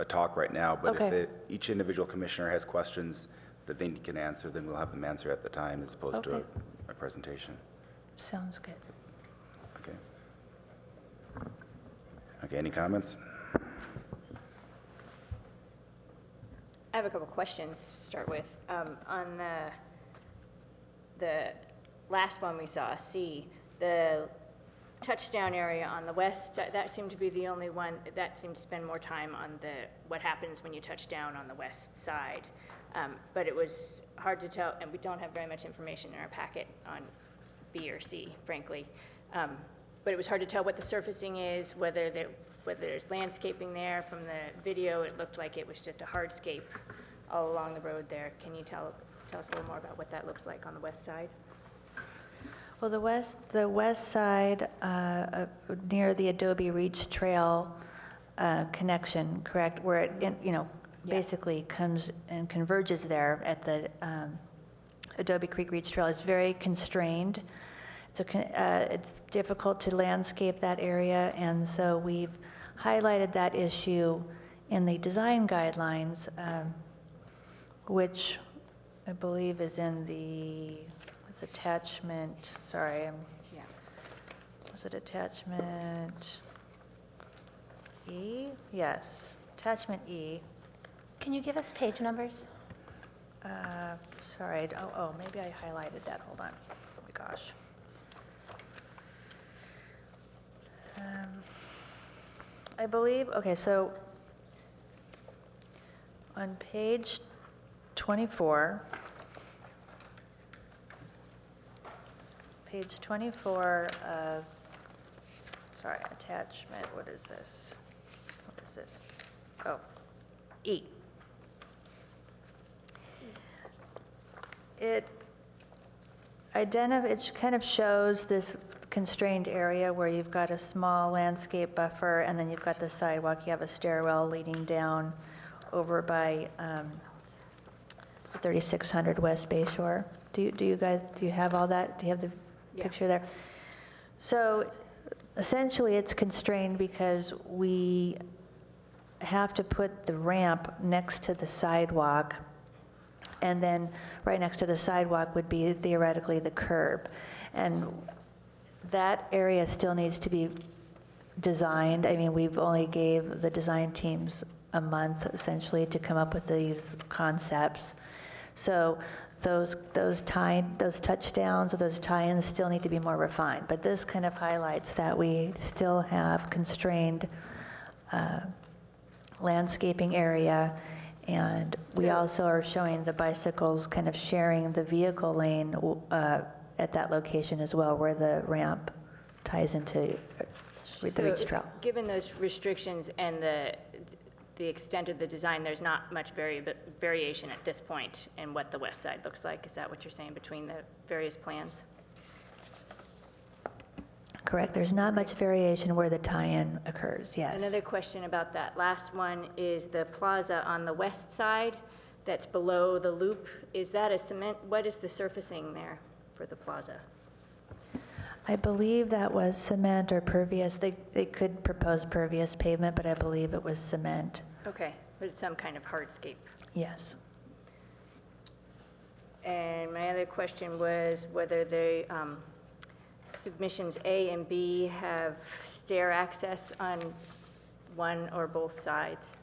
talk right now, but Okay. if each individual commissioner has questions that they can answer, then we'll have them answer at the time as opposed to Okay. a presentation. Sounds good. Okay. Okay, any comments? I have a couple questions to start with. On the last one we saw, C, the touchdown area on the west, that seemed to be the only one that seemed to spend more time on what happens when you touch down on the west side. But it was hard to tell, and we don't have very much information in our packet on B or C, frankly. But it was hard to tell what the surfacing is, whether there's landscaping there. From the video, it looked like it was just a hardscape all along the road there. Can you tell us a little more about what that looks like on the west side? Well, the west side, near the Adobe Reach Trail connection, correct, where it, basically comes and converges there at the Adobe Creek Reach Trail, is very constrained. It's difficult to landscape that area, and so we've highlighted that issue in the design guidelines, which I believe is in the attachment. Sorry, was it attachment E? Yes, attachment E. Can you give us page numbers? Sorry, maybe I highlighted that. Hold on. Oh my gosh. I believe, okay, so on page 24, of, attachment, what is this? Oh, E. It kind of shows this constrained area where you've got a small landscape buffer, and then you've got the sidewalk. You have a stairwell leading down over by 3600 West Bayshore. Do you have all that? Do you have the picture there? So essentially it's constrained because we have to put the ramp next to the sidewalk, and then right next to the sidewalk would be theoretically the curb. And that area still needs to be designed. I mean, we've only gave the design teams a month essentially to come up with these concepts. So those touchdowns or those tie-ins still need to be more refined. But this kind of highlights that we still have constrained landscaping area, and we also are showing the bicycles kind of sharing the vehicle lane at that location as well, where the ramp ties into the Reach Trail. Given those restrictions and the extent of the design, there's not much variation at this point in what the west side looks like. Is that what you're saying between the various plans? Correct. There's not much variation where the tie-in occurs, yes. Another question about that last one is the plaza on the west side that's below the loop. Is that a cement? What is the surfacing there for the plaza? I believe that was cement or pervious. They could propose pervious pavement, but I believe it was cement. Okay, but it's some kind of hardscape. Yes. And my other question was whether the submissions A and B have stair access on one or both sides.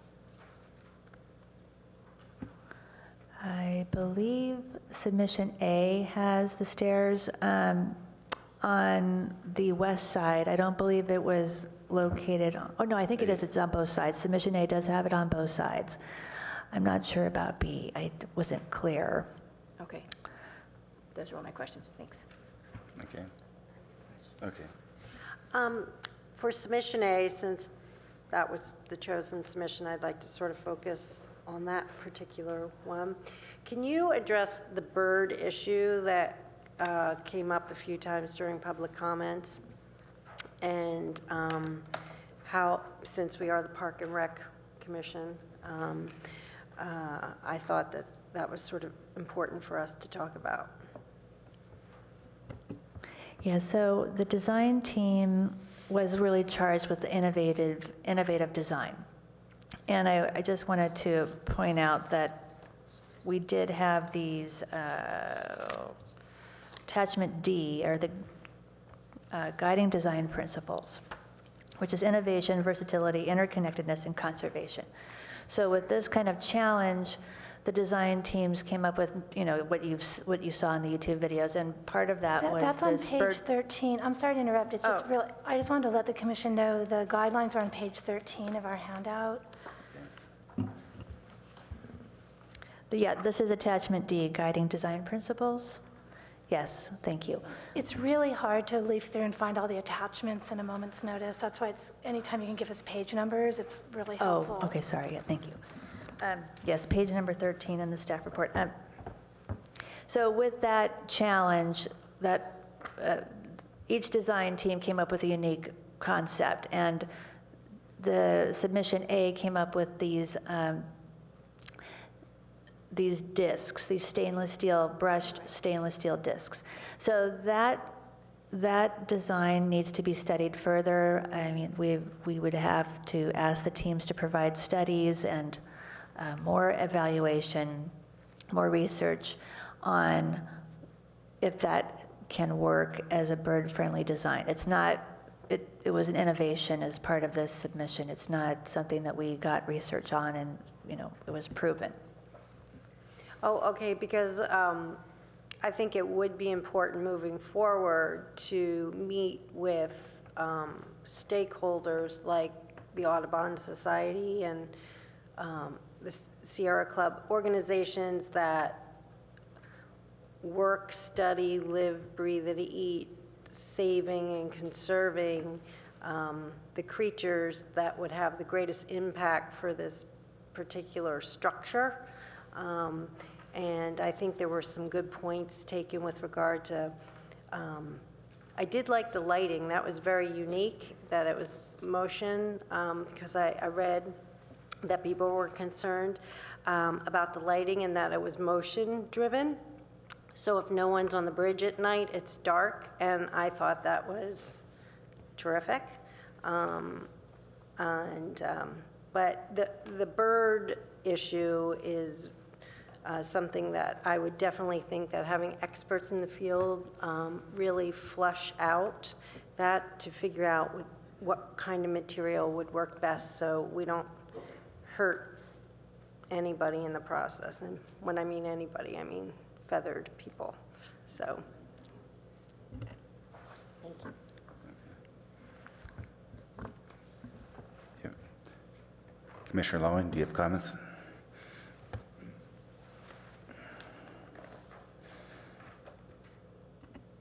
I believe submission A has the stairs on the west side. I don't believe it was located on, oh no, I think it is, it's on both sides. Submission A does have it on both sides. I'm not sure about B. I wasn't clear. Okay. Those are all my questions. Thanks. Okay. Okay. For submission A, since that was the chosen submission, I'd like to sort of focus on that particular one. Can you address the bird issue that came up a few times during public comments? And how, since we are the Park and Rec Commission, I thought that that was sort of important for us to talk about. Yeah, so the design team was really charged with innovative design. And I just wanted to point out that we did have these attachment D, or the guiding design principles, which is innovation, versatility, interconnectedness, and conservation. So with this kind of challenge, the design teams came up with, you know, what you saw in the YouTube videos, and part of that was that's on this page 13. I'm sorry to interrupt. It's just really, I just wanted to let the commission know the guidelines are on page 13 of our handout. Yeah, this is attachment D, guiding design principles. Yes, thank you. It's really hard to leaf through and find all the attachments in a moment's notice. That's why it's, anytime you can give us page numbers, it's really helpful. Oh, okay, sorry, yeah, thank you. Yes, page number 13 in the staff report. So with that challenge, that each design team came up with a unique concept, and the submission A came up with these discs, these stainless steel, brushed stainless steel discs. So that design needs to be studied further. I mean, we would have to ask the teams to provide studies and more evaluation, more research on if that can work as a bird-friendly design. It's not, it was an innovation as part of this submission. It's not something that we got research on and, you know, it was proven. Oh, okay, because I think it would be important moving forward to meet with stakeholders like the Audubon Society and the Sierra Club, organizations that work, study, live, breathe, and eat, saving and conserving the creatures that would have the greatest impact for this particular structure. And I think there were some good points taken with regard to, I did like the lighting. That was very unique, that it was motion, because I read that people were concerned about the lighting and that it was motion driven. So if no one's on the bridge at night, it's dark, and I thought that was terrific. But the bird issue is something that I would definitely think that having experts in the field really flush out that to figure out what kind of material would work best so we don't hurt anybody in the process. And when I mean anybody, I mean feathered people. So, thank you. Yeah. Commissioner Lowen, do you have comments?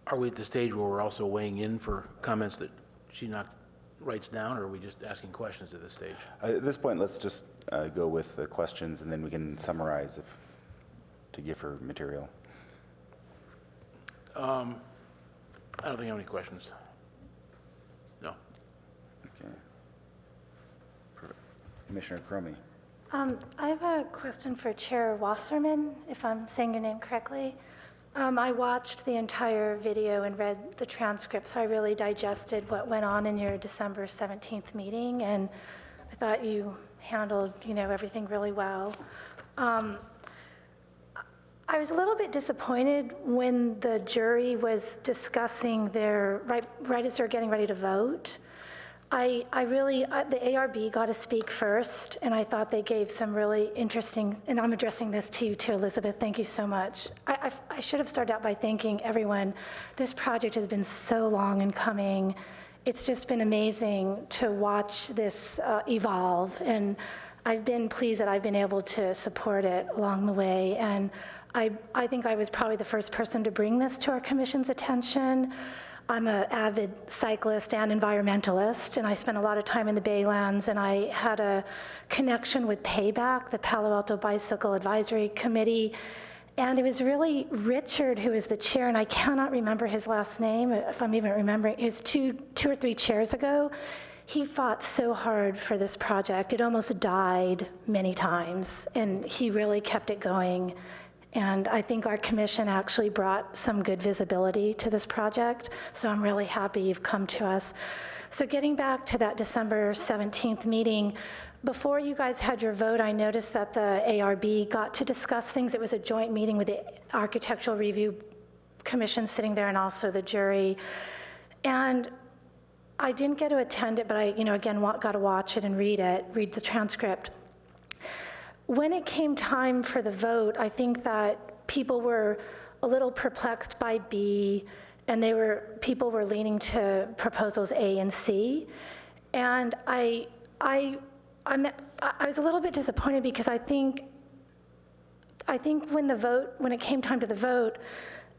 Are we at the stage where we're also weighing in for comments that she not writes down, or are we just asking questions at this stage? At this point, let's just go with the questions, and then we can summarize to give her material. I don't think I have any questions. No. Okay. Perfect. Commissioner Cromie. I have a question for Chair Wasserman, if I'm saying your name correctly. I watched the entire video and read the transcript, so I really digested what went on in your December 17th meeting, and I thought you handled, everything really well. I was a little bit disappointed when the jury was discussing right as they're getting ready to vote. The ARB got to speak first, and I thought they gave some really interesting, and I'm addressing this to you too, Elizabeth, thank you so much. I should have started out by thanking everyone. This project has been so long in coming. It's just been amazing to watch this evolve, and I've been pleased that I've been able to support it along the way, and I think I was probably the first person to bring this to our commission's attention. I'm an avid cyclist and environmentalist, and I spent a lot of time in the Baylands, and I had a connection with Payback, the Palo Alto Bicycle Advisory Committee, and it was really Richard who was the chair, and I cannot remember his last name, if I'm even remembering. It was two or three chairs ago. He fought so hard for this project. It almost died many times, and he really kept it going. And I think our commission actually brought some good visibility to this project, so I'm really happy you've come to us. So getting back to that December 17th meeting, before you guys had your vote, I noticed that the ARB got to discuss things. It was a joint meeting with the Architectural Review Commission sitting there and also the jury. And I didn't get to attend it, but I, again, got to watch it and read the transcript. When it came time for the vote, I think that people were a little perplexed by B, and people were leaning to proposals A and C. And I was a little bit disappointed because I think when it came time to the vote,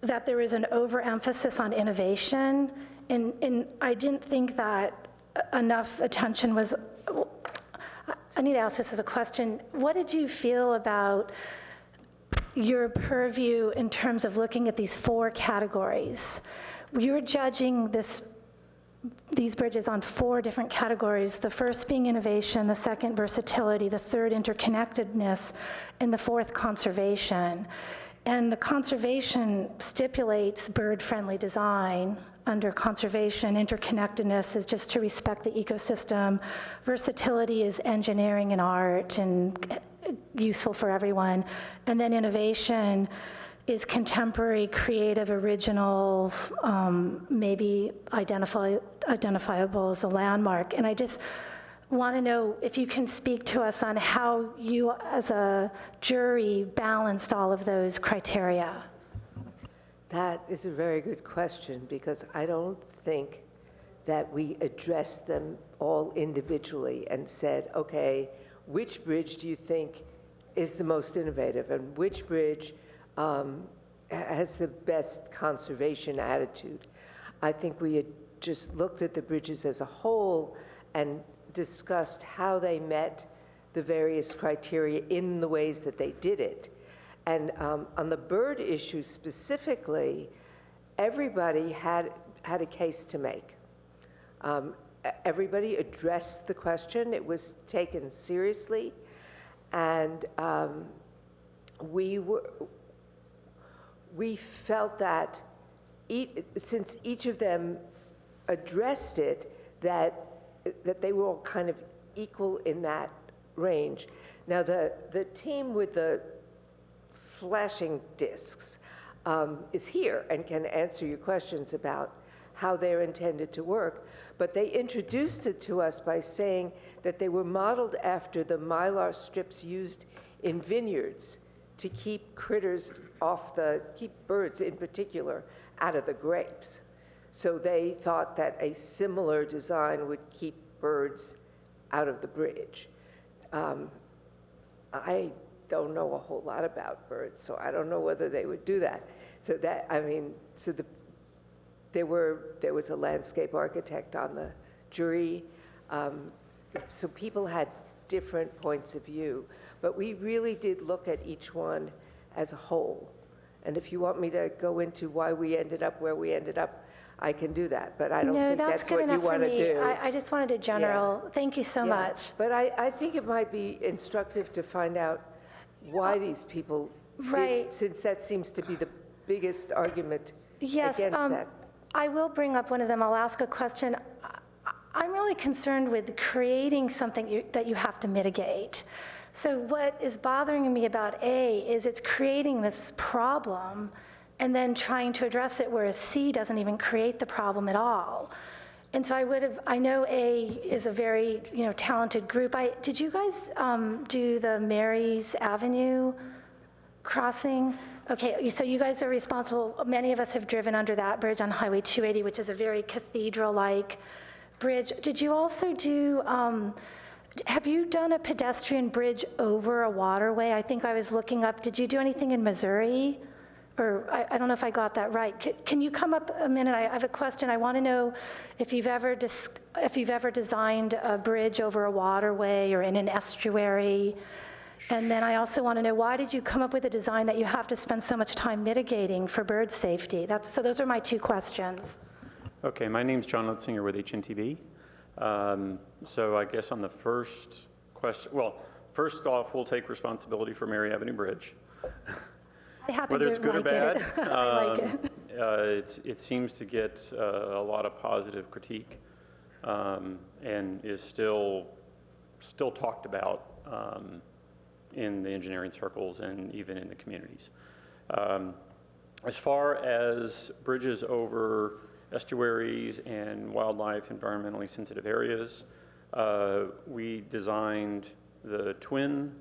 that there was an overemphasis on innovation, and I didn't think that enough attention was. I need to ask this as a question. What did you feel about your purview in terms of looking at these 4 categories? You're judging these bridges on 4 different categories, the first being innovation, the second versatility, the third interconnectedness, and the fourth conservation. And the conservation stipulates bird-friendly design. Under conservation, interconnectedness is just to respect the ecosystem. Versatility is engineering and art and useful for everyone. And then innovation is contemporary, creative, original, maybe identifiable as a landmark. And I just want to know if you can speak to us on how you as a jury balanced all of those criteria. That is a very good question, because I don't think that we addressed them all individually and said, okay, which bridge do you think is the most innovative, and which bridge has the best conservation attitude? I think we had just looked at the bridges as a whole and discussed how they met the various criteria in the ways that they did it. And on the bird issue specifically, everybody had a case to make. Everybody addressed the question. It was taken seriously. And we felt that since each of them addressed it, that they were all kind of equal in that range. Now, the team with the flashing discs is here and can answer your questions about how they're intended to work. But they introduced it to us by saying that they were modeled after the mylar strips used in vineyards to keep critters keep birds in particular out of the grapes. So they thought that a similar design would keep birds out of the bridge. I don't know a whole lot about birds, so I don't know whether they would do that. So there was a landscape architect on the jury. So people had different points of view, but we really did look at each one as a whole. And if you want me to go into why we ended up where we ended up, I can do that, but I don't think that's what you want to do. I just wanted a general, thank you so much. But I think it might be instructive to find out why these people did, since that seems to be the biggest argument against that. I will bring up one of them. I'll ask a question. I'm really concerned with creating something that you have to mitigate. So what is bothering me about A is it's creating this problem and then trying to address it, whereas C doesn't even create the problem at all. And so I know A is a very, talented group. Did you guys do the Mary's Avenue crossing? Okay, so you guys are responsible. Many of us have driven under that bridge on Highway 280, which is a very cathedral-like bridge. Did you also do, have you done a pedestrian bridge over a waterway? I think I was looking up, did you do anything in Missouri? Or I don't know if I got that right. Can you come up a minute? I have a question. I want to know if you've ever designed a bridge over a waterway or in an estuary. And then I also want to know, why did you come up with a design that you have to spend so much time mitigating for bird safety? So those are my two questions. Okay, my name's John Lutzinger with HNTV. So I guess on the first question, well, first off, we'll take responsibility for Mary Avenue Bridge. I happen Whether to it's good or like bad, it. I like it. It seems to get a lot of positive critique and is still talked about in the engineering circles and even in the communities. As far as bridges over estuaries and wildlife environmentally sensitive areas, we designed the twin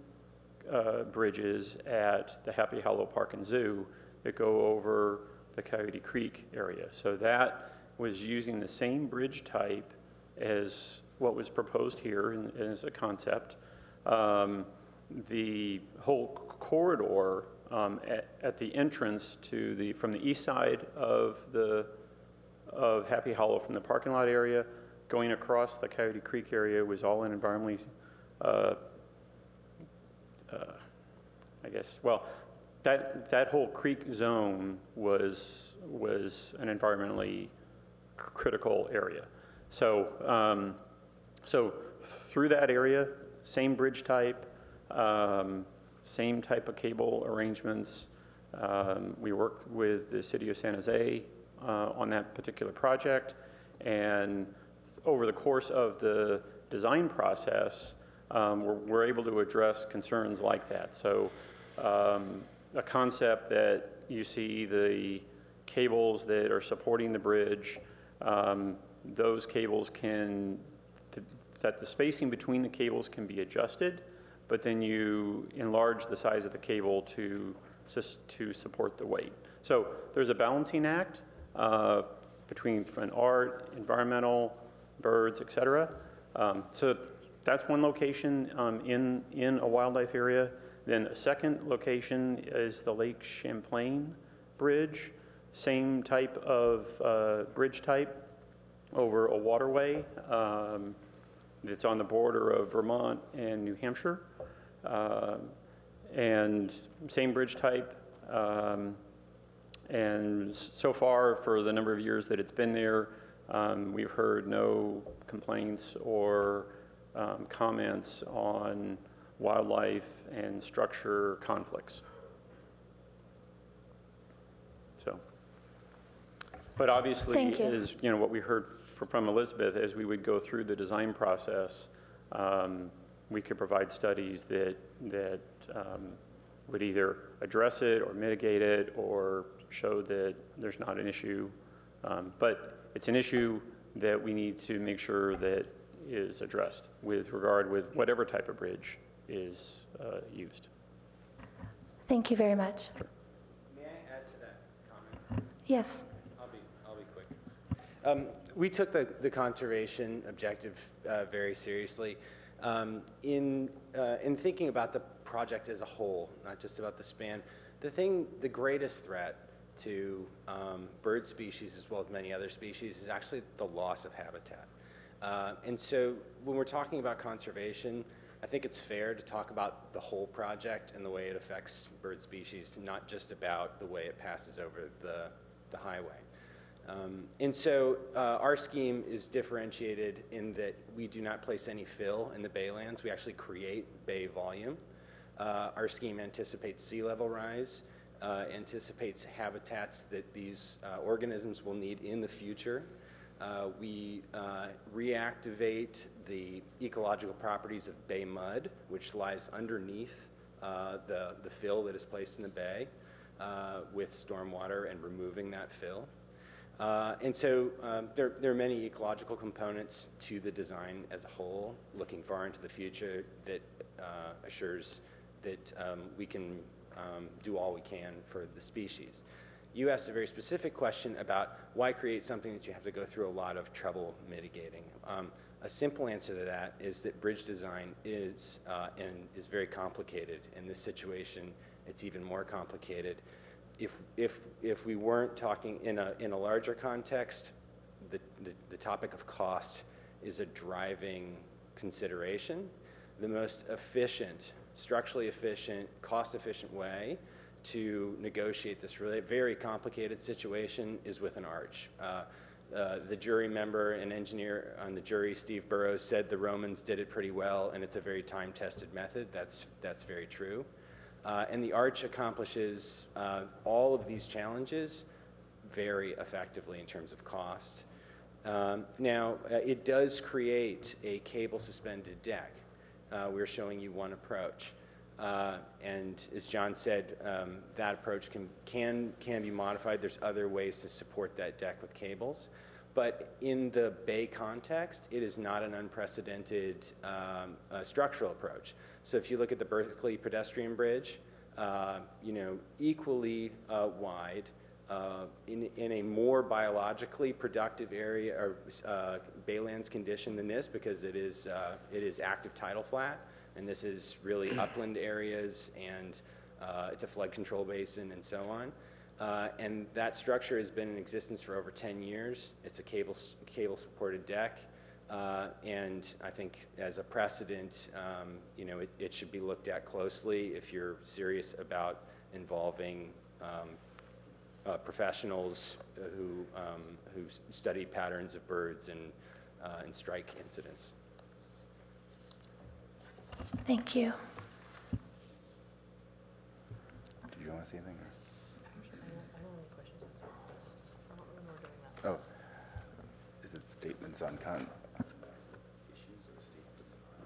bridges at the Happy Hollow Park and Zoo that go over the Coyote Creek area. So that was using the same bridge type as what was proposed here as a concept. The whole corridor at the entrance to from the east side of Happy Hollow from the parking lot area going across the Coyote Creek area was all in environmentally that whole creek zone was an environmentally critical area. So through that area, same bridge type, same type of cable arrangements. We worked with the city of San Jose on that particular project, and over the course of the design process, we're able to address concerns like that. So a concept that you see the cables that are supporting the bridge, those cables that the spacing between the cables can be adjusted, but then you enlarge the size of the cable to support the weight. So there's a balancing act between art, environmental, birds, et cetera. So that's one location in a wildlife area. Then a second location is the Lake Champlain Bridge, same type of bridge type over a waterway. It's on the border of Vermont and New Hampshire. And same bridge type. And so far, for the number of years that it's been there, we've heard no complaints or comments on wildlife and structure conflicts. So, but obviously, is what we heard from Elizabeth, as we would go through the design process, we could provide studies that would either address it or mitigate it or show that there's not an issue. But it's an issue that we need to make sure that is addressed with whatever type of bridge is used. Thank you very much. Sure. May I add to that comment? Yes. I'll be quick. We took the conservation objective very seriously. In thinking about the project as a whole, not just about the span, the greatest threat to bird species as well as many other species is actually the loss of habitat. And so when we're talking about conservation, I think it's fair to talk about the whole project and the way it affects bird species, not just about the way it passes over the highway. And so our scheme is differentiated in that we do not place any fill in the baylands. We actually create bay volume. Our scheme anticipates sea level rise, anticipates habitats that these organisms will need in the future. We reactivate the ecological properties of bay mud, which lies underneath the fill that is placed in the bay with stormwater and removing that fill. And so there are many ecological components to the design as a whole, looking far into the future, that assures that we can do all we can for the species. You asked a very specific question about why create something that you have to go through a lot of trouble mitigating. A simple answer to that is that bridge design is very complicated. In this situation, it's even more complicated. If we weren't talking in a larger context, the topic of cost is a driving consideration. The most efficient, structurally efficient, cost-efficient way to negotiate this really very complicated situation is with an arch. The jury member and engineer on the jury, Steve Burrows, said the Romans did it pretty well, and it's a very time-tested method. That's very true. And the arch accomplishes all of these challenges very effectively in terms of cost. Now, it does create a cable-suspended deck. We're showing you one approach. And as John said, that approach can be modified. There's other ways to support that deck with cables. But in the bay context, it is not an unprecedented structural approach. So if you look at the Berkeley pedestrian bridge, equally wide, in a more biologically productive area or baylands condition than this, because it is active tidal flat, and this is really upland areas, and it's a flood control basin and so on. And that structure has been in existence for over 10 years. It's a cable-supported deck, and I think as a precedent, it should be looked at closely if you're serious about involving professionals who study patterns of birds and strike incidents. Thank you. Did you want to say anything? I don't have any questions. I don't remember doing that. Oh, is it statements on issues or statements on?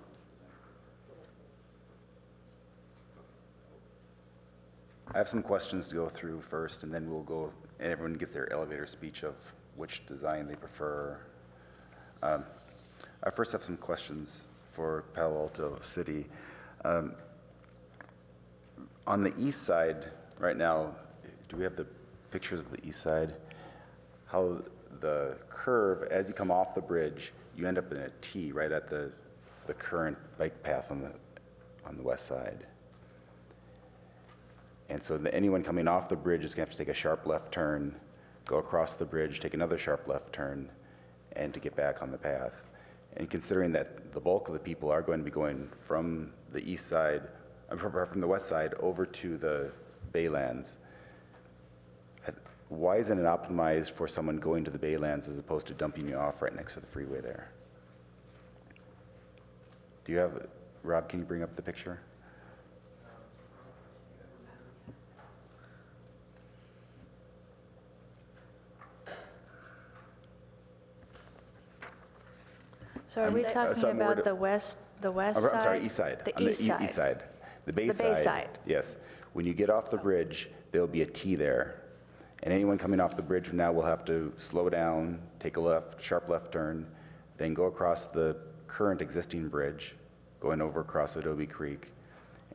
I have some questions to go through first, and then we'll go, and everyone gets their elevator speech of which design they prefer. I first have some questions for Palo Alto City. On the east side, right now, do we have the pictures of the east side? How the curve, as you come off the bridge, you end up in a T right at the current bike path on the west side. And so anyone coming off the bridge is going to have to take a sharp left turn, go across the bridge, take another sharp left turn, and to get back on the path. And considering that the bulk of the people are going to be going from the east side, from the west side over to the baylands, why isn't it optimized for someone going to the baylands as opposed to dumping you off right next to the freeway there? Do you have, Rob, can you bring up the picture? So are we talking about the west side? I'm sorry, east side. The on east side. East side. The bay side. Yes. When you get off the bridge, there'll be a T there. And anyone coming off the bridge from now will have to slow down, take a sharp left turn, then go across the current existing bridge, going over across Adobe Creek,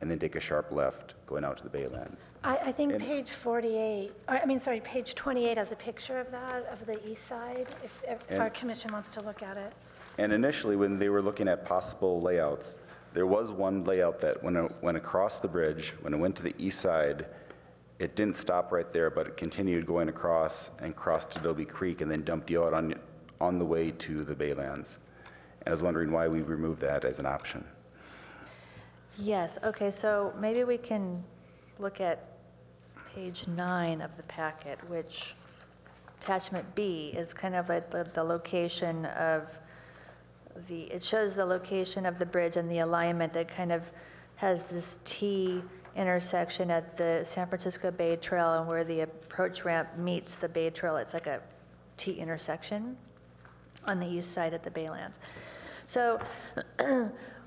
and then take a sharp left going out to the baylands. I think page 28 has a picture of that, of the east side, if our commission wants to look at it. And initially, when they were looking at possible layouts, there was one layout that when it went across the bridge, when it went to the east side, it didn't stop right there, but it continued going across and crossed Adobe Creek and then dumped you out on the way to the baylands. And I was wondering why we removed that as an option. Yes, okay, so maybe we can look at page 9 of the packet, which attachment B is kind of at the location of it shows the location of the bridge and the alignment that kind of has this T intersection at the San Francisco Bay Trail, and where the approach ramp meets the Bay Trail, it's like a T intersection on the east side of the Baylands. So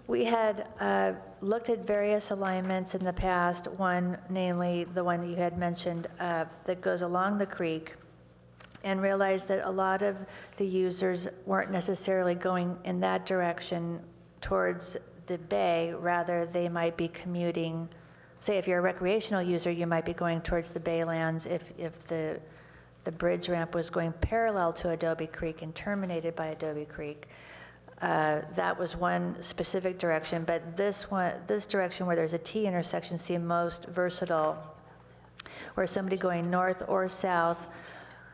we had looked at various alignments in the past, one, namely the one that you had mentioned that goes along the creek, and realized that a lot of the users weren't necessarily going in that direction towards the bay. Rather, they might be commuting. Say if you're a recreational user, you might be going towards the Baylands if the bridge ramp was going parallel to Adobe Creek and terminated by Adobe Creek. That was one specific direction, but this direction where there's a T intersection seemed most versatile, where somebody going north or south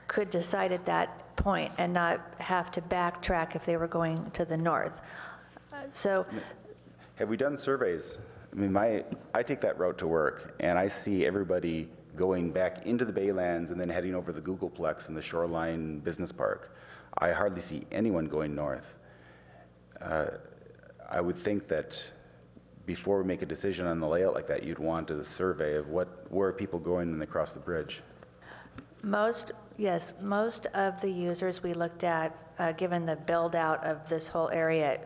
could decide at that point and not have to backtrack if they were going to the north. So, have we done surveys? I mean, I take that route to work, and I see everybody going back into the Baylands and then heading over the Googleplex and the Shoreline Business Park. I hardly see anyone going north. I would think that before we make a decision on the layout like that, you'd want a survey of where are people going when they cross the bridge. Most of the users we looked at, given the build out of this whole area,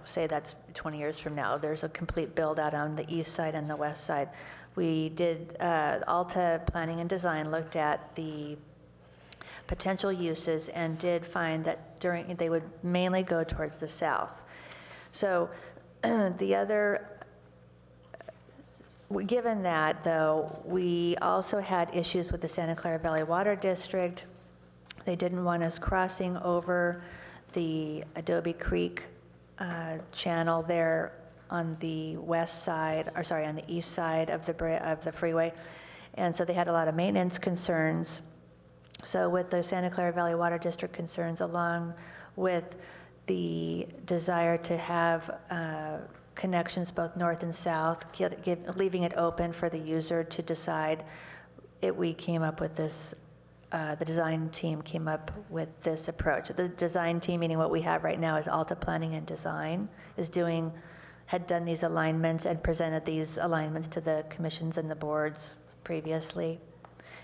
say that's 20 years from now, there's a complete build out on the east side and the west side. We did, Alta Planning and Design looked at the potential uses and did find that they would mainly go towards the south. So given that, though, we also had issues with the Santa Clara Valley Water District. They didn't want us crossing over the Adobe Creek channel there on the west side, on the east side of the freeway. And so they had a lot of maintenance concerns. So with the Santa Clara Valley Water District concerns, along with the desire to have connections both north and south, leaving it open for the user to decide, we came up with this, the design team came up with this approach. The design team, meaning what we have right now is Alta Planning and Design, had done these alignments and presented these alignments to the commissions and the boards previously.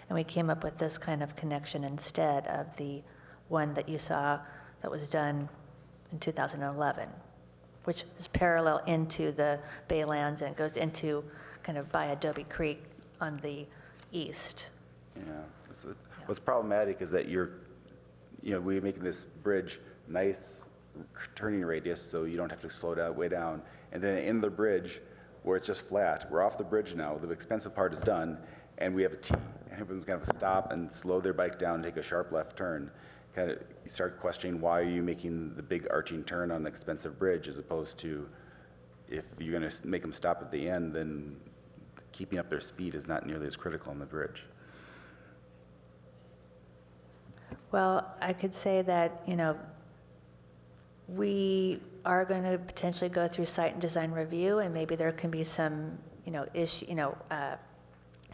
And we came up with this kind of connection instead of the one that you saw that was done in 2011, which is parallel into the Baylands and goes into kind of by Adobe Creek on the east. Yeah. What's problematic is that we're making this bridge nice turning radius so you don't have to slow down way down. And then in the bridge where it's just flat, we're off the bridge now, the expensive part is done, and we have a T. And everyone's going to stop and slow their bike down, take a sharp left turn. Kind of you start questioning, why are you making the big arching turn on the expensive bridge, as opposed to, if you're going to make them stop at the end, then keeping up their speed is not nearly as critical on the bridge. Well, I could say that, we are going to potentially go through site and design review, and maybe there can be some,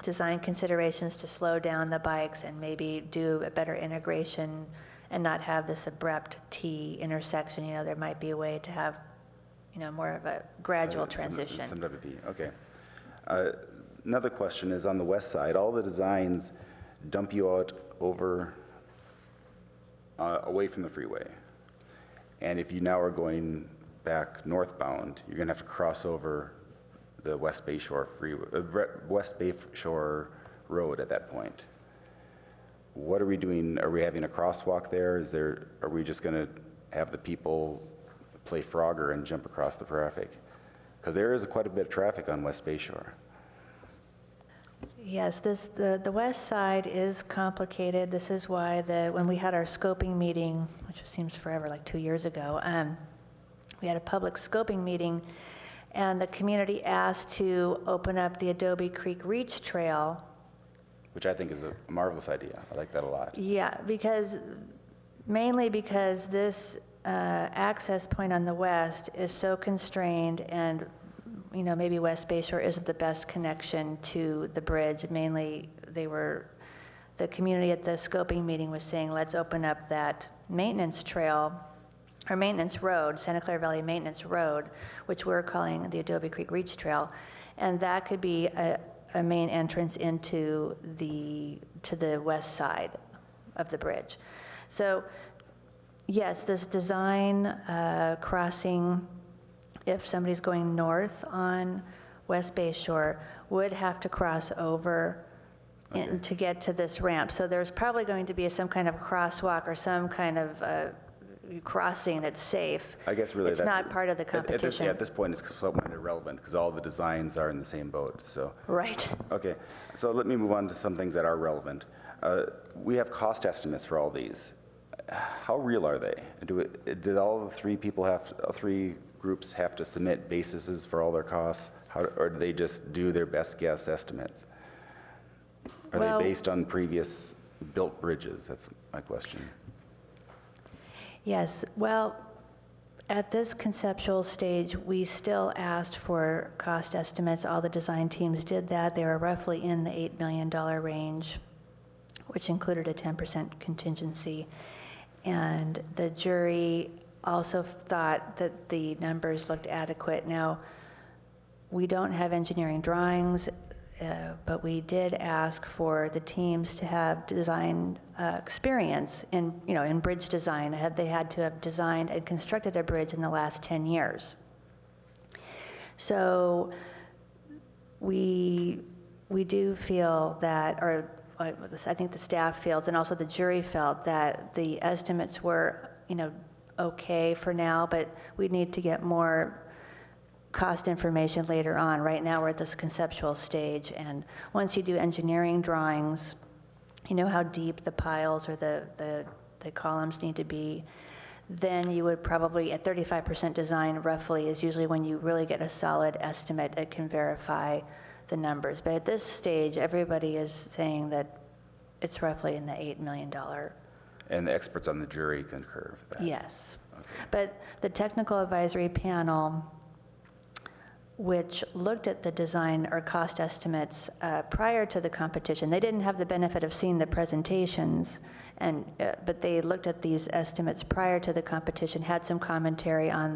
design considerations to slow down the bikes and maybe do a better integration and not have this abrupt T intersection. There might be a way to have, more of a gradual transition. Some type of V, okay. Another question is on the west side, all the designs dump you out over, away from the freeway. And if you now are going back northbound, you're going to have to cross over the West Bay Shore West Bay Shore Road at that point. What are we doing? Are we having a crosswalk there? Are we just going to have the people play Frogger and jump across the traffic? Because there is quite a bit of traffic on West Bay Shore. Yes, the west side is complicated. This is why when we had our scoping meeting, which seems forever, like 2 years ago, we had a public scoping meeting, and the community asked to open up the Adobe Creek Reach Trail. Which I think is a marvelous idea. I like that a lot. Yeah, mainly because this access point on the west is so constrained, and maybe West Bayshore isn't the best connection to the bridge. Mainly, the community at the scoping meeting was saying, let's open up that maintenance trail, or maintenance road, Santa Clara Valley Maintenance Road, which we're calling the Adobe Creek Reach Trail, and that could be a main entrance to the west side of the bridge. So, yes, this design crossing, if somebody's going north on West Bayshore, would have to cross over to get to this ramp. So there's probably going to be some kind of crosswalk or some kind of crossing that's safe. I guess really it's not part of the competition. At this point, it's somewhat irrelevant because all the designs are in the same boat. So right. Okay, so let me move on to some things that are relevant. We have cost estimates for all these. How real are they? Did all the three groups have to submit bases for all their costs, or do they just do their best guess estimates? Are they based on previous built bridges? That's my question. Yes. Well, at this conceptual stage, we still asked for cost estimates. All the design teams did that. They were roughly in the $8 million range, which included a 10% contingency. And the jury also thought that the numbers looked adequate. Now, we don't have engineering drawings, but we did ask for the teams to have design experience in bridge design. They had to have designed and constructed a bridge in the last 10 years. So we do feel that, or I think the staff feels, and also the jury felt that the estimates were, okay for now, but we need to get more cost information later on. Right now, we're at this conceptual stage, and once you do engineering drawings, you know how deep the piles or the columns need to be, then you would probably, at 35% design roughly, is usually when you really get a solid estimate that can verify the numbers. But at this stage, everybody is saying that it's roughly in the $8 million. And the experts on the jury concur with that? Yes. Okay. But the technical advisory panel, which looked at the design or cost estimates prior to the competition, they didn't have the benefit of seeing the presentations, but they looked at these estimates prior to the competition, had some commentary on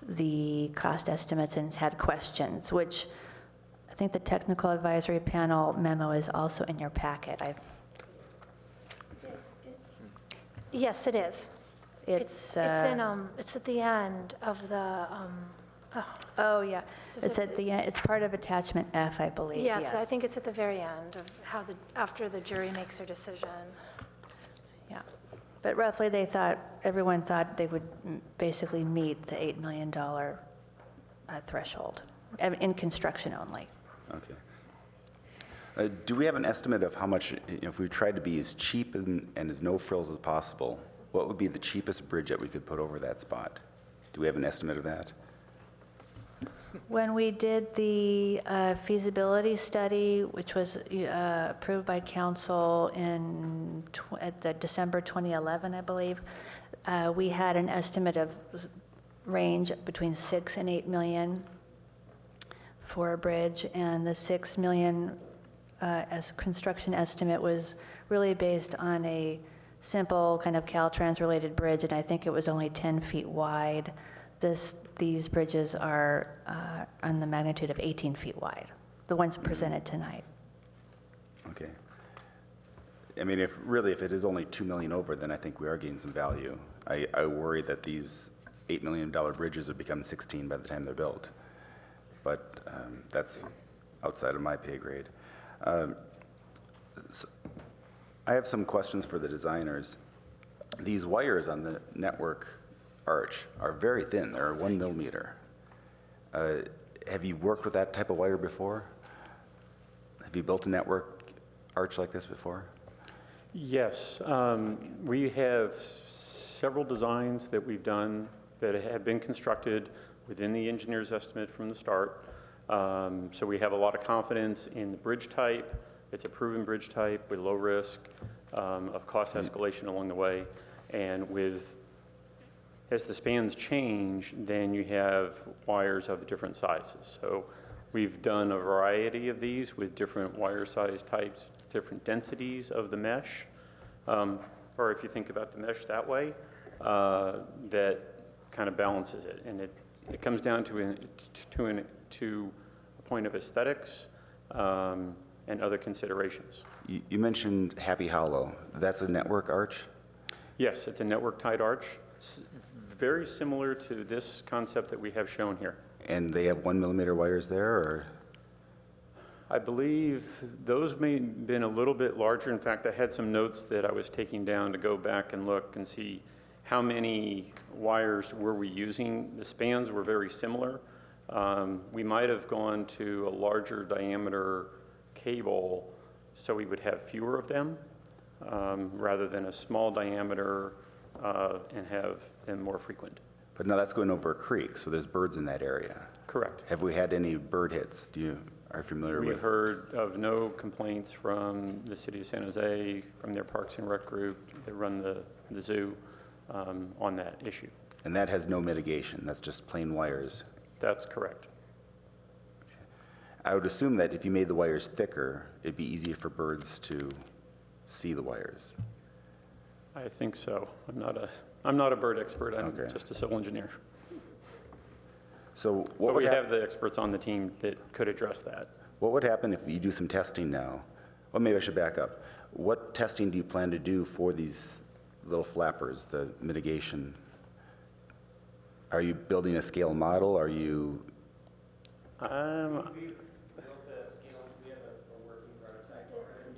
the cost estimates, and had questions, which I think the technical advisory panel memo is also in your packet. Yes, it is. It's it's at the end of the. Oh yeah, it's at the end. It's part of attachment F, I believe. Yes, I think it's at the very end of after the jury makes their decision. Yeah, but roughly everyone thought they would basically meet the $8 million threshold in construction only. Okay. Do we have an estimate of how much, if we tried to be as cheap and as no frills as possible, what would be the cheapest bridge that we could put over that spot? Do we have an estimate of that? When we did the feasibility study, which was approved by council at the December 2011, I believe, we had an estimate of range between 6 and 8 million for a bridge, and the $6 million as construction estimate was really based on a simple kind of Caltrans related bridge, and I think it was only 10 feet wide. These bridges are on the magnitude of 18 feet wide, the ones presented tonight. Okay. I mean, if it is only $2 million over, then I think we are gaining some value. I worry that these $8 million bridges would become 16 by the time they're built. But that's outside of my pay grade. So I have some questions for the designers. These wires on the network arch are very thin. They're 1 millimeter. Have you worked with that type of wire before? Have you built a network arch like this before? Yes. We have several designs that we've done that have been constructed within the engineer's estimate from the start. So we have a lot of confidence in the bridge type. It's a proven bridge type with low risk of cost escalation along the way. And with as the spans change, then you have wires of different sizes. So we've done a variety of these with different wire size types, different densities of the mesh. Or if you think about the mesh that way, that kind of balances it. And it comes down to a point of aesthetics and other considerations. You mentioned Happy Hollow. That's a network arch? Yes, it's a network-tied arch, very similar to this concept that we have shown here. And they have 1 millimeter wires there, or? I believe those may have been a little bit larger. In fact, I had some notes that I was taking down to go back and look and see how many wires were we using. The spans were very similar. We might have gone to a larger diameter cable so we would have fewer of them rather than a small diameter and have them more frequent. But now that's going over a creek, so there's birds in that area. Correct. Have we had any bird hits? Are you familiar with? We've heard of no complaints from the city of San Jose, from their Parks and Rec group that run the zoo on that issue. And that has no mitigation, that's just plain wires? That's correct. Okay. I would assume that if you made the wires thicker, it'd be easier for birds to see the wires. I think so. I'm not a bird expert. I'm just a civil engineer. So but we have the experts on the team that could address that. What would happen if you do some testing now? Well, maybe I should back up. What testing do you plan to do for these little flappers, the mitigation? Are you building a scale model? Are you? We've built a scale. We have a working prototype already.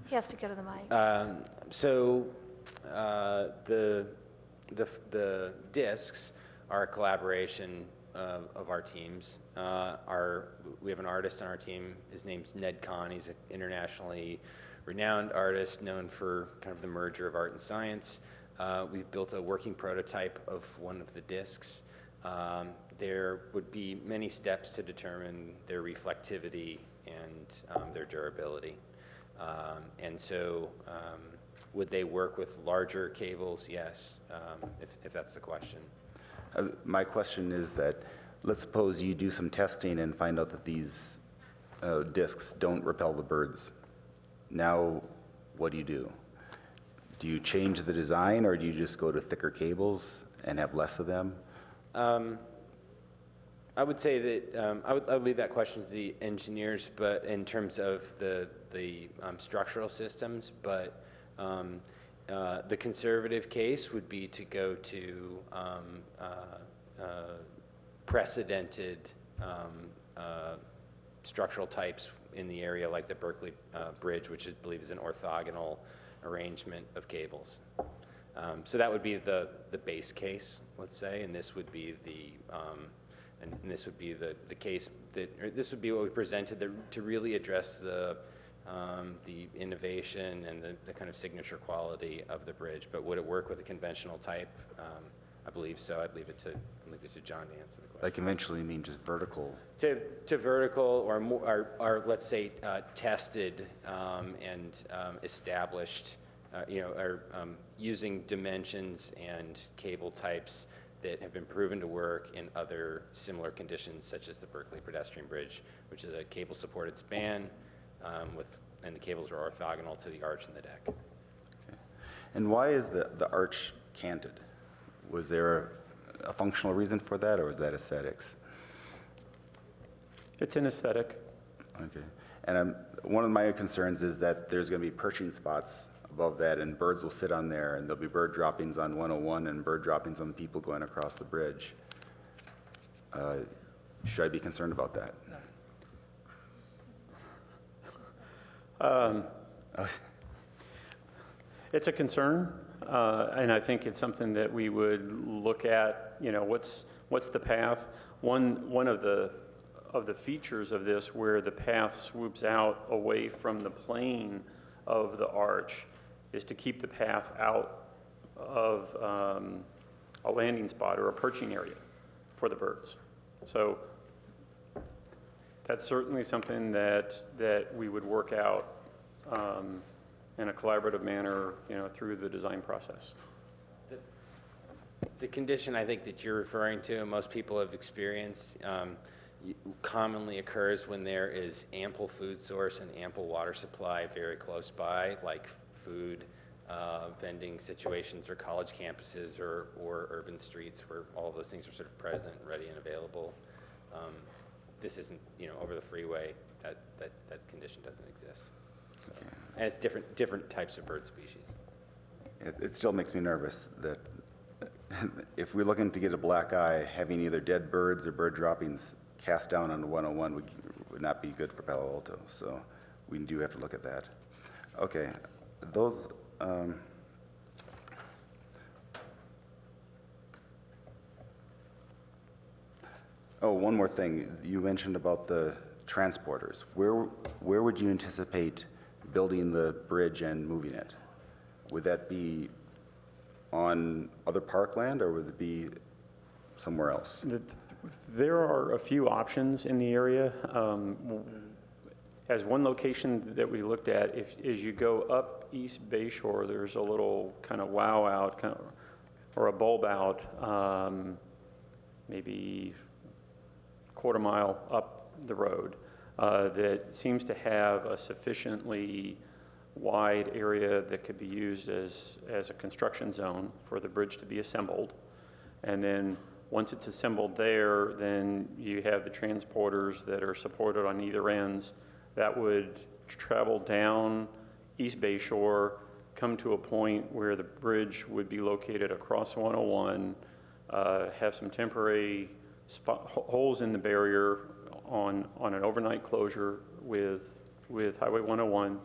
He has to go to the mic. The discs are a collaboration of our teams. We have an artist on our team. His name's Ned Kahn. He's an internationally renowned artist known for kind of the merger of art and science. We've built a working prototype of one of the discs. There would be many steps to determine their reflectivity and their durability. Would they work with larger cables? Yes, if that's the question. My question is that, let's suppose you do some testing and find out that these discs don't repel the birds. Now, what do you do? Do you change the design, or do you just go to thicker cables and have less of them? I would say that I would leave that question to the engineers, but in terms of the structural systems. But the conservative case would be to go to precedented structural types in the area, like the Berkeley Bridge, which I believe is an orthogonal arrangement of cables. So that would be the base case, let's say, and this would be the case or this would be what we presented to really address the innovation and the kind of signature quality of the bridge. But would it work with a conventional type? I believe so. I'd leave it to John to answer the question. Like conventionally mean just vertical? To vertical or more, or let's say tested and established, using dimensions and cable types that have been proven to work in other similar conditions, such as the Berkeley Pedestrian Bridge, which is a cable-supported span and the cables are orthogonal to the arch and the deck. Okay. And why is the arch canted? Was there a functional reason for that, or was that aesthetics? It's an aesthetic. Okay. And one of my concerns is that there's going to be perching spots above that, and birds will sit on there, and there'll be bird droppings on 101 and bird droppings on people going across the bridge. Should I be concerned about that? It's a concern, and I think it's something that we would look at. What's the path? One of the features of this, where the path swoops out away from the plane of the arch, is to keep the path out of a landing spot or a perching area for the birds. So that's certainly something that we would work out in a collaborative manner, through the design process. The condition I think that you're referring to, and most people have experienced, commonly occurs when there is ample food source and ample water supply very close by, like food vending situations or college campuses or urban streets where all of those things are sort of present, ready, and available. This isn't, over the freeway. That condition doesn't exist. So. Okay. And it's different types of bird species. It still makes me nervous that if we're looking to get a black eye, having either dead birds or bird droppings cast down on 101 would not be good for Palo Alto. So we do have to look at that. Okay, those. Oh, one more thing. You mentioned about the transporters. Where would you anticipate building the bridge and moving it? Would that be on other parkland, or would it be somewhere else? There are a few options in the area. As one location that we looked at, as you go up East Bayshore, there's a little kind of wow out, or a bulb out, maybe quarter mile up the road, that seems to have a sufficiently wide area that could be used as a construction zone for the bridge to be assembled. And then once it's assembled there, then you have the transporters that are supported on either ends that would travel down East Bayshore, come to a point where the bridge would be located across 101, have some temporary holes in the barrier on an overnight closure with Highway 101.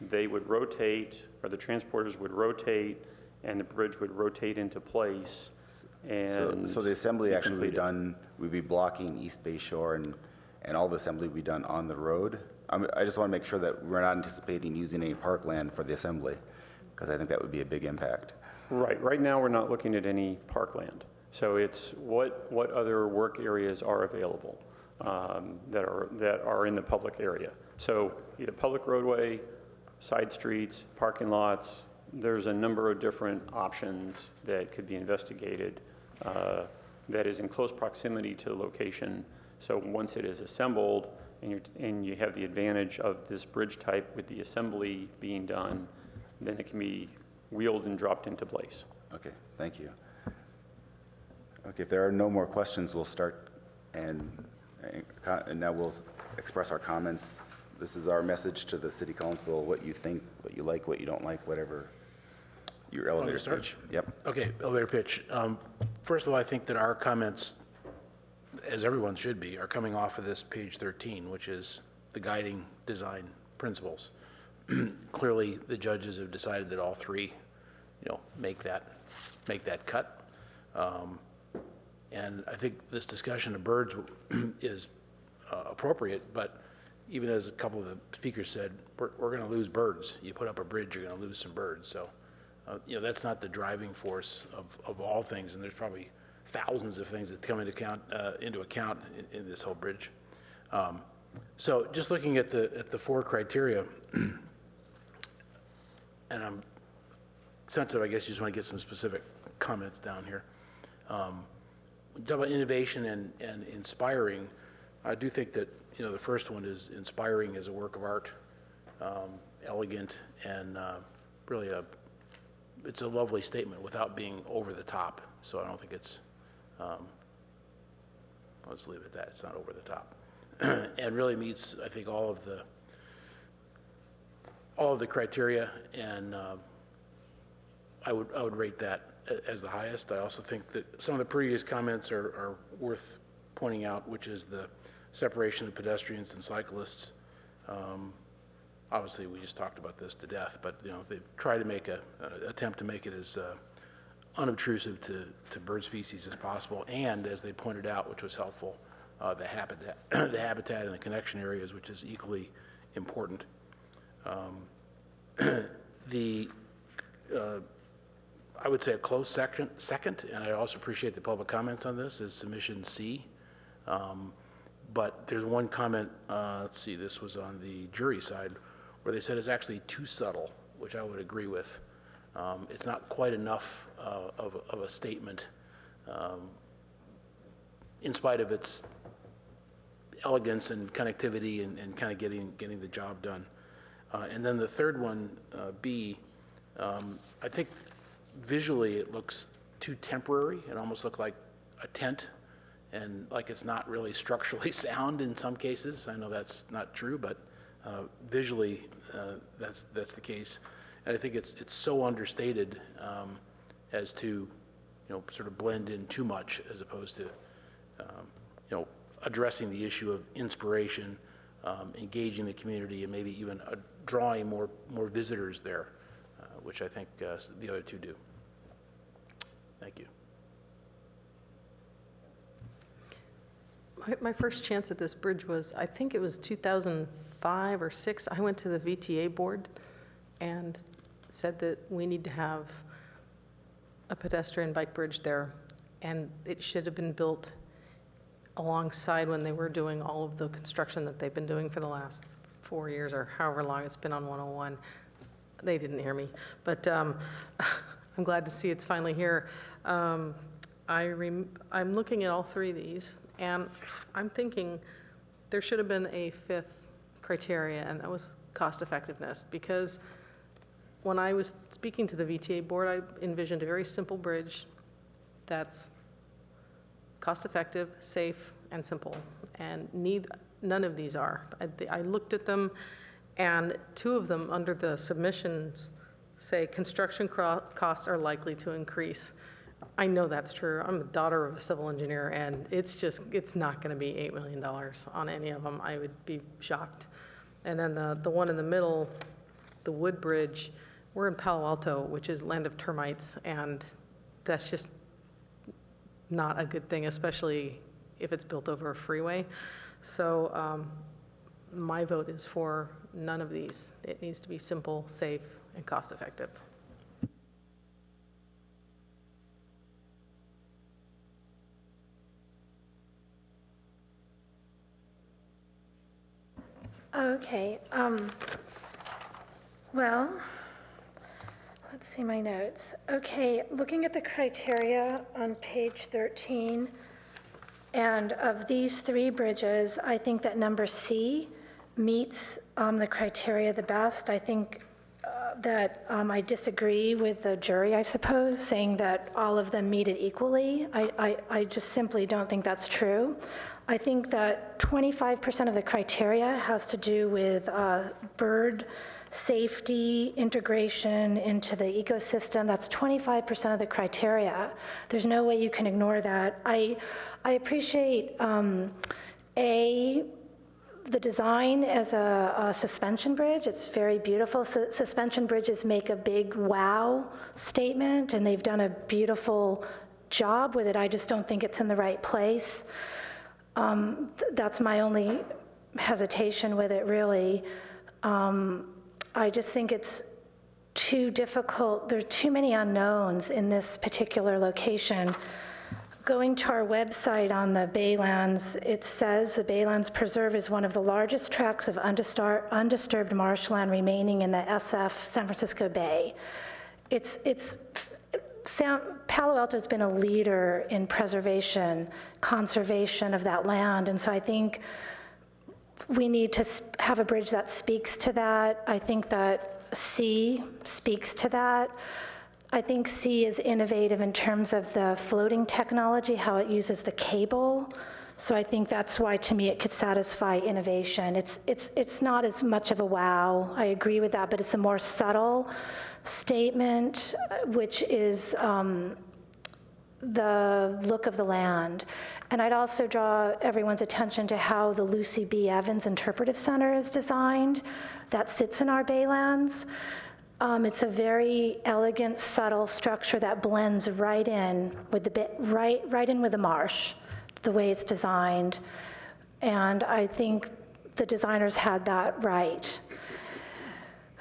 They would rotate, or the transporters would rotate, and the bridge would rotate into place. And so the assembly actually would be done, we'd be blocking East Bayshore, and all the assembly would be done on the road. I just want to make sure that we're not anticipating using any parkland for the assembly, because I think that would be a big impact. Right now we're not looking at any parkland. So it's what other work areas are available that are in the public area. So either public roadway, side streets, parking lots. There's a number of different options that could be investigated that is in close proximity to the location. So once it is assembled and you have the advantage of this bridge type with the assembly being done, then it can be wheeled and dropped into place. Okay, thank you. Okay, if there are no more questions, we'll start, and now we'll express our comments. This is our message to the City Council, what you think, what you like, what you don't like, whatever your elevator pitch. Yep. Okay, elevator pitch. First of all, I think that our comments, as everyone should be, are coming off of this page 13, which is the guiding design principles. Clearly, the judges have decided that all three, make that cut. And I think this discussion of birds is appropriate, but even as a couple of the speakers said, we're going to lose birds. You put up a bridge, you're going to lose some birds. So, that's not the driving force of all things, and there's probably thousands of things that come into account in this whole bridge. So just looking at the four criteria, and I'm sensitive, I guess you just want to get some specific comments down here. We talk about innovation and inspiring. I do think that the first one is inspiring as a work of art, elegant, and really it's a lovely statement without being over the top. So I don't think it's let's leave it at that. It's not over the top, and really meets, I think, all of the criteria, and I would rate that as the highest. I also think that some of the previous comments are worth pointing out, which is the separation of pedestrians and cyclists. Obviously, we just talked about this to death, but they try to make attempt to make it as unobtrusive to bird species as possible, and as they pointed out, which was helpful, the habitat, and the connection areas, which is equally important. I would say a close second, and I also appreciate the public comments on this, is submission C. But there's one comment, let's see, this was on the jury side, where they said it's actually too subtle, which I would agree with. It's not quite enough of a statement in spite of its elegance and connectivity and kind of getting the job done. And then the third one, B, I think visually it looks too temporary. It almost looked like a tent and like it's not really structurally sound in some cases. I know that's not true, but visually that's the case. And I think it's so understated as to, sort of blend in too much as opposed to, addressing the issue of inspiration, engaging the community, and maybe even drawing more visitors there, which I think the other two do. Thank you. My first chance at this bridge was, I think it was 2005 or 6. I went to the VTA board and said that we need to have a pedestrian bike bridge there, and it should have been built alongside when they were doing all of the construction that they've been doing for the last 4 years or however long it's been on 101. They didn't hear me, but I'm glad to see it's finally here. I'm looking at all three of these, and I'm thinking there should have been a fifth criteria, and that was cost effectiveness, because when I was speaking to the VTA board, I envisioned a very simple bridge that's cost-effective, safe, and simple, and none of these are. I looked at them, and 2 of them under the submissions say construction costs are likely to increase. I know that's true. I'm the daughter of a civil engineer, and it's not going to be $8 million on any of them. I would be shocked. And then the one in the middle, the wood bridge, we're in Palo Alto, which is land of termites, and that's just not a good thing, especially if it's built over a freeway. So my vote is for none of these. It needs to be simple, safe, and cost-effective. Okay. Well, let's see my notes. Okay, looking at the criteria on page 13, and of these 3 bridges, I think that number C meets the criteria the best. I think that I disagree with the jury, I suppose, saying that all of them meet it equally. I just simply don't think that's true. I think that 25% of the criteria has to do with bird safety, integration into the ecosystem. That's 25% of the criteria. There's no way you can ignore that. I appreciate, the design as a suspension bridge. It's very beautiful. Suspension bridges make a big wow statement, and they've done a beautiful job with it. I just don't think it's in the right place. That's my only hesitation with it, really. I just think it's too difficult. There are too many unknowns in this particular location. Going to our website on the Baylands, it says the Baylands Preserve is one of the largest tracts of undisturbed marshland remaining in the SF San Francisco Bay. Palo Alto has been a leader in preservation, conservation of that land, and so I think we need to have a bridge that speaks to that. I think that C speaks to that. I think C is innovative in terms of the floating technology, how it uses the cable. So I think that's why, to me, it could satisfy innovation. It's not as much of a wow. I agree with that, but it's a more subtle statement, which is the look of the land. And I'd also draw everyone's attention to how the Lucy B. Evans Interpretive Center is designed. That sits in our Baylands. It's a very elegant, subtle structure that blends right in with the marsh, the way it's designed. And I think the designers had that right.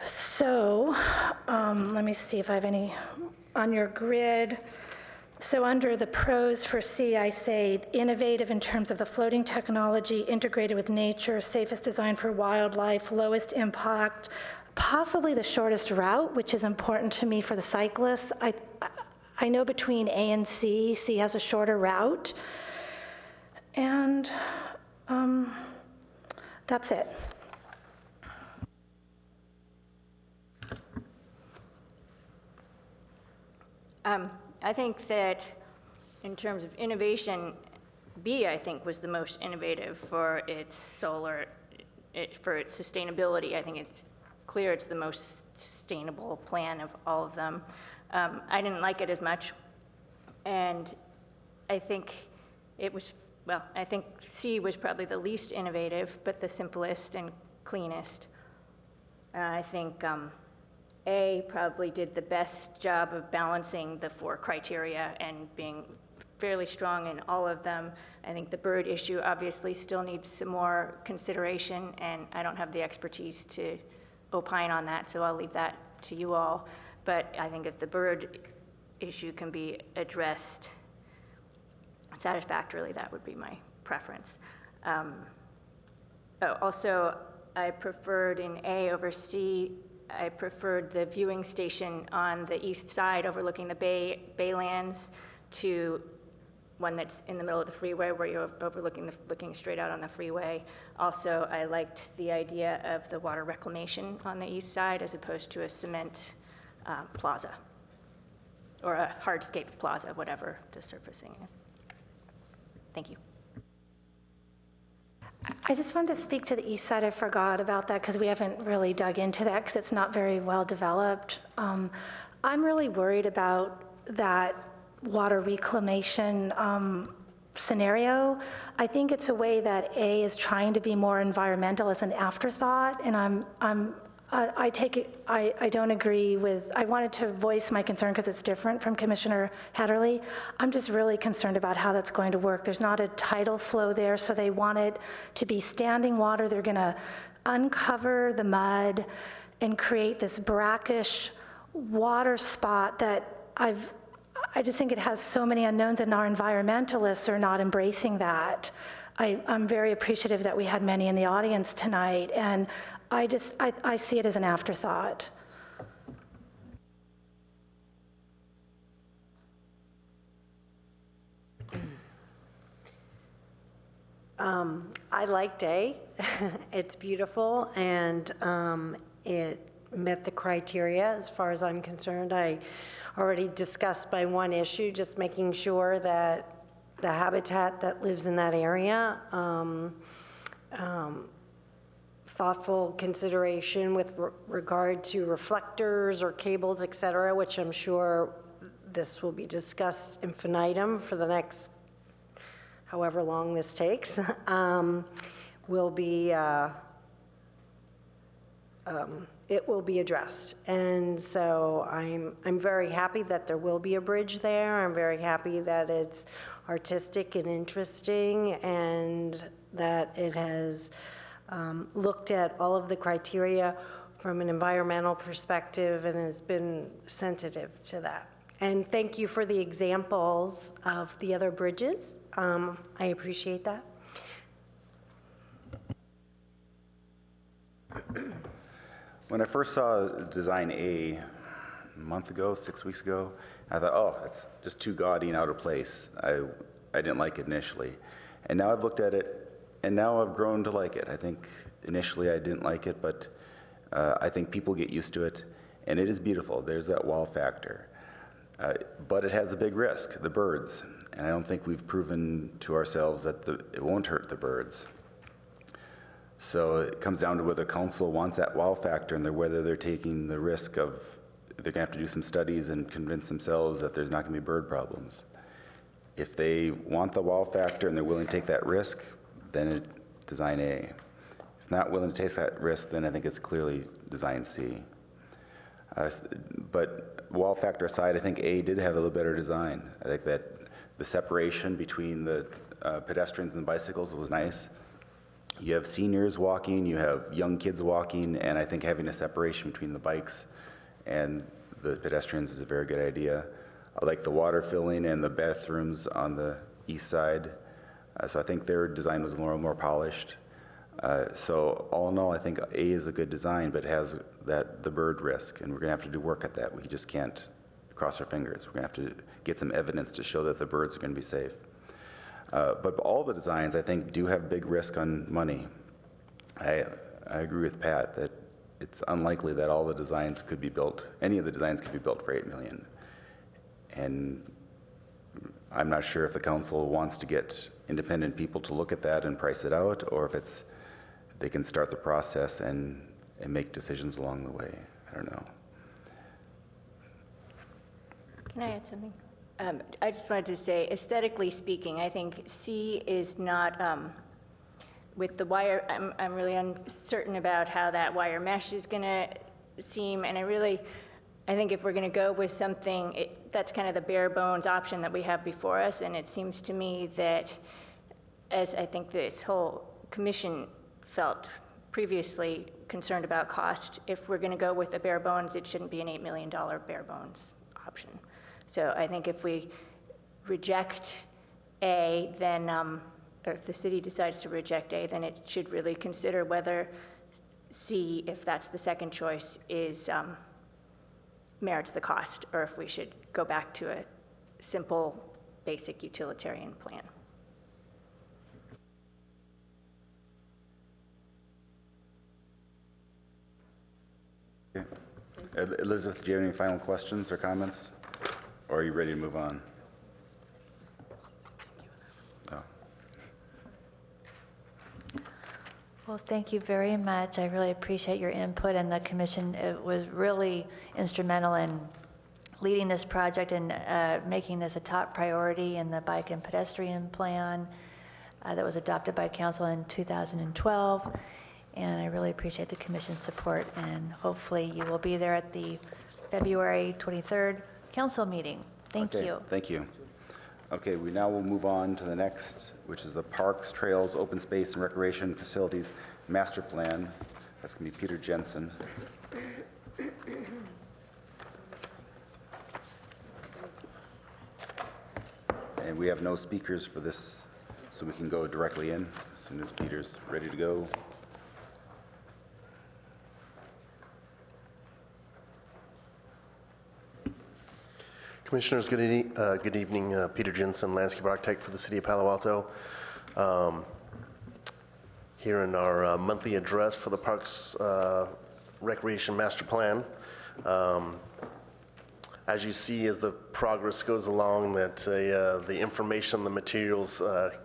So let me see if I have any on your grid. So under the pros for C, I say innovative in terms of the floating technology, integrated with nature, safest design for wildlife, lowest impact, possibly the shortest route, which is important to me for the cyclists. I know between A and C, C has a shorter route. And that's it. I think that in terms of innovation, B, I think, was the most innovative for its for its sustainability. I think it's clear it's the most sustainable plan of all of them. I didn't like it as much, and I think it was, well, I think C was probably the least innovative, but the simplest and cleanest. I think A probably did the best job of balancing the 4 criteria and being fairly strong in all of them. I think the bird issue obviously still needs some more consideration, and I don't have the expertise to opine on that, so I'll leave that to you all. But I think if the bird issue can be addressed satisfactorily, that would be my preference. Also, I preferred in A over C, I preferred the viewing station on the east side overlooking the Baylands to one that's in the middle of the freeway where you're looking straight out on the freeway. Also, I liked the idea of the water reclamation on the east side as opposed to a cement plaza or a hardscape plaza, whatever the surfacing is. Thank you. I just wanted to speak to the east side. I forgot about that because we haven't really dug into that because it's not very well developed. I'm really worried about that water reclamation scenario. I think it's a way that A is trying to be more environmental as an afterthought, and I take it, I don't agree with, I wanted to voice my concern because it's different from Commissioner Hatterley. I'm just really concerned about how that's going to work. There's not a tidal flow there, so they want it to be standing water. They're gonna uncover the mud and create this brackish water spot that I just think it has so many unknowns, and our environmentalists are not embracing that. I'm very appreciative that we had many in the audience tonight, and I see it as an afterthought. I liked A. It's beautiful, and it met the criteria as far as I'm concerned. I already discussed my one issue, just making sure that the habitat that lives in that area, thoughtful consideration with regard to reflectors or cables, et cetera, which I'm sure this will be discussed infinitum for the next however long this takes, will be it will be addressed. And so I'm very happy that there will be a bridge there. I'm very happy that it's artistic and interesting, and that it has looked at all of the criteria from an environmental perspective and has been sensitive to that. And thank you for the examples of the other bridges. I appreciate that. When I first saw Design A a month ago, 6 weeks ago, I thought, oh, it's just too gaudy and out of place. I didn't like it initially. And now I've looked at it, and now I've grown to like it. I think initially I didn't like it, but I think people get used to it, and it is beautiful. There's that wow factor. But it has a big risk, the birds. And I don't think we've proven to ourselves that it won't hurt the birds. So it comes down to whether council wants that wow factor and whether they're taking the risk of, they're gonna have to do some studies and convince themselves that there's not gonna be bird problems. If they want the wow factor and they're willing to take that risk, then Design A. If not willing to take that risk, then I think it's clearly Design C. But wow factor aside, I think A did have a little better design. I think that the separation between the pedestrians and the bicycles was nice. You have seniors walking, you have young kids walking, and I think having a separation between the bikes and the pedestrians is a very good idea. I like the water filling and the bathrooms on the east side. So I think their design was a little more polished. So all in all, I think A is a good design, but it has the bird risk, and we're gonna have to do work at that. We just can't cross our fingers. We're going to have to get some evidence to show that the birds are going to be safe. But all the designs, I think, do have big risk on money. I agree with Pat that it's unlikely that all the designs could be built, any of the designs could be built for $8 million. And I'm not sure if the council wants to get independent people to look at that and price it out, or if it's, they can start the process and make decisions along the way. I don't know. Can I add something? I just wanted to say, aesthetically speaking, I think C is not, with the wire, I'm really uncertain about how that wire mesh is going to seem, and I think if we're going to go with something, that's kind of the bare bones option that we have before us, and it seems to me that, as I think this whole commission felt previously concerned about cost, if we're going to go with a bare bones, it shouldn't be an $8 million bare bones option. So I think if we reject A, then, or if the city decides to reject A, then it should really consider whether C, if that's the second choice, is merits the cost, or if we should go back to a simple, basic utilitarian plan. Okay. Elizabeth, do you have any final questions or comments? Or are you ready to move on? Oh. Well, thank you very much. I really appreciate your input, and the commission was really instrumental in leading this project and making this a top priority in the bike and pedestrian plan that was adopted by council in 2012. And I really appreciate the commission's support, and hopefully you will be there at the February 23rd council meeting. Thank you. Thank you. Okay, we now will move on to the next, which is the Parks, Trails, Open Space, and Recreation Facilities Master Plan. That's going to be Peter Jensen. And we have no speakers for this, so we can go directly in as soon as Peter's ready to go. Commissioners, good evening. Peter Jensen, landscape architect for the city of Palo Alto. Here in our monthly address for the Parks Recreation Master Plan. As you see, as the progress goes along, that the information, the materials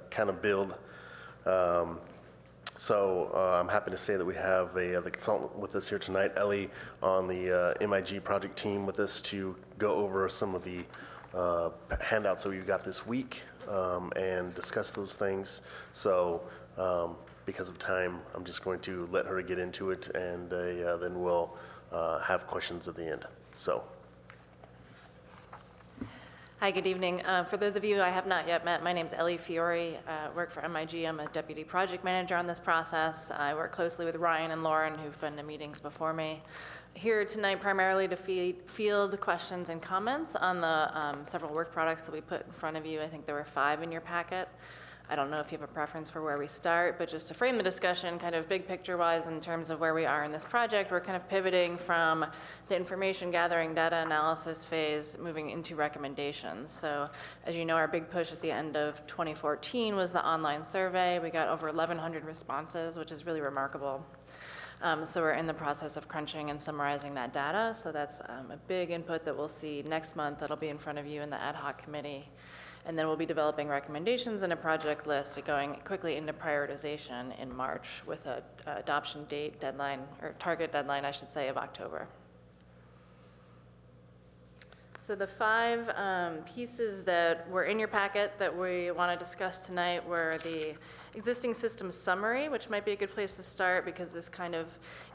kind of build. So I'm happy to say that we have the consultant with us here tonight, Ellie, on the MIG project team with us to go over some of the handouts that we've got this week and discuss those things. So because of time, I'm just going to let her get into it, and then we'll have questions at the end. So. Hi, good evening. For those of you I have not yet met, my name is Ellie Fiore. I work for MIG. I'm a deputy project manager on this process. I work closely with Ryan and Lauren, who've been to meetings before me. Here tonight primarily to field questions and comments on the several work products that we put in front of you. I think there were 5 in your packet. I don't know if you have a preference for where we start, but just to frame the discussion kind of big picture wise in terms of where we are in this project, we're kind of pivoting from the information gathering data analysis phase moving into recommendations. So as you know, our big push at the end of 2014 was the online survey. We got over 1,100 responses, which is really remarkable. So we're in the process of crunching and summarizing that data. So that's a big input that we'll see next month. That'll be in front of you in the ad hoc committee. And then we'll be developing recommendations and a project list going quickly into prioritization in March with a adoption date deadline, or target deadline, I should say, of October. So the 5 pieces that were in your packet that we want to discuss tonight were the existing system summary, which might be a good place to start because this kind of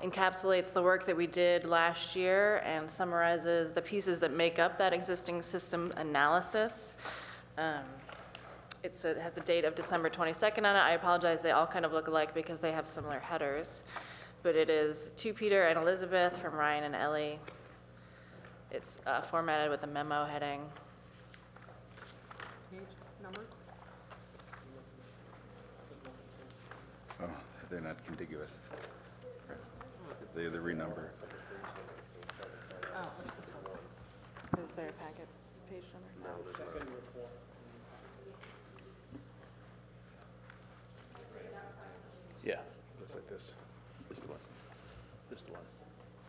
encapsulates the work that we did last year and summarizes the pieces that make up that existing system analysis. It has a date of December 22nd on it. I apologize, they all kind of look alike because they have similar headers. But it is to Peter and Elizabeth from Ryan and Ellie. It's formatted with a memo heading. Page number? Oh, they're not contiguous. They're the renumber. Oh, what's this one? Is there a packet page number? Yeah, looks like this. This is the one. This is the one.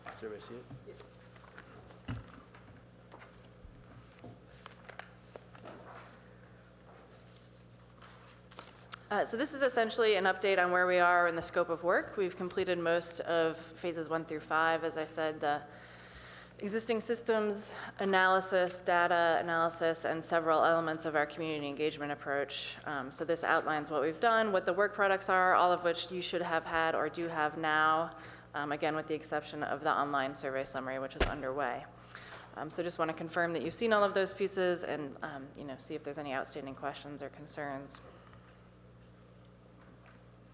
Does everybody see it? So this is essentially an update on where we are in the scope of work. We've completed most of phases 1 through 5. As I said, the existing systems analysis, data analysis, and several elements of our community engagement approach. So this outlines what we've done, what the work products are, all of which you should have had or do have now, again, with the exception of the online survey summary, which is underway. So just want to confirm that you've seen all of those pieces and see if there's any outstanding questions or concerns.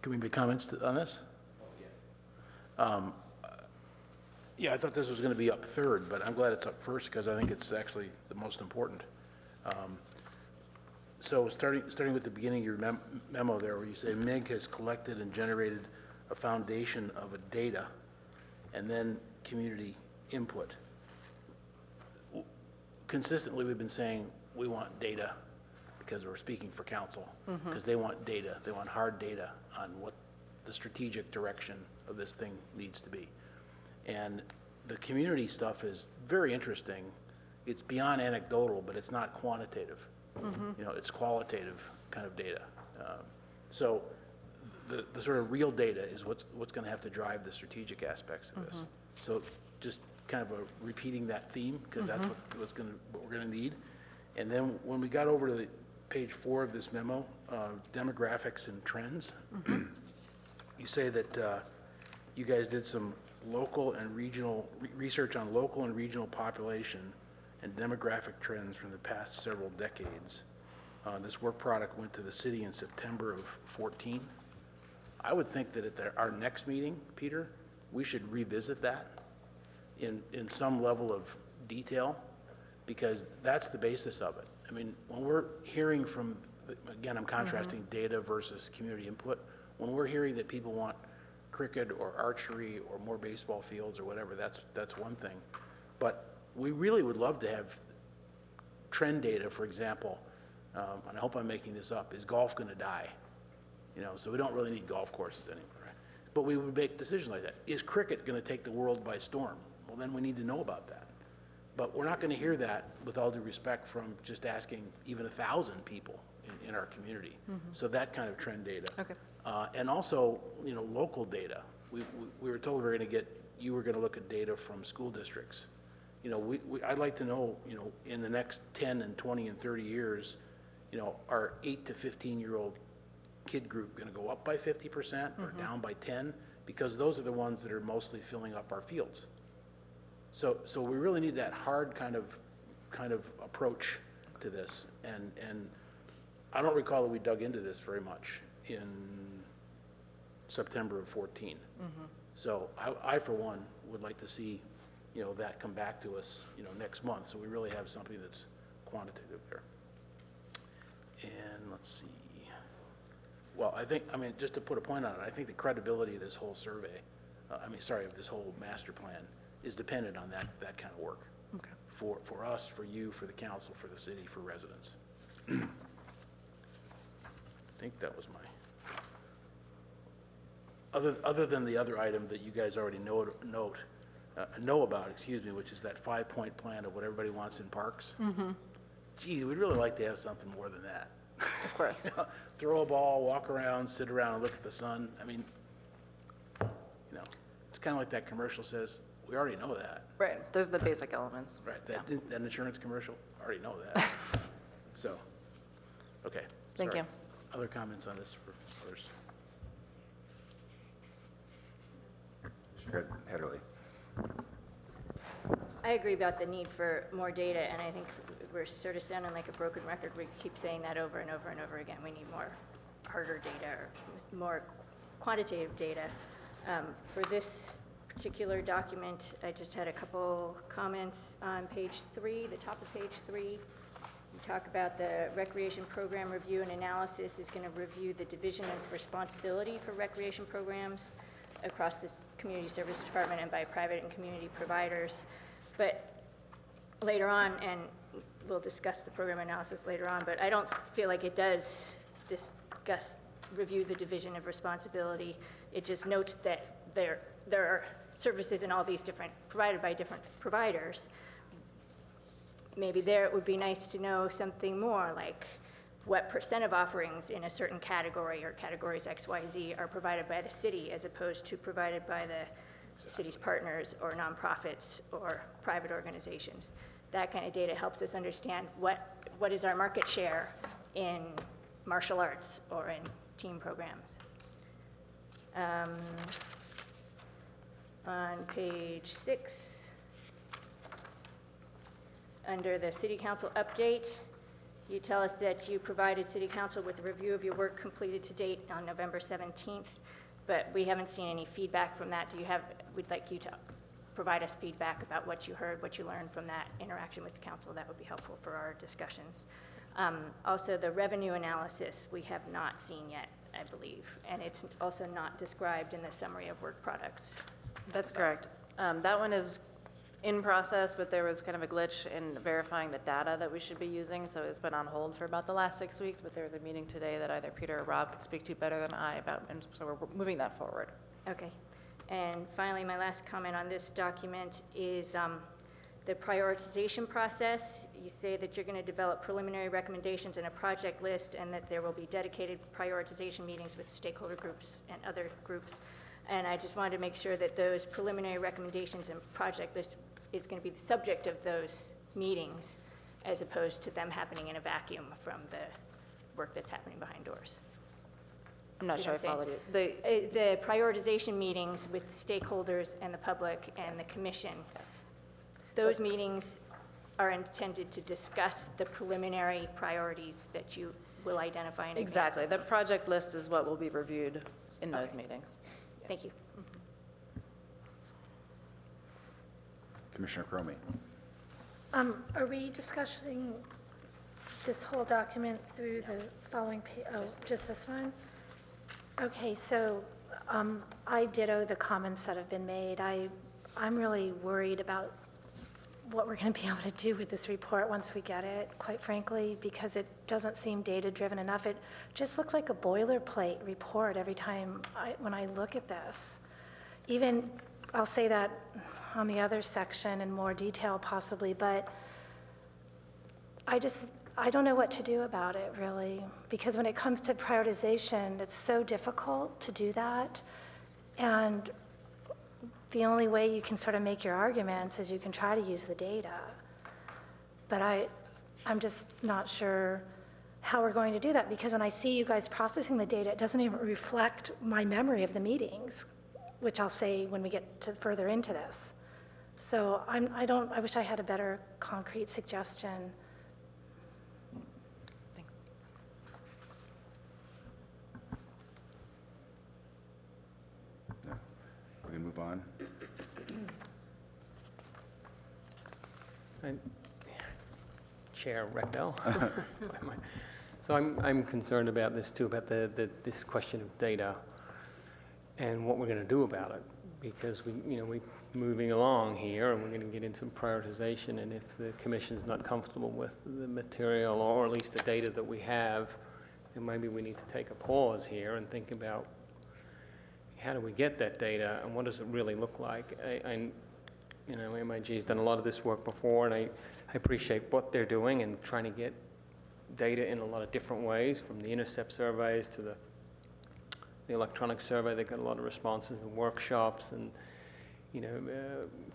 Can we make comments on this? Yeah, I thought this was going to be up third, but I'm glad it's up first because I think it's actually the most important. So starting with the beginning of your memo there, where you say MIG has collected and generated a foundation of data and then community input. Consistently, we've been saying we want data because we're speaking for council, because they want data. They want hard data on what the strategic direction of this thing needs to be. And the community stuff is very interesting. It's beyond anecdotal, but it's not quantitative. It's qualitative kind of data. So the sort of real data is what's going to have to drive the strategic aspects of this. So just kind of repeating that theme, because that's what we're going to need. And then when we got over to the page 4 of this memo, demographics and trends, you say that you guys did some local and regional research on local and regional population and demographic trends from the past several decades. This work product went to the city in September of 14. I would think that at our next meeting, Peter, we should revisit that in some level of detail, because that's the basis of it. I mean, when we're hearing from, again, I'm contrasting data versus community input. When we're hearing that people want cricket or archery or more baseball fields or whatever, that's one thing. But we really would love to have trend data, for example, and I hope I'm making this up, is golf going to die? So we don't really need golf courses anymore, right? But we would make decisions like that. Is cricket going to take the world by storm? Well, then we need to know about that. But we're not going to hear that, with all due respect, from just asking even 1,000 people in our community. So that kind of trend data. Okay. And also, local data. We were told you were going to look at data from school districts. I'd like to know, in the next 10 and 20 and 30 years, our 8 to 15-year-old kid group going to go up by 50% or down by 10? Because those are the ones that are mostly filling up our fields. So we really need that hard kind of approach to this. And I don't recall that we dug into this very much in September of 14. So I, for one, would like to see, that come back to us, next month. So we really have something that's quantitative there. And let's see. Well, just to put a point on it, I think the credibility of this whole survey, of this whole master plan, is dependent on that kind of work. Okay. For us, for you, for the council, for the city, for residents. I think that was my, other than the other item that you guys already know about, which is that 5-point plan of what everybody wants in parks. Geez, we'd really like to have something more than that. Of course. Throw a ball, walk around, sit around and look at the sun. It's kind of like that commercial says, we already know that. Right, there's the basic elements. Right, that insurance commercial, already know that. So, okay. Thank you. Other comments on this first? Sure, Heatherly. I agree about the need for more data, and I think we're sort of sounding like a broken record. We keep saying that over and over and over again. We need more harder data, or more quantitative data. For this particular document, I just had a couple comments on page 3, the top of page 3. We talk about the recreation program review and analysis is going to review the division of responsibility for recreation programs across the community service department and by private and community providers. But later on, and we'll discuss the program analysis later on, but I don't feel like it does review the division of responsibility. It just notes that there are services in all these provided by different providers. Maybe there it would be nice to know something more, like what % of offerings in a certain category or categories X, Y, Z are provided by the city as opposed to provided by the city's partners or nonprofits or private organizations. That kind of data helps us understand what is our market share in martial arts or in team programs. On page 6, under the City Council update, you tell us that you provided City Council with a review of your work completed to date on November 17th, but we haven't seen any feedback from that. We'd like you to provide us feedback about what you heard, what you learned from that interaction with the council. That would be helpful for our discussions. Also, the revenue analysis we have not seen yet, I believe, and it's also not described in the summary of work products. That's correct. That one is in process, but there was kind of a glitch in verifying the data that we should be using, so it's been on hold for about the last 6 weeks, but there was a meeting today that either Peter or Rob could speak to better than I about, and so we're moving that forward. Okay. And finally, my last comment on this document is the prioritization process. You say that you're going to develop preliminary recommendations and a project list, and that there will be dedicated prioritization meetings with stakeholder groups and other groups. And I just wanted to make sure that those preliminary recommendations and project list is going to be the subject of those meetings, as opposed to them happening in a vacuum from the work that's happening behind doors. I'm not sure I followed you. The prioritization meetings with stakeholders and the public and the commission, those meetings are intended to discuss the preliminary priorities that you will identify in advance. Exactly. The project list is what will be reviewed in those meetings. Thank you. Commissioner Cromie. Are we discussing this whole document through the following just this one? Okay, so I ditto the comments that have been made. I'm really worried about what we're going to be able to do with this report once we get it, quite frankly, because it doesn't seem data-driven enough. It just looks like a boilerplate report every time when I look at this. Even, I'll say that on the other section in more detail possibly, but I don't know what to do about it, really, because when it comes to prioritization, it's so difficult to do that, and the only way you can sort of make your arguments is you can try to use the data. But I'm just not sure how we're going to do that, because when I see you guys processing the data, it doesn't even reflect my memory of the meetings, which I'll say when we get further into this. So I wish I had a better concrete suggestion. We can move on. Chair Rechdel. So I'm concerned about this too, about this question of data and what we're going to do about it, because we're moving along here and we're going to get into prioritization, and if the commission's not comfortable with the material or at least the data that we have, then maybe we need to take a pause here and think about how do we get that data and what does it really look like. MIG has done a lot of this work before, and I appreciate what they're doing and trying to get data in a lot of different ways, from the intercept surveys to the electronic survey. They got a lot of responses, the workshops, and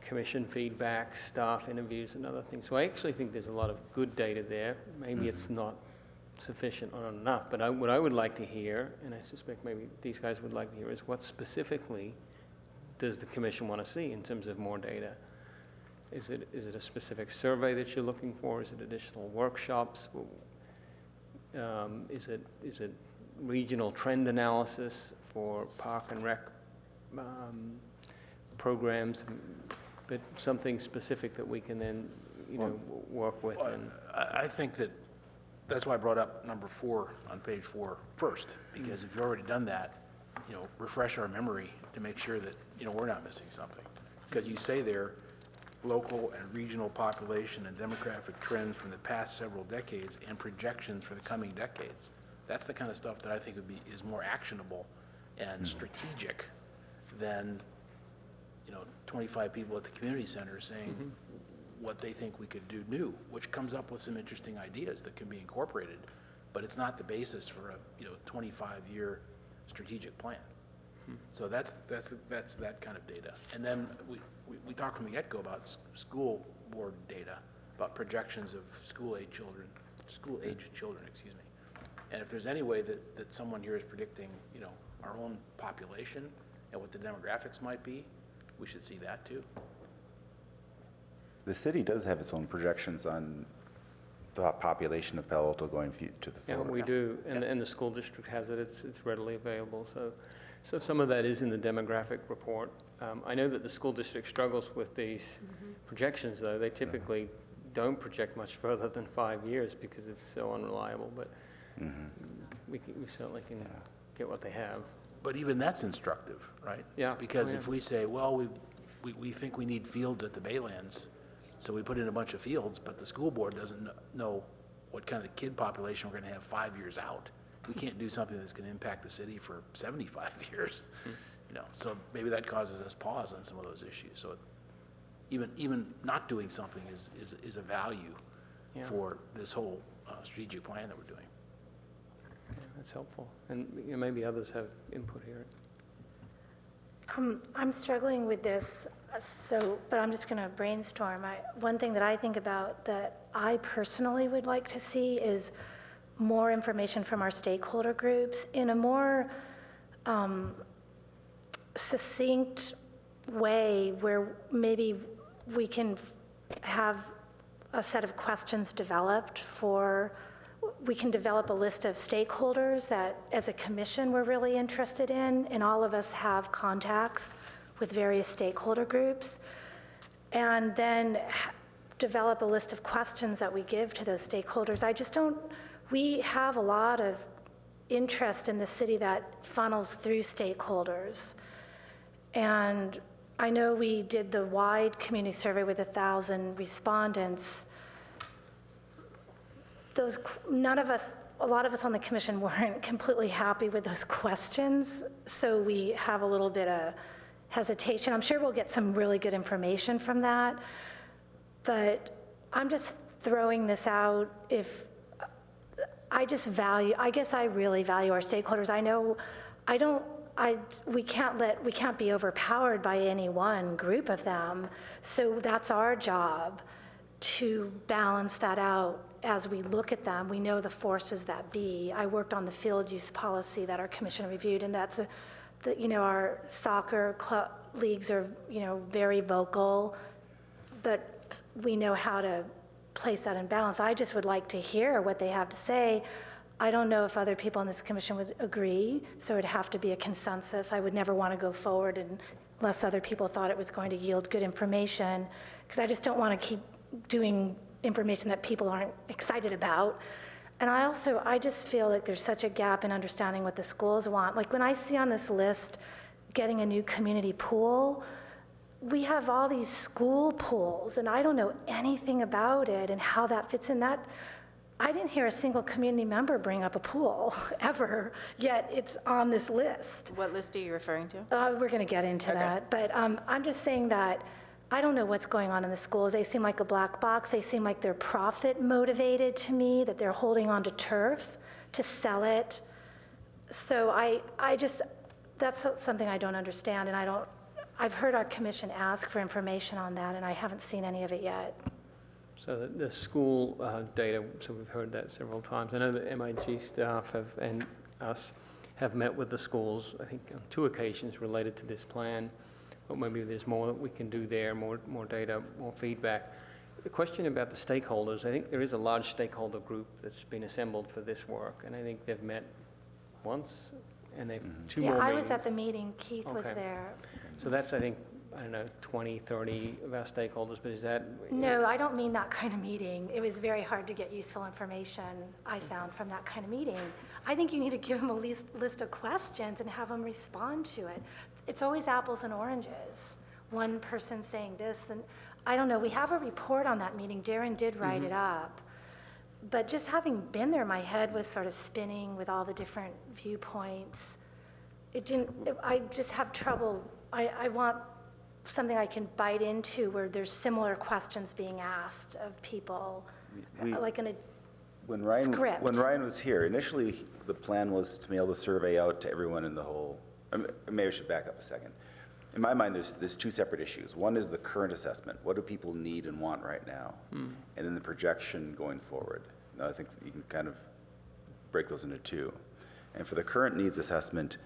commission feedback, staff interviews, and other things. So I actually think there's a lot of good data there. Maybe it's not sufficient or not enough, but what I would like to hear, and I suspect maybe these guys would like to hear, is what specifically does the commission want to see in terms of more data? Is it a specific survey that you're looking for? Is it additional workshops? Is it regional trend analysis for park and rec programs? But something specific that we can then work with. I think that's why I brought up number 4 on page 4 first, because if you've already done that, refresh our memory to make sure that we're not missing something. Because you say there, local and regional population and demographic trends from the past several decades and projections for the coming decades. That's the kind of stuff that I think is more actionable and strategic than, 25 people at the community center saying what they think we could do new, which comes up with some interesting ideas that can be incorporated, but it's not the basis for a 25-year strategic plan. So that's that kind of data. And then we talked from the get-go about school board data, about projections of school-age children, excuse me. And if there's any way that someone here is predicting, our own population and what the demographics might be, we should see that too. The city does have its own projections on the population of Palo Alto going to the Yeah, forward. we do, and the school district has it. It's readily available. So some of that is in the demographic report. I know that the school district struggles with these projections, though. They typically don't project much further than 5 years because it's so unreliable, but we certainly can get what they have. But even that's instructive, right? Yeah. Because if we say, well, we think we need fields at the Baylands, so we put in a bunch of fields, but the school board doesn't know what kind of kid population we're going to have 5 years out. We can't do something that's going to impact the city for 75 years. So maybe that causes us pause on some of those issues. So even not doing something is a value for this whole strategic plan that we're doing. Yeah, that's helpful. And maybe others have input here. I'm struggling with this, but I'm just going to brainstorm. One thing that I think about that I personally would like to see is more information from our stakeholder groups in a more succinct way where maybe we can have a set of questions developed we can develop a list of stakeholders that as a commission we're really interested in, and all of us have contacts with various stakeholder groups, and then develop a list of questions that we give to those stakeholders. We have a lot of interest in the city that funnels through stakeholders. And I know we did the wide community survey with 1,000 respondents. A lot of us on the commission weren't completely happy with those questions, so we have a little bit of hesitation. I'm sure we'll get some really good information from that, but I'm just throwing this out. I guess I really value our stakeholders. We can't be overpowered by any one group of them. So that's our job to balance that out as we look at them. We know the forces that be. I worked on the field use policy that our commission reviewed, and that's our soccer leagues are, very vocal, but we know how to place that in balance. I just would like to hear what they have to say. I don't know if other people on this commission would agree, so it'd have to be a consensus. I would never want to go forward unless other people thought it was going to yield good information, because I just don't want to keep doing information that people aren't excited about. And I just feel like there's such a gap in understanding what the schools want. Like when I see on this list getting a new community pool, we have all these school pools, and I don't know anything about it and how that fits in that. I didn't hear a single community member bring up a pool ever, yet it's on this list. What list are you referring to? We're going to get into that, but I'm just saying that I don't know what's going on in the schools. They seem like a black box. They seem like they're profit motivated to me, that they're holding on to turf to sell it. So that's something I don't understand, and I've heard our commission ask for information on that, and I haven't seen any of it yet. So the school data, so we've heard that several times. I know that MIG staff and us have met with the schools, I think on 2 occasions related to this plan, but maybe there's more that we can do there, more data, more feedback. The question about the stakeholders, I think there is a large stakeholder group that's been assembled for this work, and I think they've met once, and they've 2 more meetings. Yeah, I was at the meeting. Keith was there. So that's, I think, 20, 30 of our stakeholders, but is that? No, I don't mean that kind of meeting. It was very hard to get useful information, I found, from that kind of meeting. I think you need to give them a list of questions and have them respond to it. It's always apples and oranges. One person saying this, and I don't know, we have a report on that meeting. Darren did write it up. But just having been there, my head was sort of spinning with all the different viewpoints. I just have trouble. I want something I can bite into where there's similar questions being asked of people, like in a script. When Ryan was here, initially the plan was to mail the survey out to everyone in the whole. Maybe I should back up a second. In my mind, there's two separate issues. One is the current assessment. What do people need and want right now? And then the projection going forward. Now, I think you can kind of break those into two. And for the current needs assessment,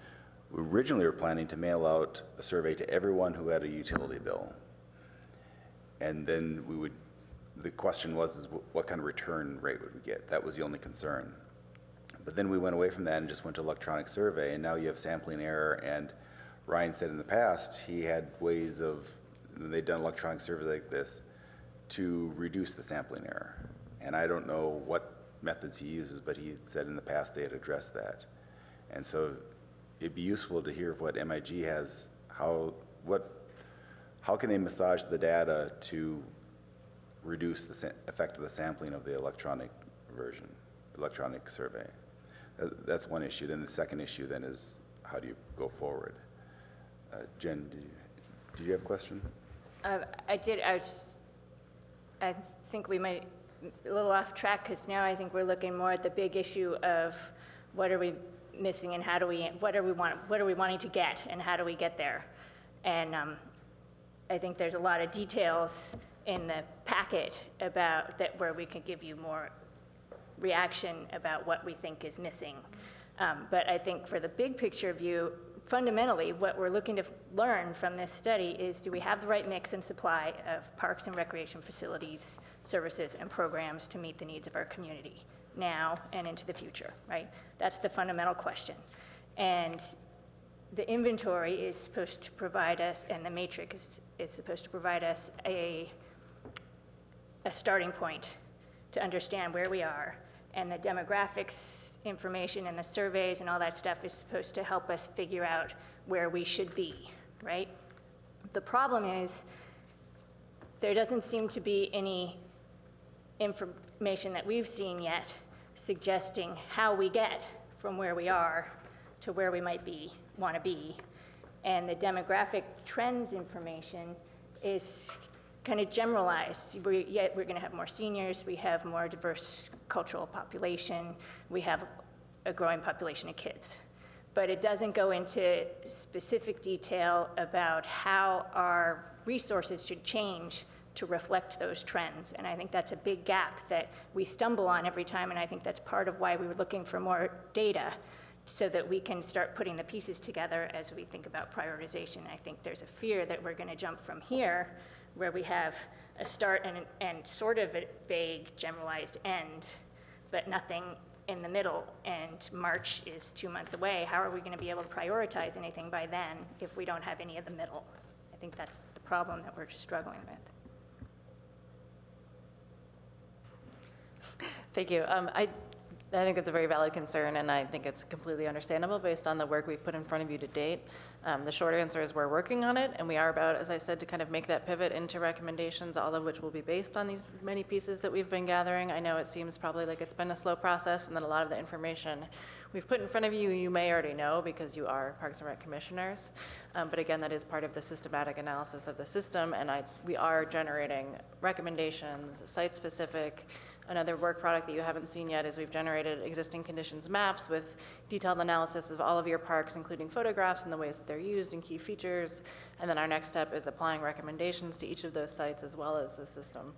we originally were planning to mail out a survey to everyone who had a utility bill. And then the question was what kind of return rate would we get? That was the only concern. But then we went away from that and just went to electronic survey, and now you have sampling error. And Ryan said in the past he had ways of, they'd done electronic surveys like this to reduce the sampling error. And I don't know what methods he uses, but he said in the past they had addressed that. And so it'd be useful to hear what MIG has, how can they massage the data to reduce the effect of the sampling of the electronic version, electronic survey. That's one issue. Then the second issue then is how do you go forward? Jen, did you have a question? I did. I think we might a little off track because now I think we're looking more at the big issue of what are we missing and what are we wanting to get and how do we get there? And I think there's a lot of details in the packet about that where we could give you more reaction about what we think is missing. But I think for the big picture view, fundamentally, what we're looking to learn from this study is do we have the right mix and supply of parks and recreation facilities, services, and programs to meet the needs of our community now and into the future, right? That's the fundamental question. And the inventory is supposed to provide us, and the matrix is supposed to provide us a starting point to understand where we are. And the demographics information and the surveys and all that stuff is supposed to help us figure out where we should be, right? The problem is there doesn't seem to be any information that we've seen yet suggesting how we get from where we are to where we might want to be. And the demographic trends information is kind of generalized. We're going to have more seniors, we have more diverse cultural population, we have a growing population of kids. But it doesn't go into specific detail about how our resources should change to reflect those trends. And I think that's a big gap that we stumble on every time, and I think that's part of why we were looking for more data so that we can start putting the pieces together as we think about prioritization. I think there's a fear that we're going to jump from here, where we have a start and sort of a vague generalized end, but nothing in the middle, and March is 2 months away. How are we going to be able to prioritize anything by then if we don't have any of the middle? I think that's the problem that we're struggling with. Thank you. I think it's a very valid concern, and I think it's completely understandable based on the work we've put in front of you to date. The short answer is we're working on it, and we are about, as I said, to kind of make that pivot into recommendations, all of which will be based on these many pieces that we've been gathering. I know it seems probably like it's been a slow process, and that a lot of the information we've put in front of you, you may already know because you are Parks and Rec commissioners. But again, that is part of the systematic analysis of the system, and we are generating recommendations, site-specific. Another work product that you haven't seen yet is we've generated existing conditions maps with detailed analysis of all of your parks, including photographs and the ways that they're used and key features. And then our next step is applying recommendations to each of those sites as well as the system.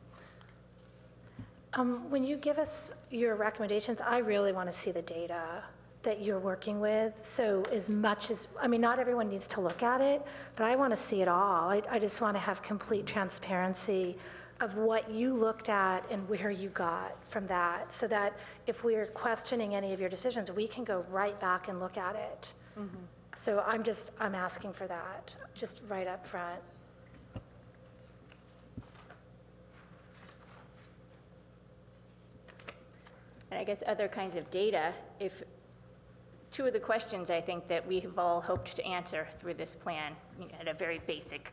When you give us your recommendations, I really want to see the data that you're working with. So as much as, not everyone needs to look at it, but I want to see it all. I just want to have complete transparency of what you looked at and where you got from that, so that if we're questioning any of your decisions, we can go right back and look at it. Mm-hmm. So I'm asking for that, just right up front. And I guess other kinds of data, if two of the questions I think that we have all hoped to answer through this plan at a very basic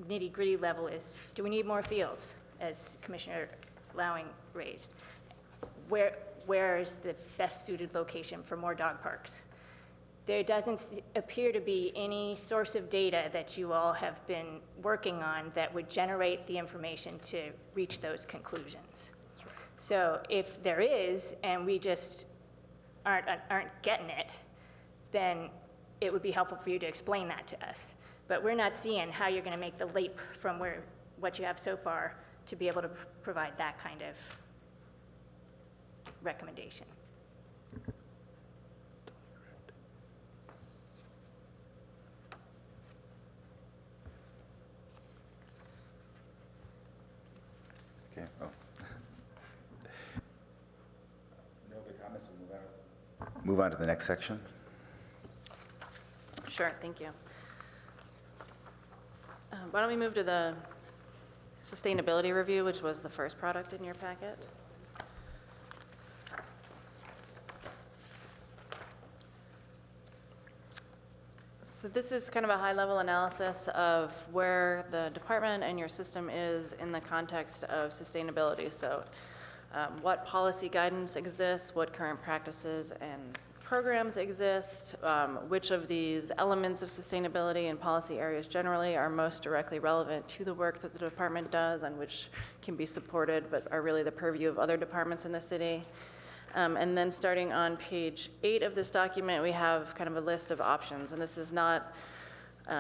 nitty-gritty level is, do we need more fields, as Commissioner Lowing raised? Where is the best suited location for more dog parks? There doesn't appear to be any source of data that you all have been working on that would generate the information to reach those conclusions. So if there is, and we just aren't getting it, then it would be helpful for you to explain that to us. But we're not seeing how you're going to make the leap from what you have so far to be able to provide that kind of recommendation. Okay. Oh. No other comments? We'll move on to the next section. Sure, thank you. Why don't we move to the sustainability review, which was the first product in your packet? So this is kind of a high-level analysis of where the department and your system is in the context of sustainability. So what policy guidance exists, what current practices and programs exist, which of these elements of sustainability and policy areas generally are most directly relevant to the work that the department does and which can be supported but are really the purview of other departments in the city. And then starting on page 8 of this document, we have kind of a list of options. And this is not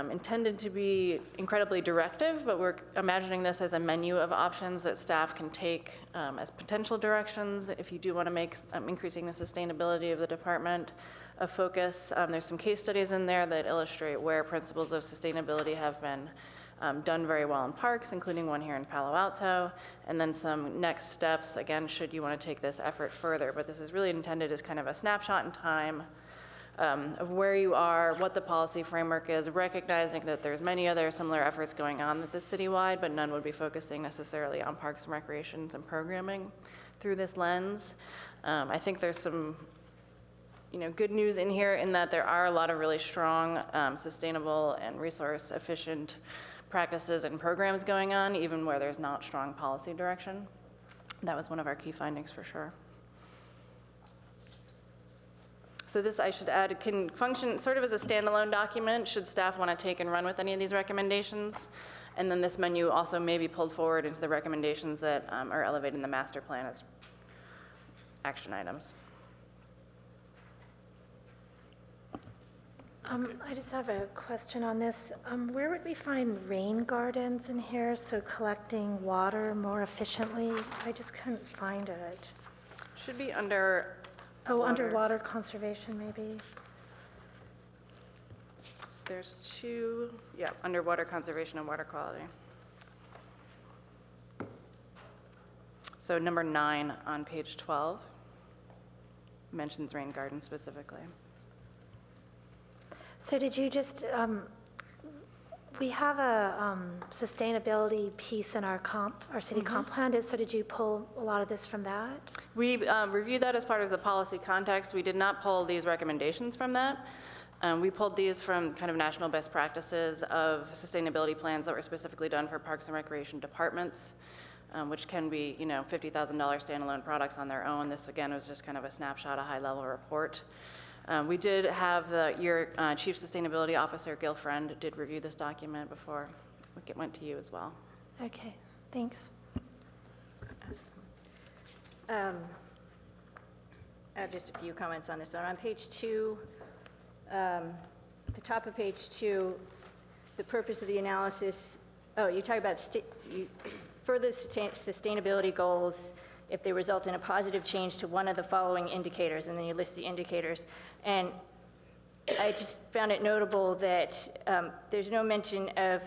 intended to be incredibly directive, but we're imagining this as a menu of options that staff can take as potential directions if you do want to make increasing the sustainability of the department a focus. There's some case studies in there that illustrate where principles of sustainability have been done very well in parks, including one here in Palo Alto, and then some next steps, again, should you want to take this effort further. But this is really intended as kind of a snapshot in time of where you are, what the policy framework is, recognizing that there's many other similar efforts going on that is citywide, but none would be focusing necessarily on parks and recreations and programming through this lens. I think there's some good news in here in that there are a lot of really strong, sustainable and resource efficient practices and programs going on, even where there's not strong policy direction. That was one of our key findings for sure. So this, I should add, can function sort of as a standalone document should staff want to take and run with any of these recommendations. And then this menu also may be pulled forward into the recommendations that are elevated in the master plan as action items. I just have a question on this. Where would we find rain gardens in here, so collecting water more efficiently? I just couldn't find it. Should be under under water conservation, maybe? There's two, under water conservation and water quality. So number 9 on page 12 mentions rain gardens specifically. So did you just, we have a sustainability piece in our city comp plan, so did you pull a lot of this from that? We reviewed that as part of the policy context. We did not pull these recommendations from that. We pulled these from kind of national best practices of sustainability plans that were specifically done for parks and recreation departments, which can be, $50,000 standalone products on their own. This, again, was just kind of a snapshot, a high-level report. We did have your Chief Sustainability Officer, Gil Friend, did review this document before it went to you as well. Okay, thanks. I have just a few comments on this one. On page 2, the top of page 2, the purpose of the analysis, you talk about further sustainability goals if they result in a positive change to one of the following indicators, and then you list the indicators. And I just found it notable that there's no mention of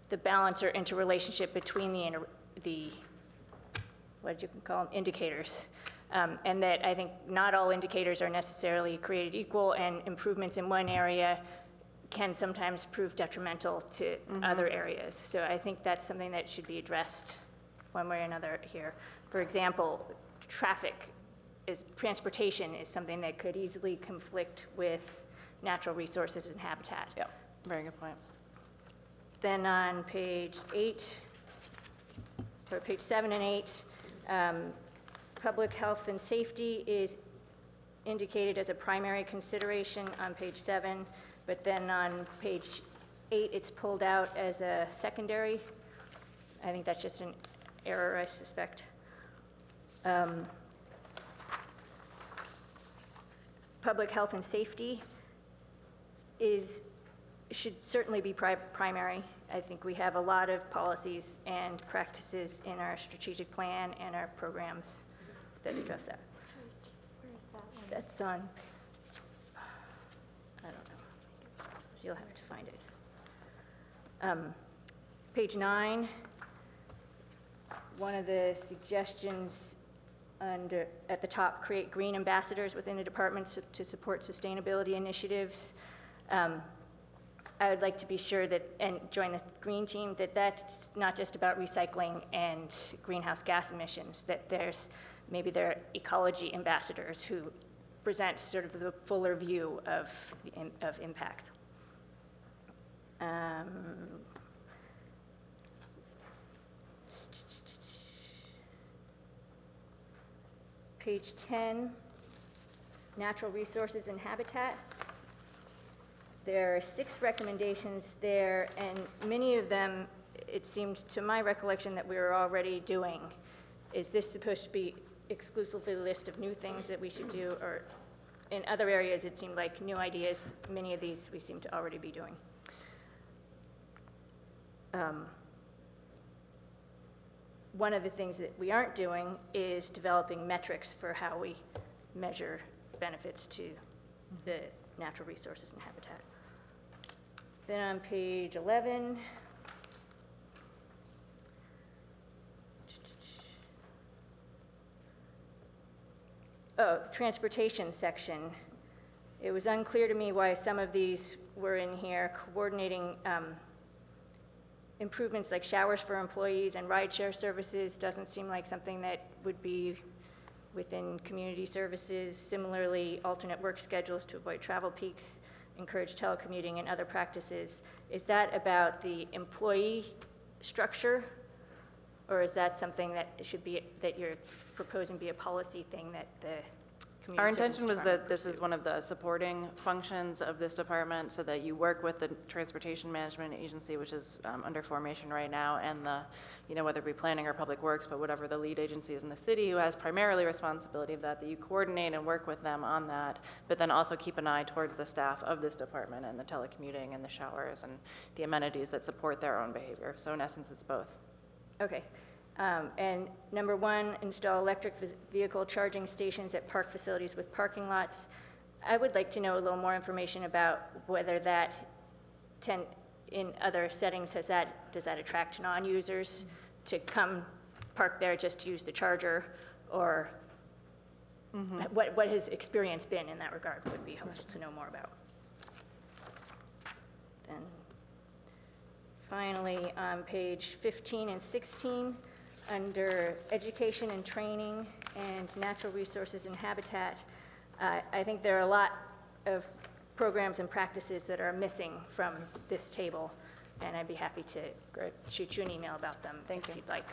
the balance or interrelationship between the what did you call them, indicators. And that I think not all indicators are necessarily created equal, and improvements in one area can sometimes prove detrimental to other areas. So I think that's something that should be addressed one way or another here. For example, transportation is something that could easily conflict with natural resources and habitat. Yeah, very good point. Then on page 8, or page 7 and 8, public health and safety is indicated as a primary consideration on page 7, but then on page 8, it's pulled out as a secondary. I think that's just an error, I suspect. Public health and safety should certainly be primary. I think we have a lot of policies and practices in our strategic plan and our programs that address that. Where's that one? That's on, I don't know. You'll have to find it. Page 9, one of the suggestions at the top, create green ambassadors within the department to support sustainability initiatives. I would like to be sure that, and join the green team, that that's not just about recycling and greenhouse gas emissions, that maybe there are ecology ambassadors who present sort of the fuller view of impact. Page 10, natural resources and habitat. There are 6 recommendations there, and many of them, it seemed to my recollection that we were already doing. Is this supposed to be exclusively a list of new things that we should do, or in other areas it seemed like new ideas? Many of these we seem to already be doing. One of the things that we aren't doing is developing metrics for how we measure benefits to the natural resources and habitat. Then on page 11, transportation section. It was unclear to me why some of these were in here. Coordinating improvements like showers for employees and rideshare services doesn't seem like something that would be within community services. Similarly, alternate work schedules to avoid travel peaks, encourage telecommuting and other practices. Is that about the employee structure, or is that something that should be, that you're proposing be a policy thing that the community Our intention was that this pursue? is one of the supporting functions of this department, so that you work with the Transportation Management Agency, which is under formation right now, and the, whether it be planning or public works, but whatever the lead agency is in the city who has primarily responsibility of that you coordinate and work with them on that, but then also keep an eye towards the staff of this department and the telecommuting and the showers and the amenities that support their own behavior. So in essence, it's both. Okay. And number 1, install electric vehicle charging stations at park facilities with parking lots. I would like to know a little more information about whether that, in other settings, does that attract non-users to come park there just to use the charger, or what has experience been in that regard would be helpful to know more about. Then finally, on page 15 and 16, under education and training and natural resources and habitat, I think there are a lot of programs and practices that are missing from this table, and I'd be happy to shoot you an email about them if you'd like.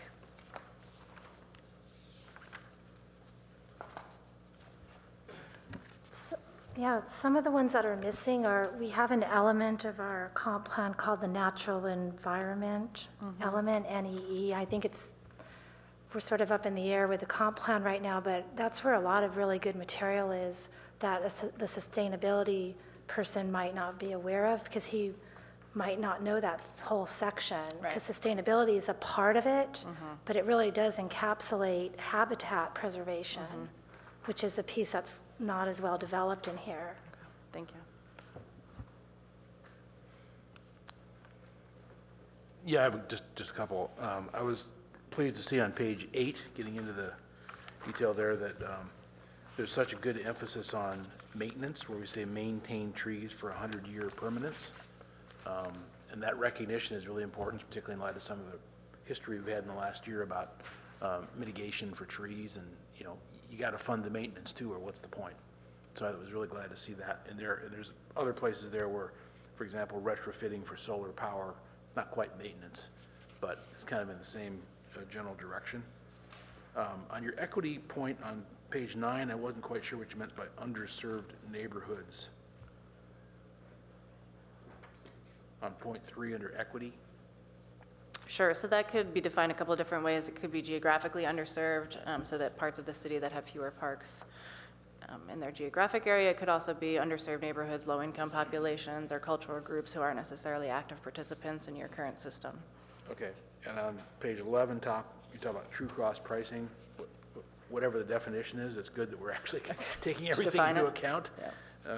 Yeah, some of the ones that are missing are, we have an element of our comp plan called the natural environment element, NEE. I think we're sort of up in the air with the comp plan right now, but that's where a lot of really good material is that the sustainability person might not be aware of, because he might not know that whole section. Because sustainability is a part of it, but it really does encapsulate habitat preservation, which is a piece that's not as well developed in here. Thank you. Yeah, I have just a couple. I was pleased to see on page 8, getting into the detail there, that there's such a good emphasis on maintenance, where we say maintain trees for 100-year permanence. And that recognition is really important, particularly in light of some of the history we've had in the last year about mitigation for trees, and you got to fund the maintenance too, or what's the point? So I was really glad to see that. And there's other places there where, for example, retrofitting for solar power, not quite maintenance, but it's kind of in the same general direction. On your equity point on page 9, I wasn't quite sure what you meant by underserved neighborhoods. On point 3 under equity. Sure, so that could be defined a couple of different ways. It could be geographically underserved, so that parts of the city that have fewer parks in their geographic area. It could also be underserved neighborhoods, low-income populations, or cultural groups who aren't necessarily active participants in your current system. Okay, and on page 11, top, you talk about true cost pricing. Whatever the definition is, it's good that we're actually taking everything into account,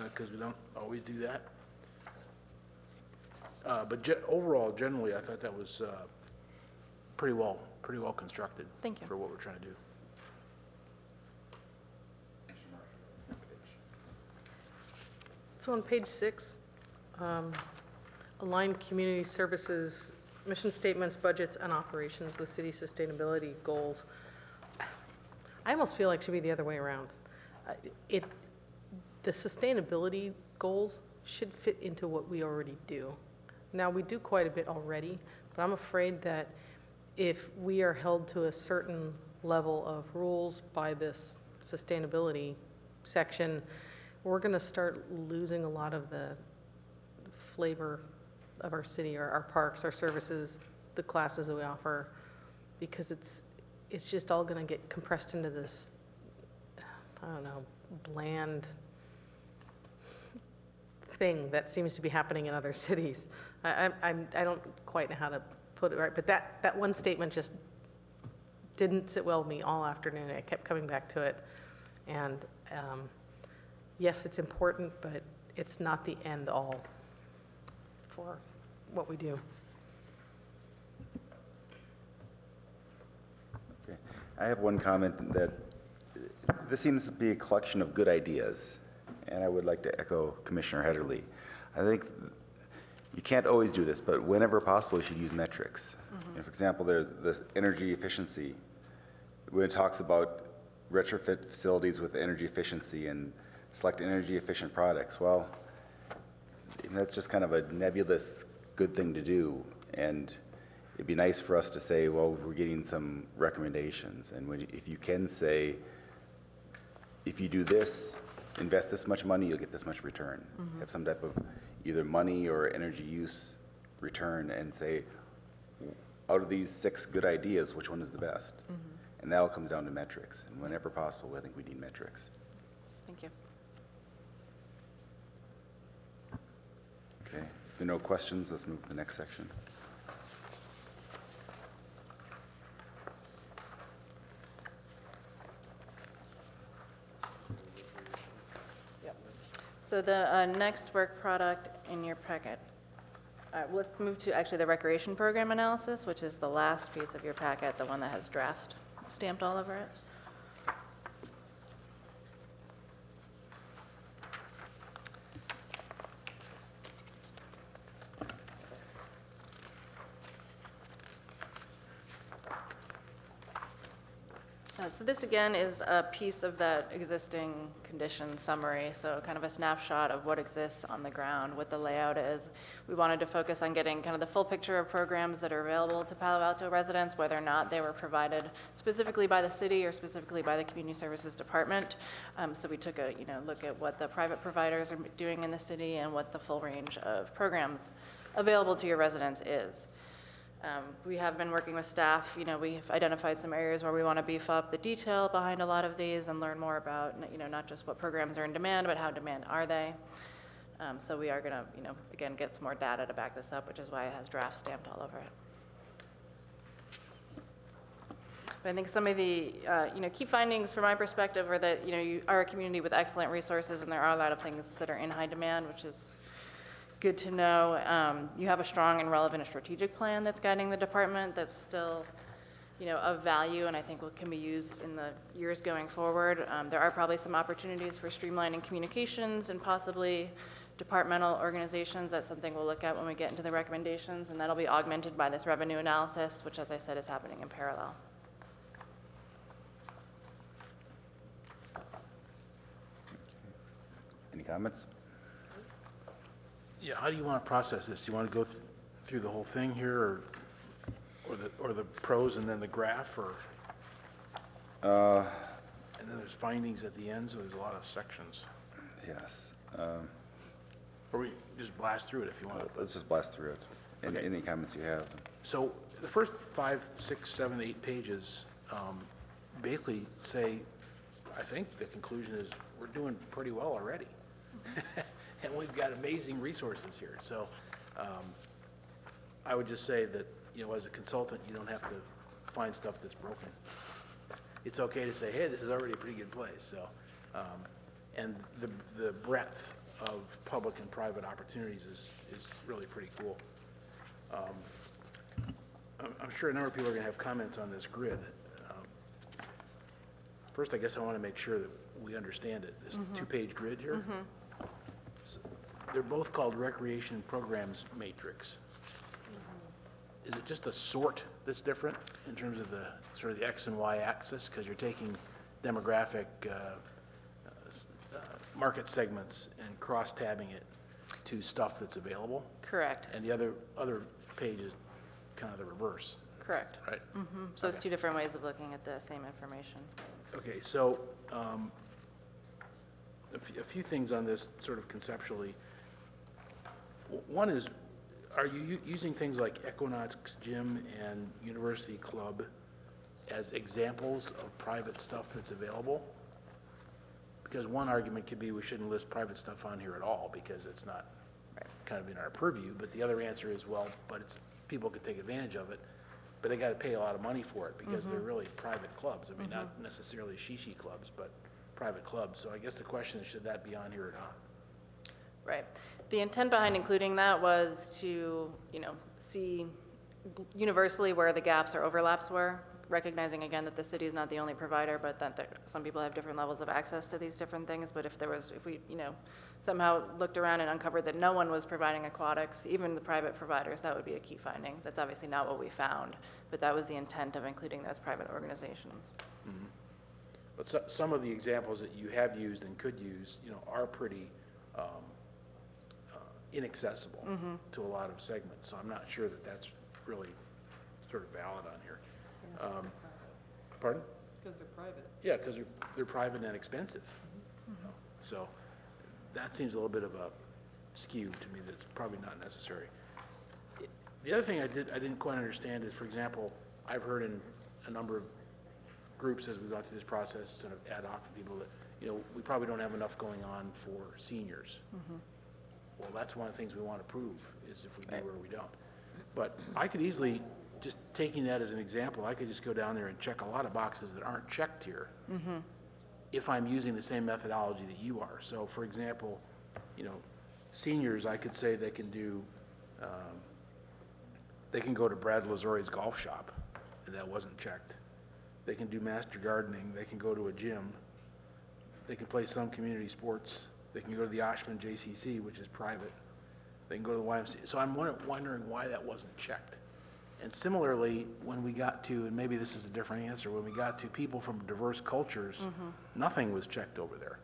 because we don't always do that. But overall, generally, I thought that was pretty well constructed. Thank you. For what we're trying to do. So on page 6, align community services, mission statements, budgets, and operations with city sustainability goals. I almost feel like it should be the other way around. The sustainability goals should fit into what we already do. Now, we do quite a bit already, but I'm afraid that if we are held to a certain level of rules by this sustainability section, we're going to start losing a lot of the flavor of our city, our parks, our services, the classes that we offer, because it's just all going to get compressed into this, I don't know, bland thing that seems to be happening in other cities. I don't quite know how to put it right, but that one statement just didn't sit well with me all afternoon. I kept coming back to it, and yes, it's important, but it's not the end all for what we do. Okay. I have one comment that this seems to be a collection of good ideas, and I would like to echo Commissioner Hederle. I think you can't always do this, but whenever possible, you should use metrics. Mm-hmm. For example, there's the energy efficiency. When it talks about retrofit facilities with energy efficiency and select energy efficient products, well, that's just kind of a nebulous good thing to do, and it'd be nice for us to say, well, we're getting some recommendations, and if you can say, if you do this, invest this much money, you'll get this much return. Mm-hmm. Have some type of either money or energy use return, and say, out of these 6 good ideas, which one is the best? Mm-hmm. And that all comes down to metrics, and whenever possible, I think we need metrics. Thank you. Okay, if there are no questions, let's move to the next section. So the next work product in your packet, let's move to actually the recreation program analysis, which is the last piece of your packet, the one that has drafts stamped all over it. So this again is a piece of that existing condition summary, so kind of a snapshot of what exists on the ground, what the layout is. We wanted to focus on getting kind of the full picture of programs that are available to Palo Alto residents, whether or not they were provided specifically by the city or specifically by the Community Services Department. So we took a look at what the private providers are doing in the city and what the full range of programs available to your residents is. We have been working with staff. We've identified some areas where we want to beef up the detail behind a lot of these and learn more about, not just what programs are in demand, but how demand are they. So we are going to, again, get some more data to back this up, which is why it has drafts stamped all over it. But I think some of the, key findings from my perspective are that, you are a community with excellent resources, and there are a lot of things that are in high demand, which is good to know. You have a strong and relevant strategic plan that's guiding the department that's still, of value, and I think can be used in the years going forward. There are probably some opportunities for streamlining communications and possibly departmental organizations. That's something we'll look at when we get into the recommendations, and that'll be augmented by this revenue analysis, which, as I said, is happening in parallel. Any comments? Yeah, how do you want to process this? Do you want to go through the whole thing here, or the pros and then the graph, or? And then there's findings at the end, so there's a lot of sections. Yes. Or we just blast through it if you want. Let's just blast through it. Any comments you have? So the first 5, 6, 7, 8 pages basically say, I think the conclusion is we're doing pretty well already. And we've got amazing resources here. So I would just say that, as a consultant, you don't have to find stuff that's broken. It's okay to say, hey, this is already a pretty good place. So, and the breadth of public and private opportunities is really pretty cool. I'm sure a number of people are going to have comments on this grid. First, I guess I want to make sure that we understand it. This 2-page grid here. So they're both called Recreation Programs Matrix. Is it just a sort that's different in terms of the sort of the X and Y axis? Because you're taking demographic market segments and cross-tabbing it to stuff that's available? Correct. And the other page is kind of the reverse. Correct. Right? So it's 2 different ways of looking at the same information. Okay, so a few things on this sort of conceptually. One is, are you using things like Equinox Gym and University Club as examples of private stuff that's available? Because one argument could be we shouldn't list private stuff on here at all because it's not kind of in our purview, but the other answer is, well, but people could take advantage of it, but they got to pay a lot of money for it because they're really private clubs. I mean, not necessarily shishi clubs, but private clubs. So I guess the question is, should that be on here or not? Right. The intent behind including that was to, see universally where the gaps or overlaps were, recognizing again that the city is not the only provider, but that some people have different levels of access to these different things. But if we, somehow looked around and uncovered that no one was providing aquatics, even the private providers, that would be a key finding. That's obviously not what we found, but that was the intent of including those private organizations. But some of the examples that you have used and could use, are pretty inaccessible to a lot of segments. So I'm not sure that that's really sort of valid on here. Pardon? Because they're private. Yeah, because they're private and expensive. So that seems a little bit of a skew to me that's probably not necessary. The other thing I didn't quite understand is, for example, I've heard in a number of groups as we've gone through this process, sort of ad hoc people, that we probably don't have enough going on for seniors. Well, that's one of the things we want to prove, is if we do or we don't. But I could easily, just taking that as an example, I could just go down there and check a lot of boxes that aren't checked here if I'm using the same methodology that you are. So, for example, seniors, I could say they can do, they can go to Brad Lazori's golf shop, and that wasn't checked. They can do master gardening. They can go to a gym. They can play some community sports. They can go to the Oshman JCC, which is private. They can go to the YMCA. So I'm wondering why that wasn't checked. And similarly, when we got to, and maybe this is a different answer, when we got to people from diverse cultures, nothing was checked over there.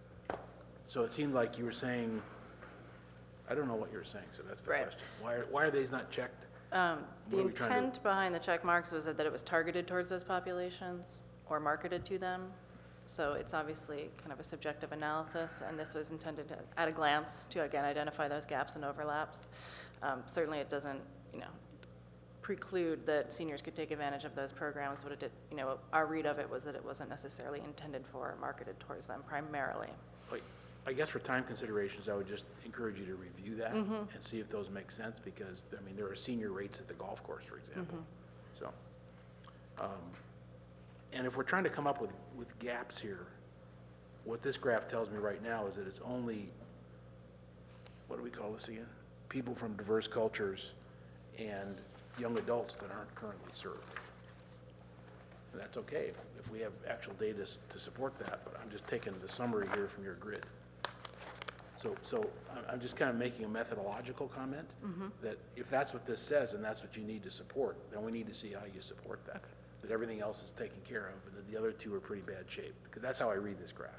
So it seemed like you were saying, I don't know what you were saying, so that's the question. Why are these not checked? The intent behind the check marks was that it was targeted towards those populations or marketed to them. So it's obviously kind of a subjective analysis, and this was intended to, at a glance, to again identify those gaps and overlaps. Certainly it doesn't, preclude that seniors could take advantage of those programs, but it did, our read of it was that it wasn't necessarily intended for or marketed towards them primarily. I guess for time considerations, I would just encourage you to review that and see if those make sense, because, there are senior rates at the golf course, for example. So, and if we're trying to come up with gaps here, what this graph tells me right now is that it's only, what do we call this again? People from diverse cultures and young adults that aren't currently served. And that's okay if we have actual data to support that, but I'm just taking the summary here from your grid. So I'm just kind of making a methodological comment that if that's what this says and that's what you need to support, then we need to see how you support that. That everything else is taken care of, and that the other two are pretty bad shape, because that's how I read this graph.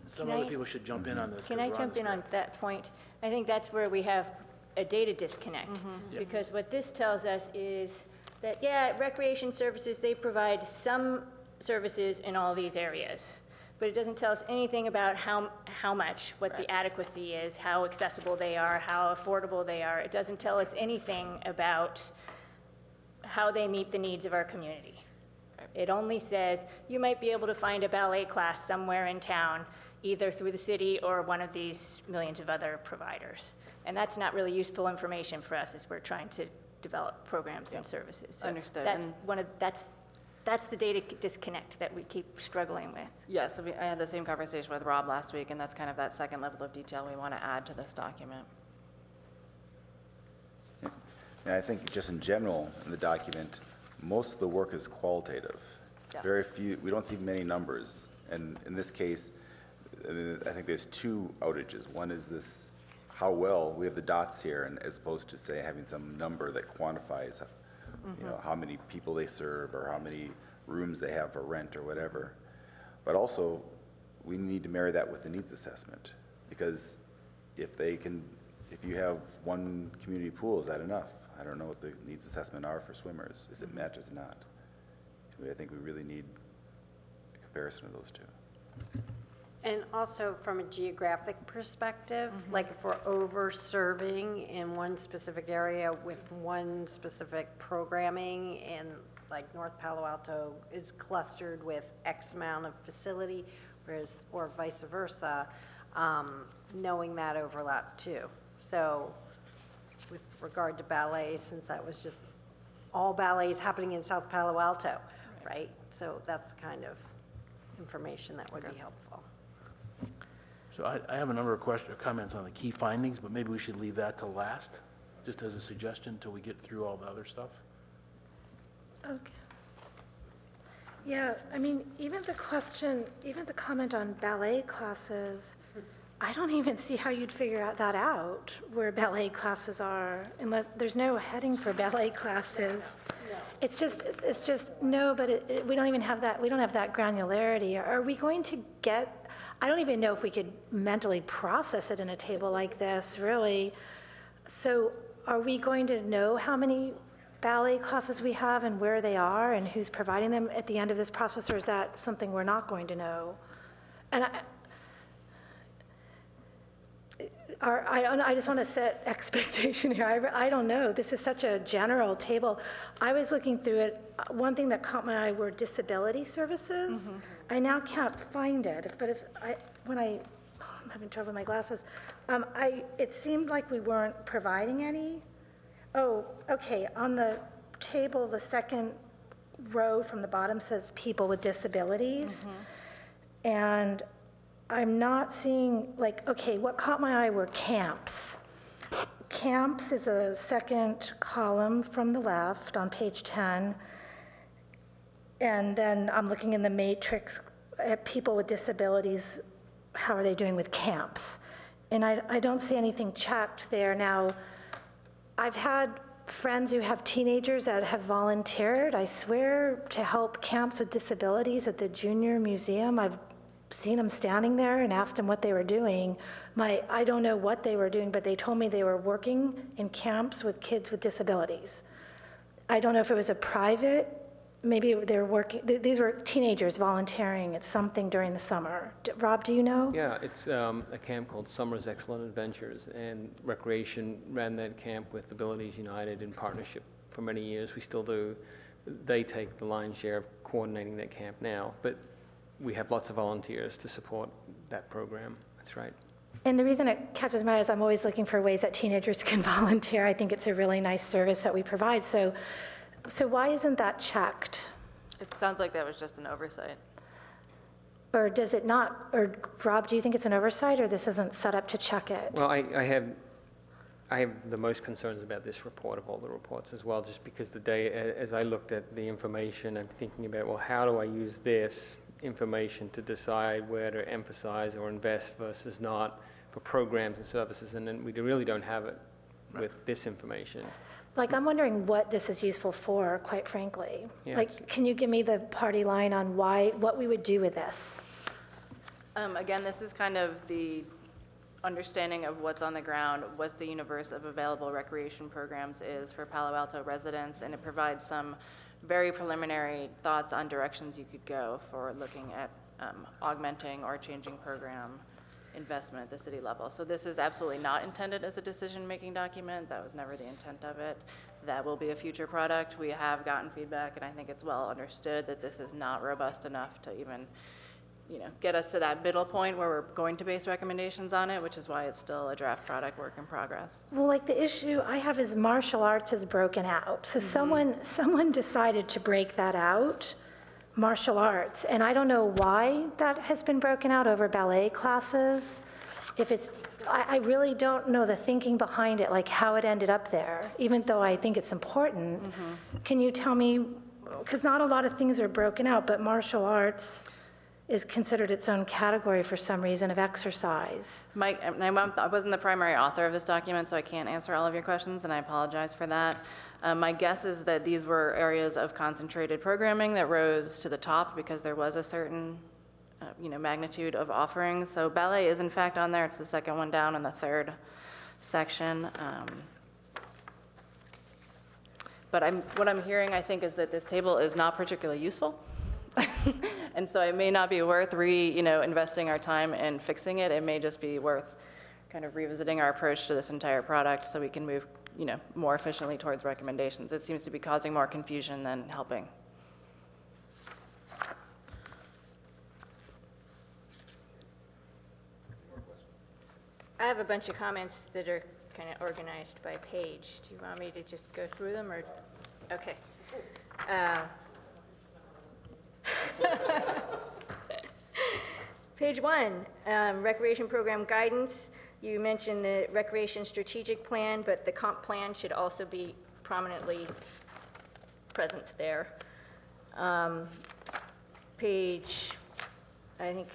Some other people should jump in on this. Can I jump in on that point? I think that's where we have a data disconnect. Because what this tells us is that, yeah, recreation services, they provide some services in all these areas. But it doesn't tell us anything about how much, what the adequacy is, how accessible they are, how affordable they are. It doesn't tell us anything about how they meet the needs of our community. It only says you might be able to find a ballet class somewhere in town, either through the city or one of these millions of other providers. And that's not really useful information for us as we're trying to develop programs and services. So Understood. that's the data disconnect that we keep struggling with. Yes, I had the same conversation with Rob last week, and that's kind of that second level of detail we want to add to this document. And I think just in general, in the document, most of the work is qualitative. Yes. Very few, we don't see many numbers. And in this case, I think there's two outages. One is this, how well, we have the dots here, and as opposed to, say, having some number that quantifies how many people they serve or how many rooms they have for rent or whatever. But also, we need to marry that with the needs assessment, because if you have one community pool, is that enough? I don't know what the needs assessment are for swimmers. Is it met, is it not? I think we really need a comparison of those two. And also from a geographic perspective, like if we're over-serving in one specific area with one specific programming, and like North Palo Alto is clustered with X amount of facility, or vice versa, knowing that overlap too. So with regard to ballet, since that was just all ballets happening in South Palo Alto, right? So that's the kind of information that would be helpful. So I have a number of comments on the key findings, but maybe we should leave that to last, just as a suggestion until we get through all the other stuff. Okay. Yeah, I mean, even the comment on ballet classes, I don't even see how you'd figure that out, where ballet classes are, unless there's no heading for ballet classes. No. It's just no, but we don't even have that. We don't have that granularity. Are we going to get? I don't even know if we could mentally process it in a table like this, really. So, are we going to know how many ballet classes we have and where they are and who's providing them at the end of this process, or is that something we're not going to know? And I just want to set expectation here. I don't know. This is such a general table. I was looking through it. One thing that caught my eye were disability services. I now can't find it, but I'm having trouble with my glasses. It seemed like we weren't providing any. Oh, okay. On the table, the second row from the bottom says people with disabilities, and I'm not seeing, okay, what caught my eye were camps. Camps is a second column from the left on page 10. And then I'm looking in the matrix at people with disabilities, how are they doing with camps? And I don't see anything checked there. Now, I've had friends who have teenagers that have volunteered, I swear, to help camps with disabilities at the Junior Museum. I've seen them standing there and asked them what they were doing. I don't know what they were doing, but they told me they were working in camps with kids with disabilities. I don't know if it was a private, maybe they were working, these were teenagers volunteering at something during the summer. Rob, do you know? Yeah, it's a camp called Summer's Excellent Adventures, and Recreation ran that camp with Abilities United in partnership for many years. We still do. They take the lion's share of coordinating that camp now, but we have lots of volunteers to support that program. That's right. And the reason it catches my eye is I'm always looking for ways that teenagers can volunteer. I think it's a really nice service that we provide. So why isn't that checked? It sounds like that was just an oversight. Or does it not? Or Rob, do you think it's an oversight, or this isn't set up to check it? Well, I have the most concerns about this report of all the reports as well, just because as I looked at the information, I'm thinking about, well, how do I use this information to decide where to emphasize or invest versus not for programs and services, and then we really don't have it with this information. I'm wondering what this is useful for, quite frankly. Yeah, can you give me the party line on what we would do with this? Again, this is kind of the understanding of what's on the ground, what the universe of available recreation programs is for Palo Alto residents, and it provides some very preliminary thoughts on directions you could go for looking at augmenting or changing program investment at the city level. So this is absolutely not intended as a decision-making document. That was never the intent of it. That will be a future product. We have gotten feedback, and I think it's well understood that this is not robust enough to even, get us to that middle point where we're going to base recommendations on it, which is why it's still a draft product work in progress. Well, like the issue I have is martial arts is broken out. So someone decided to break that out, martial arts, and I don't know why that has been broken out over ballet classes. If it's, I really don't know the thinking behind it, like how it ended up there, even though I think it's important. Can you tell me, because not a lot of things are broken out, but martial arts is considered its own category for some reason of exercise. Mike, I wasn't the primary author of this document, so I can't answer all of your questions, and I apologize for that. My guess is that these were areas of concentrated programming that rose to the top because there was a certain magnitude of offerings. So ballet is in fact on there. It's the second one down in the third section. But what I'm hearing, I think, is that this table is not particularly useful. And so it may not be worth investing our time in fixing it. It may just be worth kind of revisiting our approach to this entire product so we can move more efficiently towards recommendations. It seems to be causing more confusion than helping. I have a bunch of comments that are kind of organized by page. Do you want me to just go through them, or? Okay. Page 1, recreation program guidance. You mentioned the recreation strategic plan, but the comp plan should also be prominently present there. Page, I think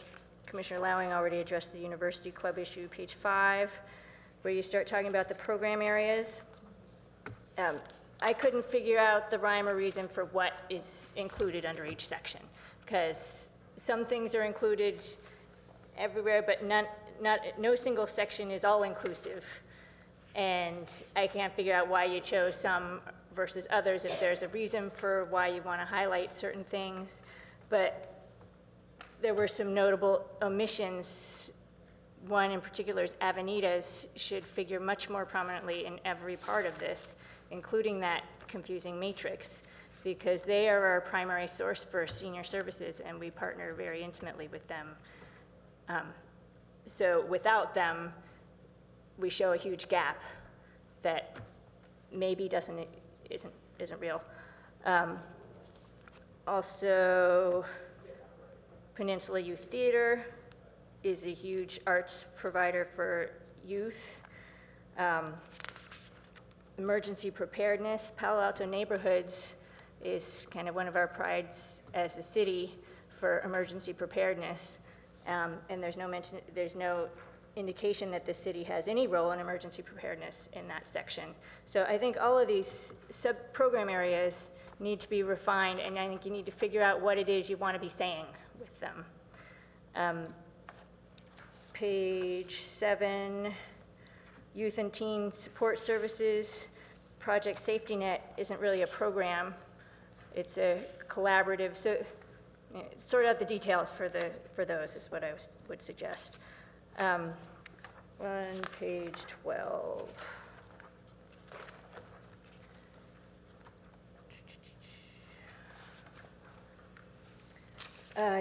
Commissioner Lowing already addressed the university club issue. Page 5, where you start talking about the program areas. I couldn't figure out the rhyme or reason for what is included under each section, because some things are included everywhere, but no single section is all-inclusive. And I can't figure out why you chose some versus others, if there's a reason for why you want to highlight certain things. But there were some notable omissions. One in particular is Avenidas should figure much more prominently in every part of this, including that confusing matrix, because they are our primary source for senior services, and we partner very intimately with them. So without them, we show a huge gap that maybe isn't real. Also, Peninsula Youth Theater is a huge arts provider for youth. Emergency preparedness, Palo Alto Neighborhoods is kind of one of our prides as a city for emergency preparedness. And there's no indication that the city has any role in emergency preparedness in that section. So I think all of these sub-program areas need to be refined, and I think you need to figure out what it is you want to be saying with them. Page 7, Youth and Teen Support Services. Project Safety Net isn't really a program. It's a collaborative. So sort out the details for those is what I would suggest. On page 12.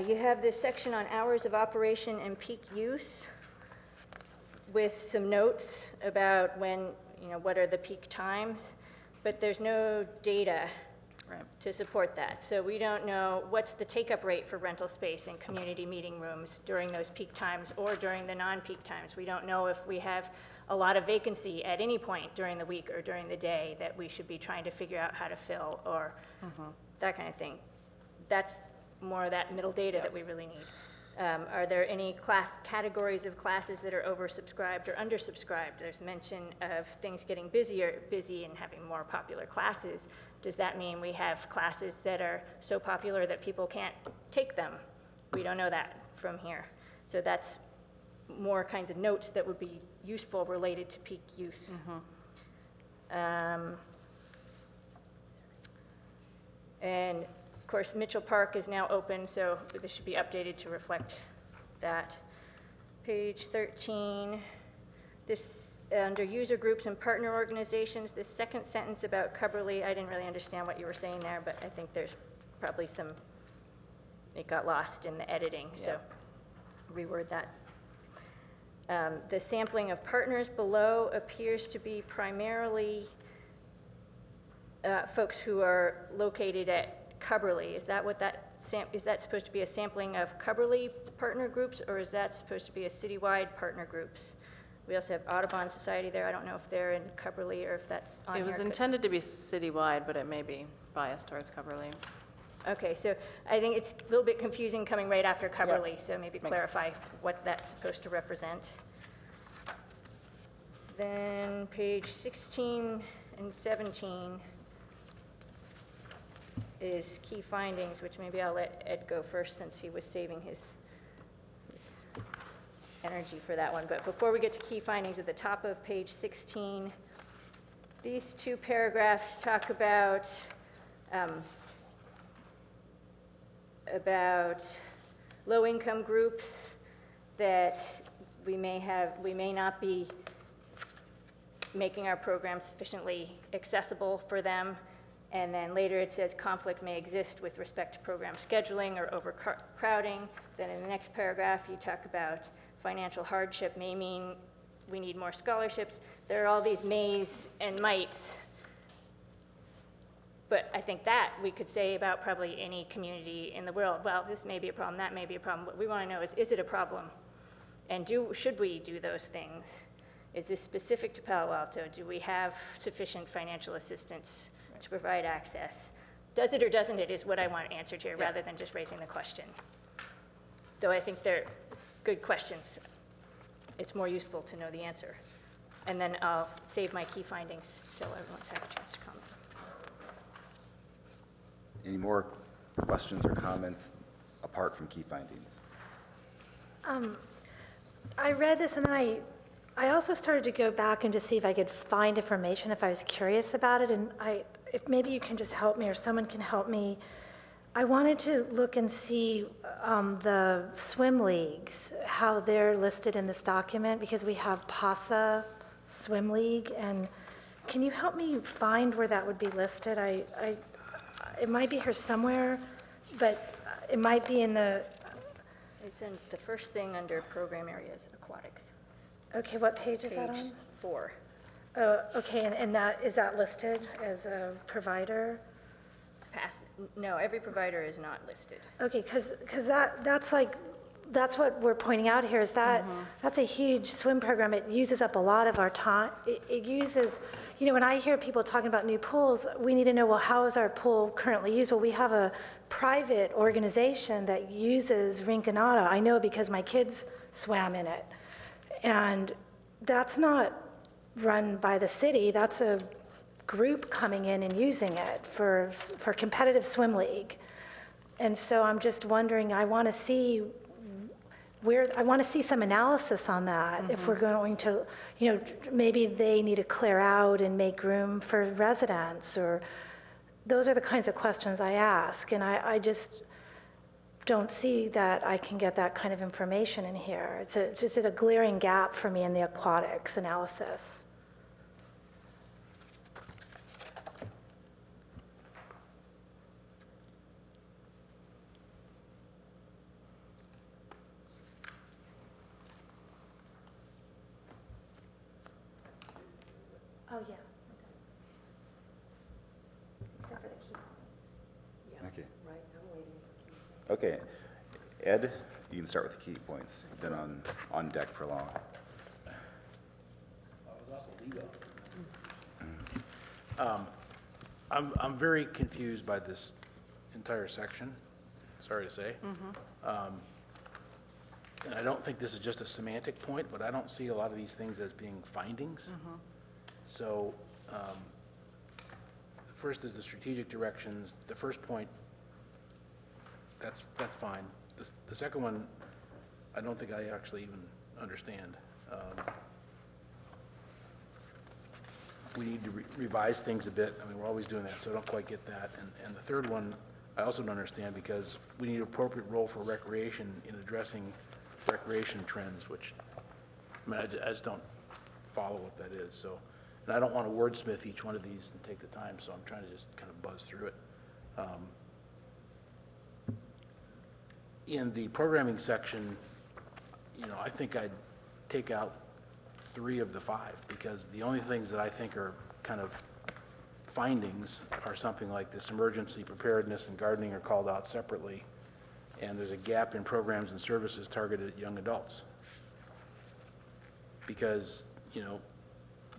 You have this section on hours of operation and peak use with some notes about what are the peak times, but there's no data to support that. So we don't know what's the take-up rate for rental space in community meeting rooms during those peak times or during the non-peak times. We don't know if we have a lot of vacancy at any point during the week or during the day that we should be trying to figure out how to fill, or that kind of thing. That's more of that middle data that we really need. Are there any categories of classes that are oversubscribed or undersubscribed? There's mention of things getting busy and having more popular classes. Does that mean we have classes that are so popular that people can't take them? We don't know that from here. So that's more kinds of notes that would be useful related to peak use. And of course, Mitchell Park is now open, so this should be updated to reflect that. Page 13, this under user groups and partner organizations, this second sentence about Cubberley, I didn't really understand what you were saying there, but I think there's probably it got lost in the editing, so reword that. The sampling of partners below appears to be primarily folks who are located at Cubberley. Is that what is that supposed to be a sampling of Cubberley partner groups, or is that supposed to be a citywide partner groups? We also have Audubon Society there. I don't know if they're in Cubberley or if that's on here. It was intended to be citywide, but it may be biased towards Cubberley. Okay, so I think it's a little bit confusing coming right after Cubberley, so maybe clarify what that's supposed to represent. Then page 16 and 17 is key findings, which maybe I'll let Ed go first since he was saving his energy for that one. But before we get to key findings, at the top of page 16, these two paragraphs talk about low-income groups that we may not be making our programs sufficiently accessible for them. And then later it says conflict may exist with respect to program scheduling or overcrowding. Then in the next paragraph, you talk about financial hardship may mean we need more scholarships. There are all these mays and mights. But I think that we could say about probably any community in the world. Well, this may be a problem, that may be a problem. What we want to know is it a problem? And should we do those things? Is this specific to Palo Alto? Do we have sufficient financial assistance to provide access? Does it or doesn't it is what I want answered here, rather than just raising the question. Though I think they're good questions, it's more useful to know the answer. And then I'll save my key findings till everyone's had a chance to comment. Any more questions or comments apart from key findings? I read this and then I also started to go back and to see if I could find information if I was curious about it. And if maybe you can just help me or someone can help me. I wanted to look and see the swim leagues, how they're listed in this document, because we have PASA Swim League. And can you help me find where that would be listed? It might be here somewhere, but it might be in the... It's in the first thing under program areas, aquatics. Okay, what page is that on? Page 4. Oh, okay, and is that listed as a provider? No, every provider is not listed. Okay, because that's what we're pointing out here is that that's a huge swim program. It uses up a lot of our time. It uses, when I hear people talking about new pools, we need to know, well, how is our pool currently used? Well, we have a private organization that uses Rinconada. I know because my kids swam in it. And that's not run by the city. That's a group coming in and using it for competitive swim league. And so I'm just wondering, I want to see some analysis on that. If we're going to, maybe they need to clear out and make room for residents, or those are the kinds of questions I ask. And I just don't see that I can get that kind of information in here. It's just a glaring gap for me in the aquatics analysis. Oh, yeah. Except for the key points. Yeah. Okay. Right, I'm waiting for key. Okay. Ed, you can start with the key points. You've been on deck for long. I'm very confused by this entire section, sorry to say. And I don't think this is just a semantic point, but I don't see a lot of these things as being findings. So the first is the strategic directions. The first point, that's fine. The second one, I don't think I actually even understand. We need to revise things a bit. I mean, we're always doing that, so I don't quite get that. And the third one, I also don't understand because we need an appropriate role for recreation in addressing recreation trends, which, I mean, I just don't follow what that is. So, and I don't want to wordsmith each one of these and take the time, so I'm trying to just kind of buzz through it. In the programming section, you know, I think I'd take out 3 of the 5 because the only things that I think are kind of findings are something like this: emergency preparedness and gardening are called out separately, and there's a gap in programs and services targeted at young adults. Because, you know,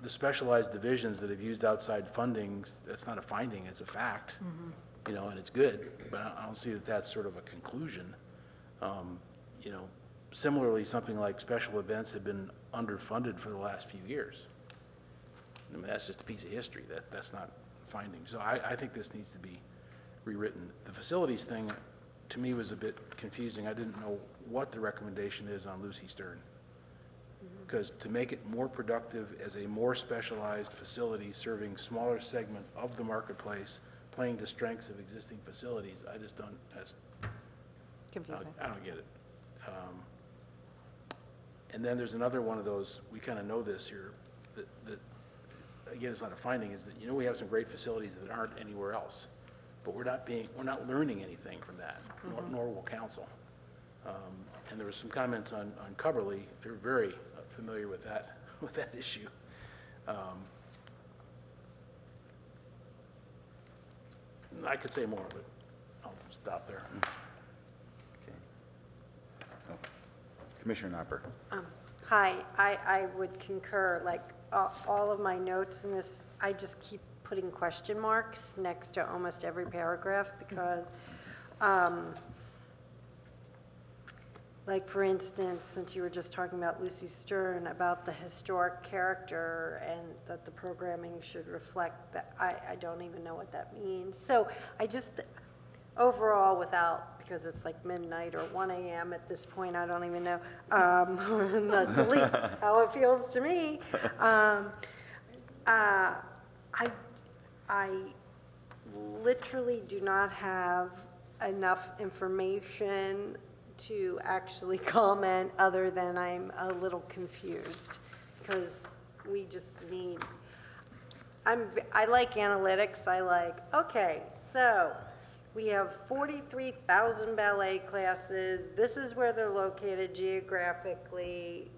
the specialized divisions that have used outside funding, that's not a finding, it's a fact, you know, and it's good, but I don't see that that's sort of a conclusion. You know, similarly, something like special events have been underfunded for the last few years. I mean, that's just a piece of history. That's not finding. So I think this needs to be rewritten. The facilities thing, to me, was a bit confusing. I didn't know what the recommendation is on Lucy Stern. Because to make it more productive as a more specialized facility serving smaller segment of the marketplace, playing to strengths of existing facilities, I just don't, that's confusing. I don't get it. And then there's another one of those, we kind of know this here, that again, it's not a finding, is that, you know, we have some great facilities that aren't anywhere else, but we're not learning anything from that, nor will council. And there was some comments on Coverly. They're very familiar with that issue. I could say more, but I'll stop there. Okay. Oh. Commissioner Knopper. Hi, I would concur. Like all of my notes in this, I just keep putting question marks next to almost every paragraph because like, for instance, since you were just talking about Lucy Stern, about the historic character and that the programming should reflect that, I don't even know what that means. So I just, overall, without, because it's like midnight or 1 a.m. at this point, I don't even know, that's at least how it feels to me. I literally do not have enough information to actually comment other than I'm a little confused because we just need, I like analytics. I like, okay, so we have 43,000 ballet classes. This is where they're located geographically.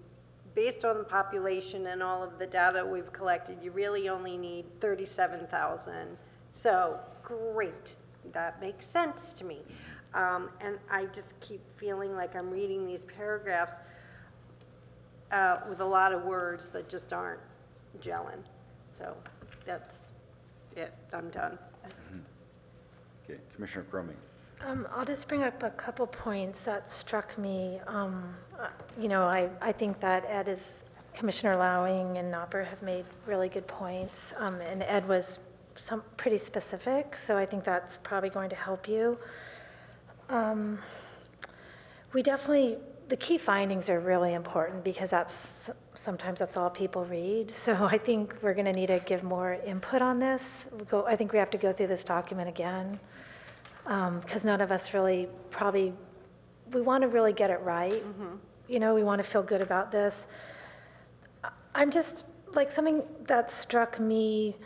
Based on the population and all of the data we've collected, you really only need 37,000. So great, that makes sense to me. And I just keep feeling like I'm reading these paragraphs with a lot of words that just aren't gelling. So that's it. I'm done. Okay, Commissioner Cromie. I'll just bring up a couple points that struck me. You know, I think that Ed is, Commissioner Lowing and Knopper have made really good points, and Ed was pretty specific, so I think that's probably going to help you. We definitely, the key findings are really important because sometimes that's all people read. So I think we're going to need to give more input on this. I think we have to go through this document again because none of us really we want to really get it right. You know, we want to feel good about this. I'm just, like, something that struck me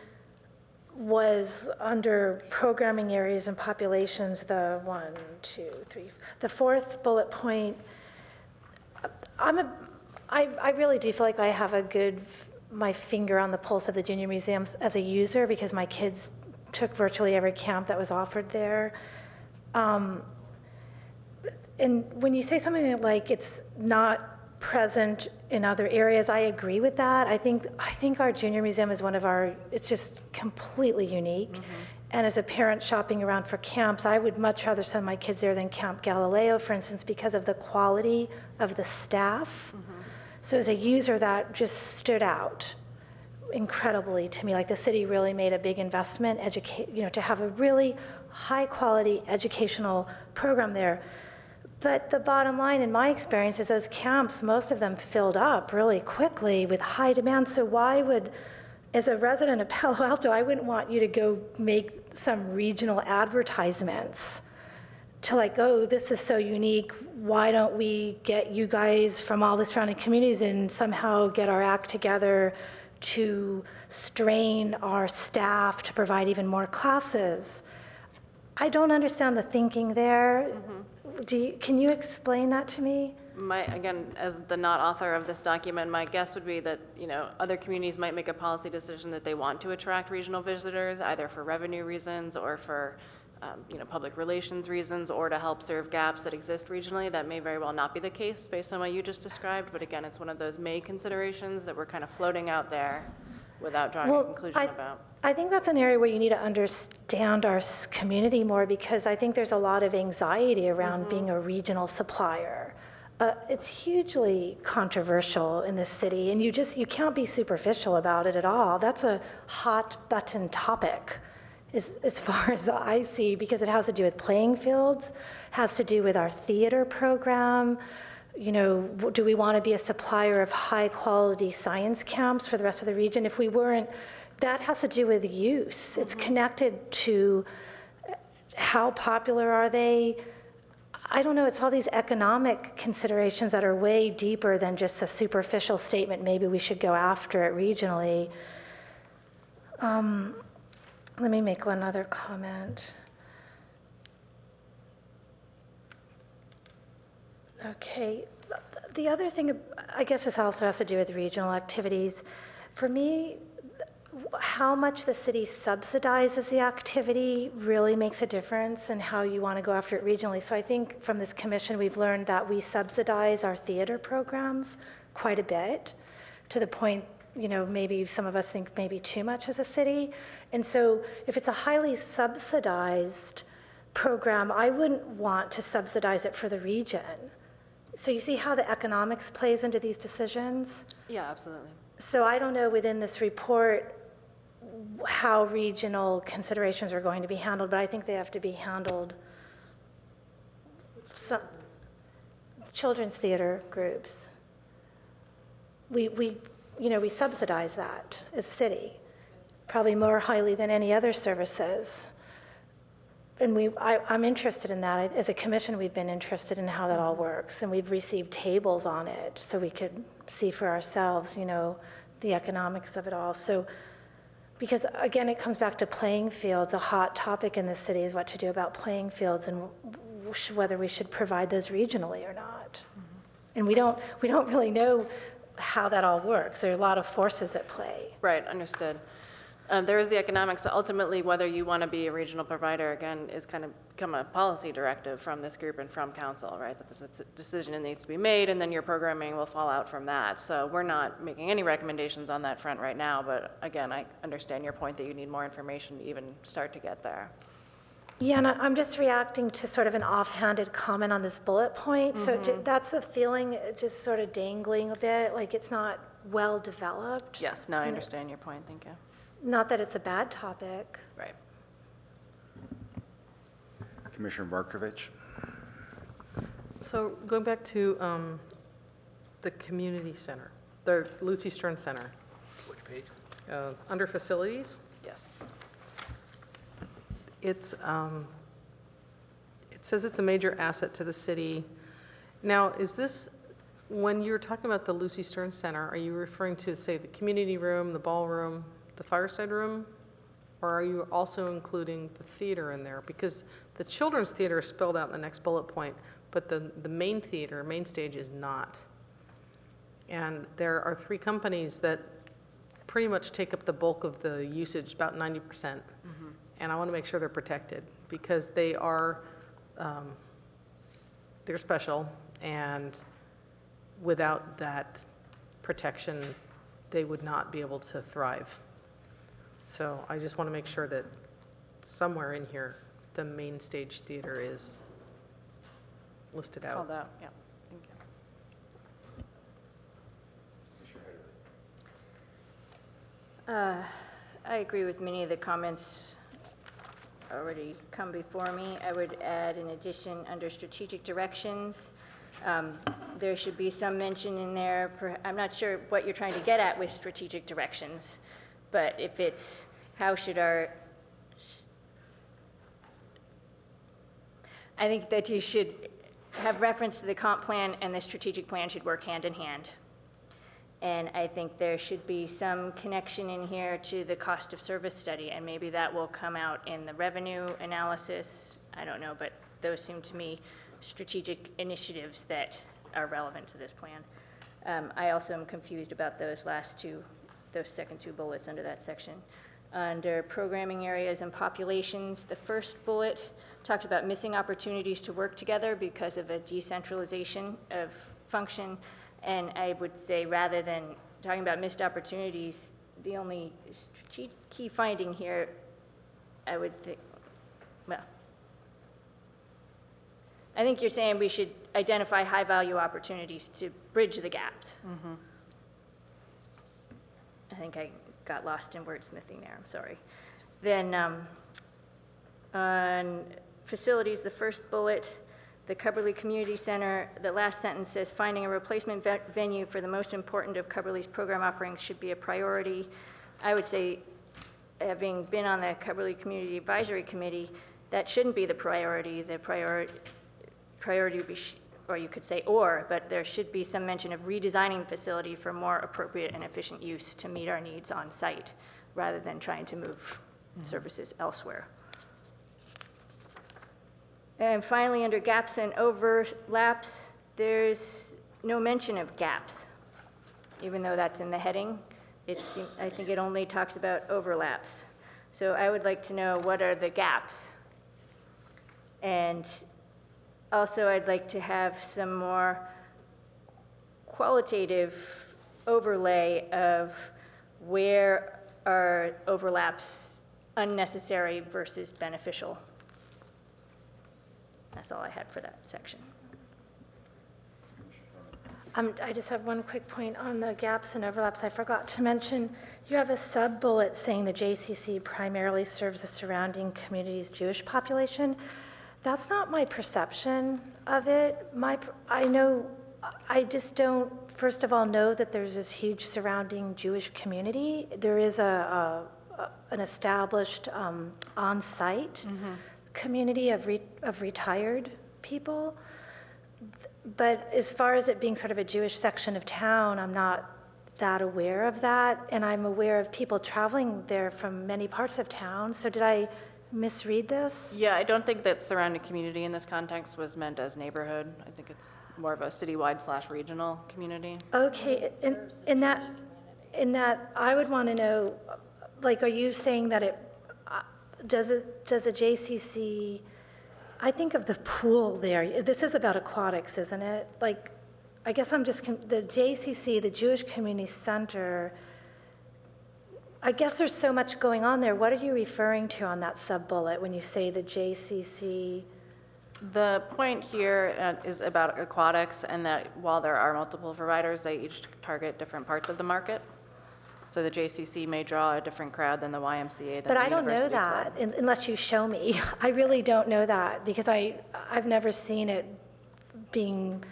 was under programming areas and populations, the 1, 2, 3, the 4th bullet point. I really do feel like I have my finger on the pulse of the Junior Museum as a user because my kids took virtually every camp that was offered there. And when you say something like it's not present in other areas, I agree with that. I think our Junior Museum is it's just completely unique. And as a parent shopping around for camps, I would much rather send my kids there than Camp Galileo, for instance, because of the quality of the staff. So as a user, that just stood out incredibly to me. Like, the city really made a big investment, to have a really high quality educational program there. But the bottom line, in my experience, is those camps, most of them filled up really quickly with high demand. So why would, as a resident of Palo Alto, I wouldn't want you to go make some regional advertisements to like, oh, this is so unique. Why don't we get you guys from all the surrounding communities and somehow get our act together to strain our staff to provide even more classes? I don't understand the thinking there. Can you explain that to me? Again, as the not author of this document, my guess would be that, other communities might make a policy decision that they want to attract regional visitors, either for revenue reasons or for, public relations reasons, or to help serve gaps that exist regionally. That may very well not be the case based on what you just described, but again, it's one of those may considerations that we're kind of floating out there without drawing a conclusion about. I think that's an area where you need to understand our community more, because I think there's a lot of anxiety around being a regional supplier. It's hugely controversial in this city, and you can't be superficial about it at all. That's a hot button topic as far as I see, because it has to do with playing fields, has to do with our theater program. Do we want to be a supplier of high quality science camps for the rest of the region? If we weren't, that has to do with use. It's connected to how popular are they? I don't know, it's all these economic considerations that are way deeper than just a superficial statement, maybe we should go after it regionally. Let me make one other comment. Okay, the other thing, I guess this also has to do with regional activities. For me, how much the city subsidizes the activity really makes a difference in how you want to go after it regionally. So I think from this commission, we've learned that we subsidize our theater programs quite a bit, to the point, maybe some of us think maybe too much as a city. And so if it's a highly subsidized program, I wouldn't want to subsidize it for the region. So you see how the economics plays into these decisions? Yeah, absolutely. So I don't know within this report how regional considerations are going to be handled, but I think they have to be handled. Some children's theater groups, we subsidize that as a city, probably more highly than any other services. And I'm interested in that. As a commission, we've been interested in how that all works, and we've received tables on it so we could see for ourselves, the economics of it all. So, because again, it comes back to playing fields. A hot topic in the city is what to do about playing fields and whether we should provide those regionally or not. And we don't really know how that all works. There are a lot of forces at play. Right, understood. There is the economics, so ultimately whether you want to be a regional provider, again, is kind of become a policy directive from this group and from council, right? That this is a decision that needs to be made, and then your programming will fall out from that. So we're not making any recommendations on that front right now, but again, I understand your point that you need more information to even start to get there. Yeah, and I'm just reacting to sort of an offhanded comment on this bullet point. So that's the feeling, just sort of dangling a bit, like it's not well developed. Yes, no, I understand your point, thank you. Not that it's a bad topic. Right. Commissioner Markovich. So going back to the community center, the Lucy Stern Center. Which page? Under facilities. Yes. It says it's a major asset to the city. Now, is this, when you're talking about the Lucy Stern Center, are you referring to, say, the community room, the ballroom, the fireside room? Or are you also including the theater in there? Because the children's theater is spelled out in the next bullet point, but the main theater, main stage is not. And there are 3 companies that pretty much take up the bulk of the usage, about 90%. And I want to make sure they're protected, because they are, they're special, and without that protection, they would not be able to thrive. So I just want to make sure that somewhere in here, the main stage theater is listed out. Called out, yeah, thank you. I agree with many of the comments already come before me. I would add in addition under strategic directions, there should be some mention in there. I'm not sure what you're trying to get at with strategic directions, but if it's how should our, I think that you should have reference to the comp plan and the strategic plan should work hand in hand. And I think there should be some connection in here to the cost of service study, and maybe that will come out in the revenue analysis. I don't know, but those seem to me strategic initiatives that are relevant to this plan. I also am confused about those second two bullets under that section. Under programming areas and populations, the first bullet talks about missing opportunities to work together because of a decentralization of function. And I would say rather than talking about missed opportunities, the only key finding here, I would think, well, I think you're saying we should identify high-value opportunities to bridge the gaps. Mm-hmm. I think I got lost in wordsmithing there, I'm sorry. Then on facilities, the first bullet, the Cubberley Community Center, the last sentence says, finding a replacement venue for the most important of Cubberley's program offerings should be a priority. I would say, having been on the Cubberley Community Advisory Committee, that shouldn't be the priority. The priority would be, or you could say but there should be some mention of redesigning the facility for more appropriate and efficient use to meet our needs on site, rather than trying to move services elsewhere. And finally, under gaps and overlaps, there's no mention of gaps, even though that's in the heading. I think it only talks about overlaps. So I would like to know what are the gaps. And also I'd like to have some more qualitative overlay of where are overlaps unnecessary versus beneficial. That's all I had for that section. I just have one quick point on the gaps and overlaps. I forgot to mention, you have a sub-bullet saying the JCC primarily serves the surrounding community's Jewish population. That's not my perception of it. I just don't, first of all, know that there's this huge surrounding Jewish community. There is an established on-site community of retired people. But as far as it being sort of a Jewish section of town, I'm not that aware of that. And I'm aware of people traveling there from many parts of town. So did I misread this? Yeah, I don't think that surrounding community in this context was meant as neighborhood. I think it's more of a citywide/regional community. Okay, in that, I would want to know, like, are you saying that does a JCC, I think of the pool there. This is about aquatics, isn't it? Like, I guess I'm just, the JCC, the Jewish Community Center, I guess there's so much going on there. What are you referring to on that sub-bullet when you say the JCC? The point here is about aquatics, and that while there are multiple providers, they each target different parts of the market. So the JCC may draw a different crowd than the YMCA. But I don't know that unless you show me. I really don't know that because I've never seen it being,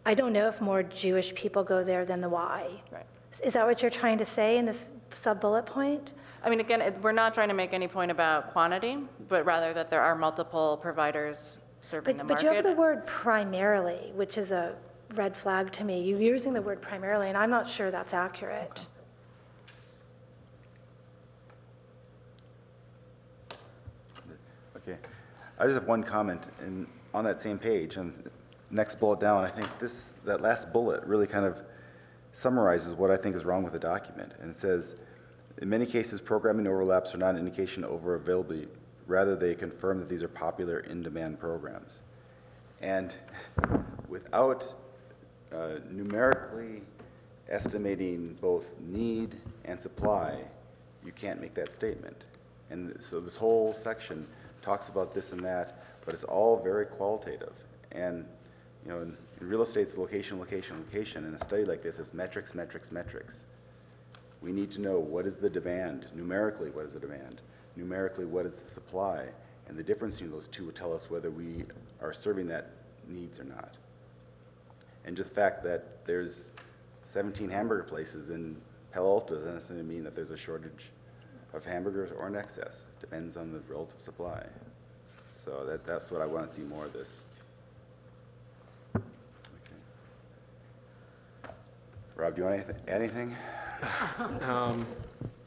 I don't know if more Jewish people go there than the Y. Right. Is that what you're trying to say in this sub-bullet point? I mean, again, we're not trying to make any point about quantity, but rather that there are multiple providers serving the market. But you have the word primarily, which is a red flag to me. You're using the word primarily, and I'm not sure that's accurate. Okay, I just have one comment, and on that same page, and next bullet down, I think that last bullet really kind of summarizes what I think is wrong with the document. And it says, in many cases, programming overlaps are not an indication of over-availability. Rather, they confirm that these are popular in-demand programs. And without numerically estimating both need and supply, you can't make that statement. And so this whole section talks about this and that, but it's all very qualitative. And in real estate, it's location, location, location. In a study like this, it's metrics, metrics, metrics. We need to know what is the demand, numerically what is the demand, numerically what is the supply, And the difference between those two will tell us whether we are serving that needs or not. And just the fact that there's 17 hamburger places in Palo Alto doesn't necessarily mean that there's a shortage of hamburgers or an excess. It depends on the relative supply. So that's what I want to see more of this. Okay. Rob, do you want to add anything?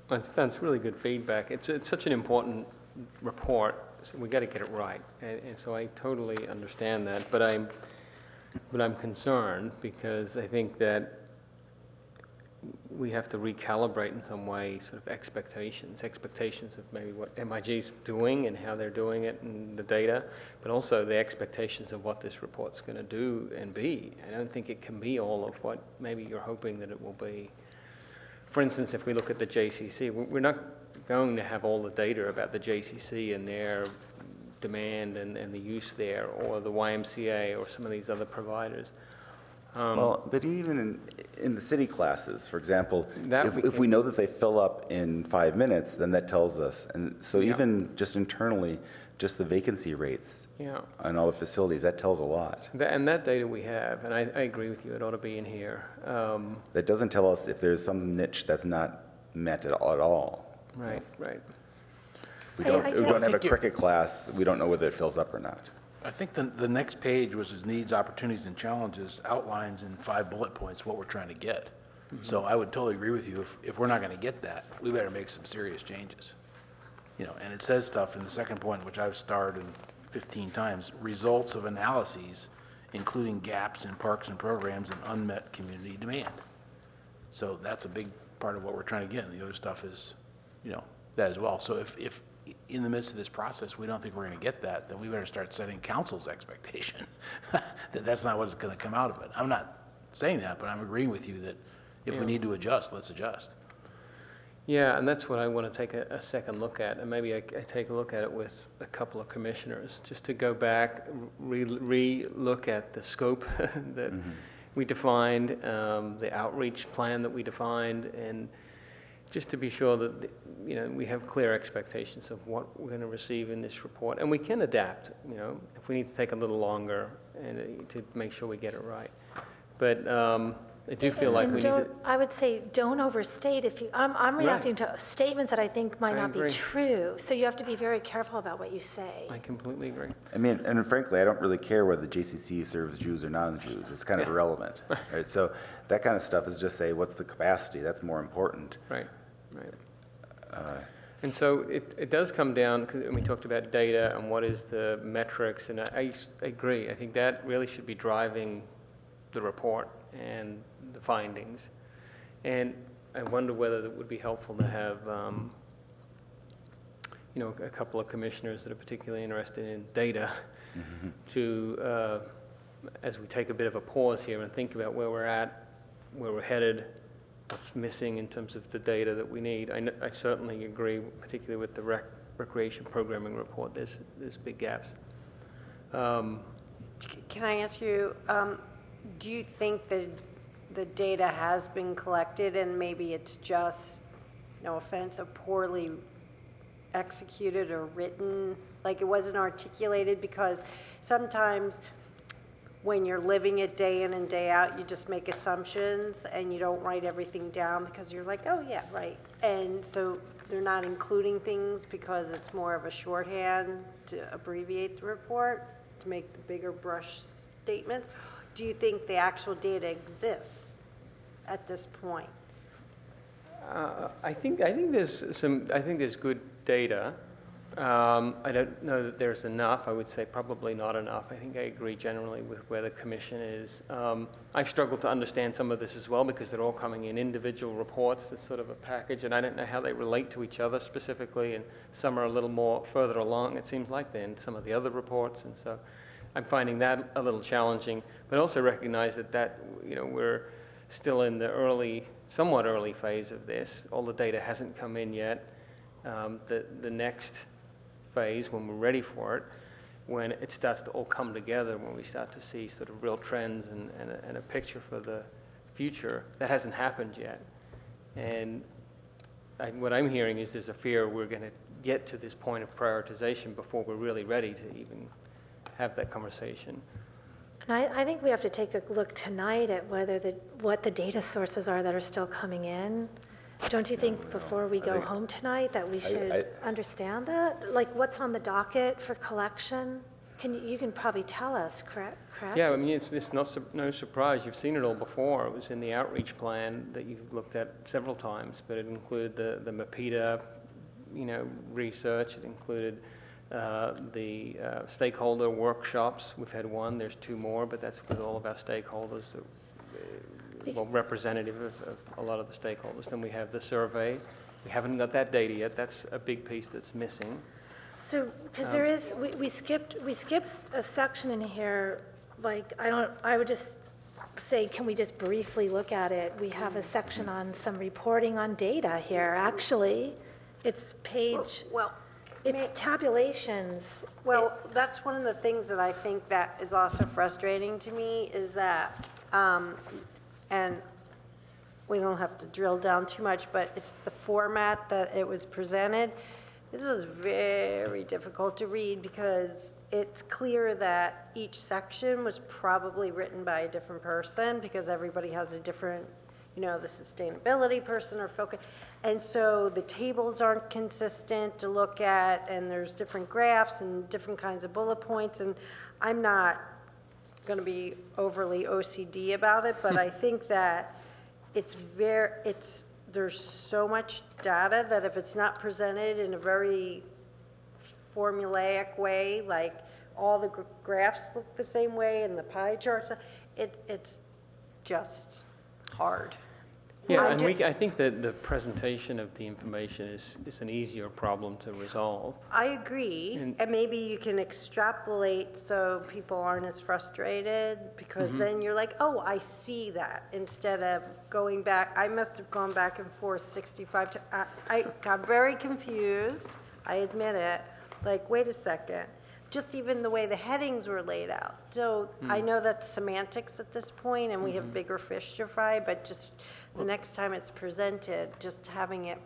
That's really good feedback. It's such an important report. So we got to get it right, and so I totally understand that. But I'm concerned because I think that we have to recalibrate in some way sort of expectations of maybe what MIG's doing and how they're doing it and the data, but also the expectations of what this report's going to do and be. I don't think it can be all of what maybe you're hoping that it will be. For instance, if we look at the JCC, we're not going to have all the data about the JCC and their demand and the use there, or the YMCA or some of these other providers. Well, but even in the city classes, for example, if we know that they fill up in 5 minutes, then that tells us. And so even just internally, just the vacancy rates on all the facilities, that tells a lot. And that data we have, and I agree with you, it ought to be in here. That doesn't tell us if there's some niche that's not met at all. Right. If we don't have a cricket class, we don't know whether it fills up or not. I think the next page, which is needs, opportunities, and challenges, outlines in 5 bullet points what we're trying to get. Mm-hmm. So I would totally agree with you. If we're not going to get that, we better make some serious changes. And it says stuff in the second point, which I've starred in 15 times, results of analyses, including gaps in parks and programs and unmet community demand. So that's a big part of what we're trying to get. And the other stuff is, that as well. So if in the midst of this process we don't think we're going to get that, then we better start setting council's expectation that that's not what's going to come out of it. I'm not saying that, but I'm agreeing with you that if we need to adjust, let's adjust. Yeah, and that's what I want to take a second look at, and maybe I take a look at it with a couple of commissioners, just to go back, re-look at the scope that we defined, the outreach plan that we defined, and just to be sure that we have clear expectations of what we're going to receive in this report, and we can adapt. If we need to take a little longer and to make sure we get it right. But I do feel like we need to. I would say don't overstate. I'm reacting to statements that I think might not be true. So you have to be very careful about what you say. I completely agree. I mean, and frankly, I don't really care whether the JCC serves Jews or non-Jews. It's kind of irrelevant, right? So that kind of stuff is just say, what's the capacity? That's more important. Right. And so it does come down, and we talked about data and what is the metrics, and I agree. I think that really should be driving the report and the findings. And I wonder whether it would be helpful to have a couple of commissioners that are particularly interested in data to, as we take a bit of a pause here and think about where we're at, where we're headed, what's missing in terms of the data that we need. I certainly agree, particularly with the recreation programming report, there's big gaps. Can I ask you, do you think that the data has been collected and maybe it's just, no offense, a poorly executed or written, like it wasn't articulated? Because sometimes when you're living it day in and day out, you just make assumptions and you don't write everything down because you're like, oh yeah, right. And so they're not including things because it's more of a shorthand to abbreviate the report, to make the bigger brush statements. Do you think the actual data exists at this point? I think there's good data. I don't know that there's enough. I would say probably not enough. I think I agree generally with where the commission is. I've struggled to understand some of this as well because they're all coming in individual reports. That's sort of a package, and I don't know how they relate to each other specifically, and some are a little more further along, it seems like, than some of the other reports, and so I'm finding that a little challenging, but also recognize that we're still in the somewhat early phase of this. All the data hasn't come in yet. The next phase, when we're ready for it, when it starts to all come together, when we start to see sort of real trends and a picture for the future, that hasn't happened yet. And what I'm hearing is there's a fear we're going to get to this point of prioritization before we're really ready to even have that conversation. And I think we have to take a look tonight at what the data sources are that are still coming in. Don't you think before we go home tonight that we should understand that? Like what's on the docket for collection? You can probably tell us, correct? Yeah, I mean, it's no surprise. You've seen it all before. It was in the outreach plan that you've looked at several times, but it included the MAPITA, research. It included the stakeholder workshops. We've had one. There's 2 more, but that's with all of our stakeholders, representative of a lot of the stakeholders. Then we have the survey. We haven't got that data yet. That's a big piece that's missing. So, because we skipped a section in here, I would just say, can we just briefly look at it? We have a section on some reporting on data here, actually. It's it's tabulations. Well, that's one of the things that I think that is also frustrating to me is that, and we don't have to drill down too much, but it's the format that it was presented. This was very difficult to read because it's clear that each section was probably written by a different person because everybody has a different, the sustainability person or focus. And so the tables aren't consistent to look at, and there's different graphs and different kinds of bullet points. And I'm not going to be overly OCD about it, but I think that there's so much data that if it's not presented in a very formulaic way, like all the graphs look the same way and the pie charts, it's just hard. Yeah, and I think that the presentation of the information is an easier problem to resolve. I agree, and maybe you can extrapolate so people aren't as frustrated because then you're like, oh, I see that, instead of going back. I must have gone back and forth 65 times. I got very confused, I admit it, like, wait a second. Just even the way the headings were laid out. So I know that's semantics at this point, and we have bigger fish to fry, but just the next time it's presented, just having it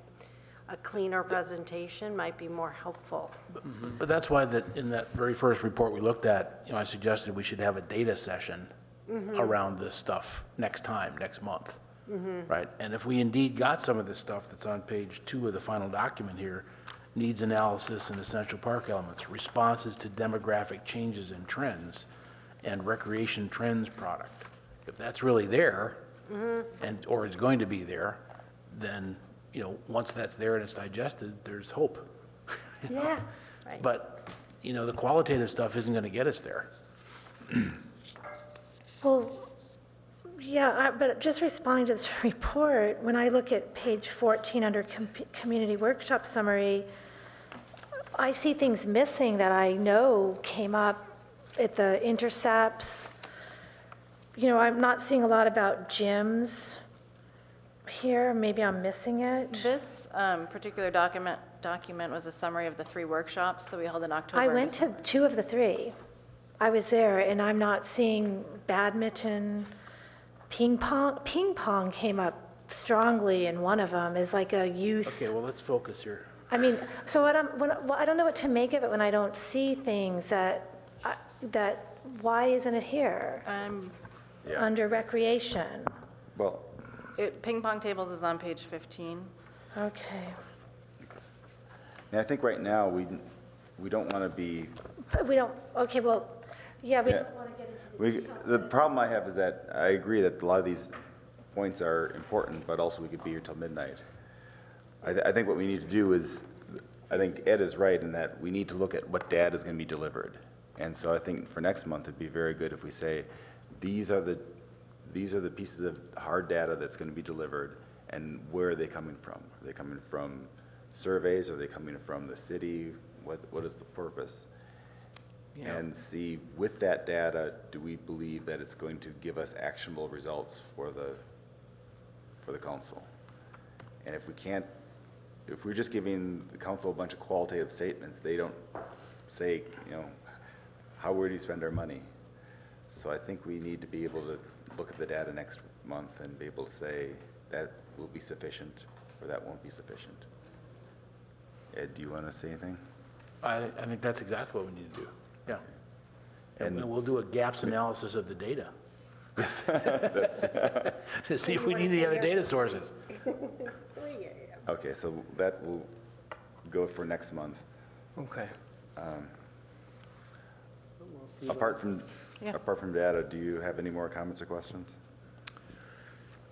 a cleaner presentation might be more helpful. But that's why in that very first report we looked at, I suggested we should have a data session around this stuff next month, right? And if we indeed got some of this stuff that's on page 2 of the final document here, needs analysis and essential park elements, responses to demographic changes and trends, and recreation trends product. If that's really there, or it's going to be there, then, once that's there and it's digested, there's hope. Yeah. Right. But, the qualitative stuff isn't going to get us there. Well, yeah, but just responding to this report, when I look at page 14 under community workshop summary, I see things missing that I know came up at the intercepts. I'm not seeing a lot about gyms here. Maybe I'm missing it. This particular document was a summary of the 3 workshops that we held in October. I went to 2 of the 3. I was there, and I'm not seeing badminton, ping pong. Ping pong came up strongly in one of them as like a youth. Okay, well, let's focus here. I mean, so I don't know what to make of it when I don't see things that why isn't it here? Under recreation. Well, ping pong tables is on page 15. Okay. and I think right now we don't want to be. But we don't. Okay. Well, yeah. We don't want to get into The problem I have is that I agree that a lot of these points are important, but also we could be here till midnight. I think what we need to do is, I think Ed is right in that we need to look at what data is going to be delivered. And so I think for next month it'd be very good if we say, these are the pieces of hard data that's going to be delivered, and where are they coming from? Are they coming from surveys? Are they coming from the city? What is the purpose? Yeah. And see, with that data, do we believe that it's going to give us actionable results for the council? And if we can't, if we're just giving the council a bunch of qualitative statements, they don't say, how would you spend our money? So I think we need to be able to look at the data next month and be able to say that will be sufficient or that won't be sufficient. Ed, do you want to say anything? I think that's exactly what we need to do, yeah. And And- we'll do a gaps analysis of the data. That's- To see if we need any other data sources. Okay, so that will go for next month. Okay. Apart from Yeah. data, do you have any more comments or questions?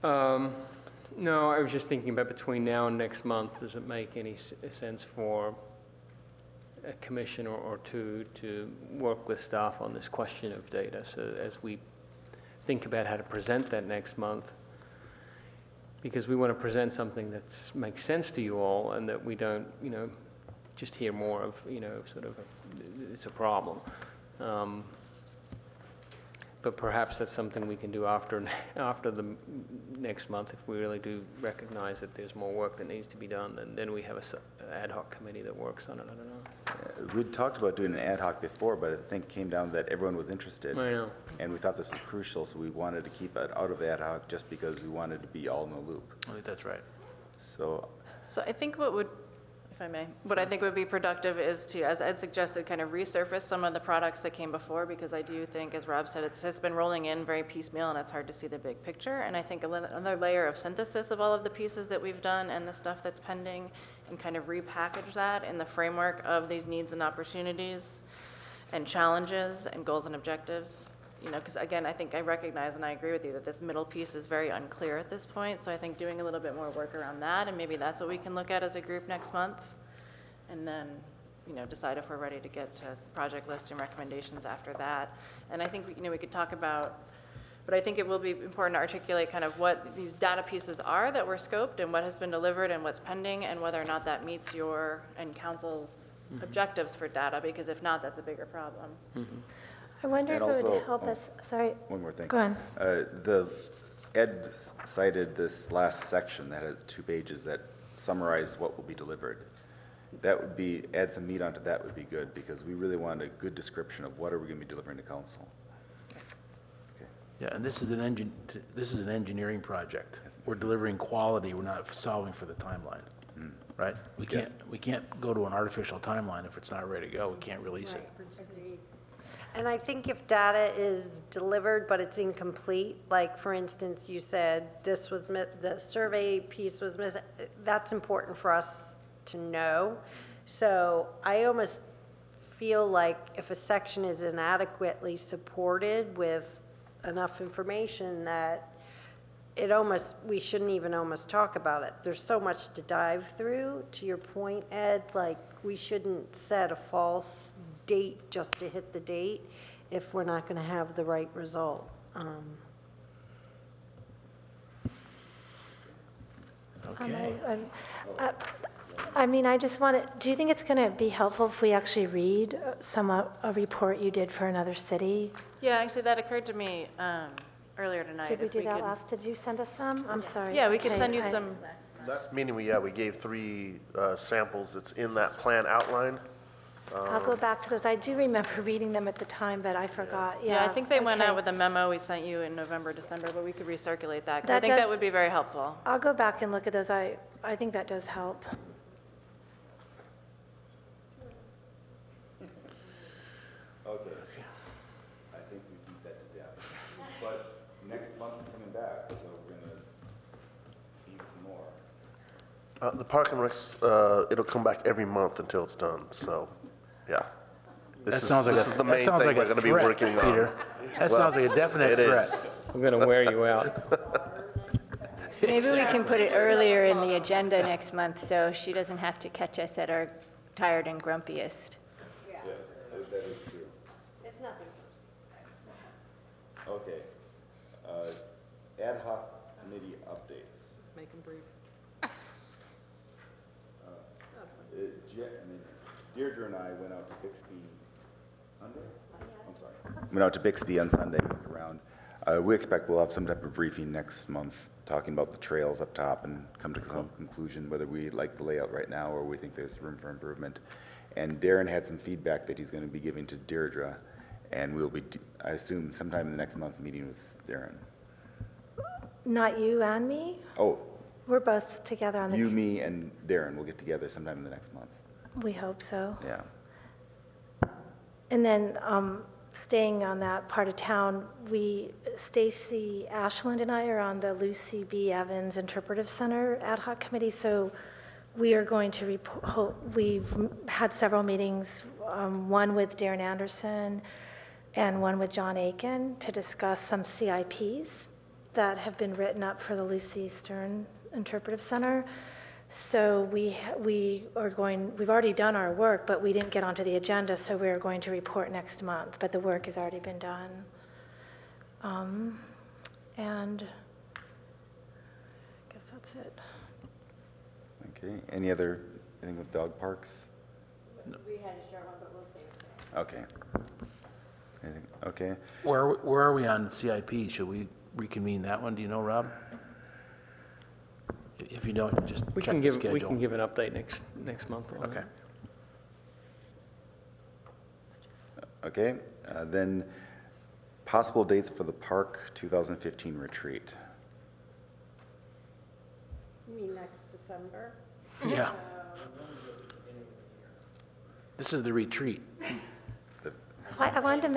No, I was just thinking about between now and next month, does it make any sense for a commission or two to work with staff on this question of data? So as we think about how to present that next month, because we want to present something that makes sense to you all and that we don't, just hear more of, sort of, it's a problem. But perhaps that's something we can do after the next month. If we really do recognize that there's more work that needs to be done, then we have an ad hoc committee that works on it. I don't know. We'd talked about doing an ad hoc before, but I think it came down that everyone was interested. I know. And we thought this was crucial, so we wanted to keep it out of ad hoc just because we wanted to be all in the loop. I think that's right. So, So I think if I may, what I think would be productive is to, as Ed suggested, kind of resurface some of the products that came before, because I do think, as Rob said, it's just been rolling in very piecemeal and it's hard to see the big picture. And I think another layer of synthesis of all of the pieces that we've done and the stuff that's pending, and kind of repackage that in the framework of these needs and opportunities and challenges and goals and objectives. Because again, I think I recognize and I agree with you that this middle piece is very unclear at this point. So I think doing a little bit more work around that, and maybe that's what we can look at as a group next month, and then, decide if we're ready to get to project list and recommendations after that. And I think, we could talk about, but I think it will be important to articulate kind of what these data pieces are that were scoped and what has been delivered and what's pending, and whether or not that meets your and council's objectives for data, because if not, that's a bigger problem. I wonder And if it would also- help us, sorry. one more thing. Go on. Ed cited this last section that had 2 pages that summarize what will be delivered. That would be, add some meat onto that would be good, because we really want a good description of what are we going to be delivering to council. Yeah, and this is an engineering project. We're delivering quality, we're not solving for the timeline, right? We can't go to an artificial timeline if it's not ready to go. We can't release it. And I think if data is delivered but it's incomplete, like for instance, you said the survey piece was missing, that's important for us to know. So I almost feel like if a section is inadequately supported with enough information, that we shouldn't even almost talk about it. There's so much to dive through. To your point, Ed, like we shouldn't set a false date just to hit the date if we're not going to have the right result. Okay. I just want to, do you think it's going to be helpful if we actually read a report you did for another city? Yeah, actually, that occurred to me earlier tonight. Did we If do that could- last? Did you send us some? I'm sorry. Yeah, we could Okay, send you some. Last meeting, we gave 3 samples. It's in that plan outline. I'll go back to those. I do remember reading them at the time, but I forgot. Yeah, I think they went okay. out with a memo we sent you in November, December, but we could recirculate that, because That I think that does- would be very helpful. I'll go back and look at those. I think that does help. Okay. I think we beat that to death. But next month is coming back, so we're going to beat some more. The Park and Recs, it'll come back every month until it's done, so, yeah. That sounds like this is the main thing we're going to be working on. Peter. That sounds like a definite It threat. is. I'm going to wear you out. Maybe we can put it earlier in the agenda next month, so she doesn't have to catch us at our tired and grumpiest. Yes, that is true. It's nothing personal. Okay. Ad hoc committee updates. Make them brief. Deirdre and I went out to Bixby Sunday? I'm sorry. Went out to Bixby on Sunday to look around. We expect we'll have some type of briefing next month talking about the trails up top and come to some conclusion whether we like the layout right now or we think there's room for improvement. And Darren had some feedback that he's going to be giving to Deirdre, and we'll be, I assume, sometime in the next month meeting with Darren. Not you and me? Oh, We're both together on the. You, me, and Darren will get together sometime in the next month. We hope so. Yeah. And then staying on that part of town, Stacy Ashland and I are on the Lucy B. Evans Interpretive Center Ad Hoc Committee, so we are going to we've had several meetings, one with Darren Anderson and one with John Aiken to discuss some CIPs that have been written up for the Lucy Stern Interpretive Center. So we've already done our work, but we didn't get onto the agenda, so we're going to report next month, but the work has already been done. And I guess that's it. Okay, anything with dog parks? We had a short one, but we'll save it. Okay. Anything? Okay. Where are we on CIP? Should we reconvene that one? Do you know, Rob? If you don't, just check the schedule. We can give an update next month. Okay. Okay, then possible dates for the park 2015 retreat. You mean next December? Yeah. This is the retreat. I wanted to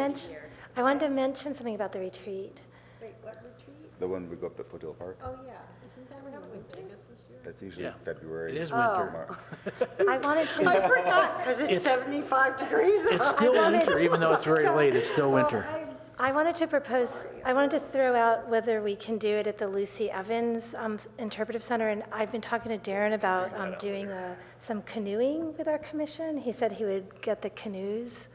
mention something about the retreat. Wait, what retreat? The one we go up to Foothill Park? Oh, yeah. Isn't that when we Vegas this year? That's usually February. It is winter. I wanted to. I forgot, because it's 75 degrees out. It's still winter, even though it's very late, it's still winter. I wanted to throw out whether we can do it at the Lucy Evans Interpretive Center, and I've been talking to Darren about doing some canoeing with our commission. He said he would get the canoes.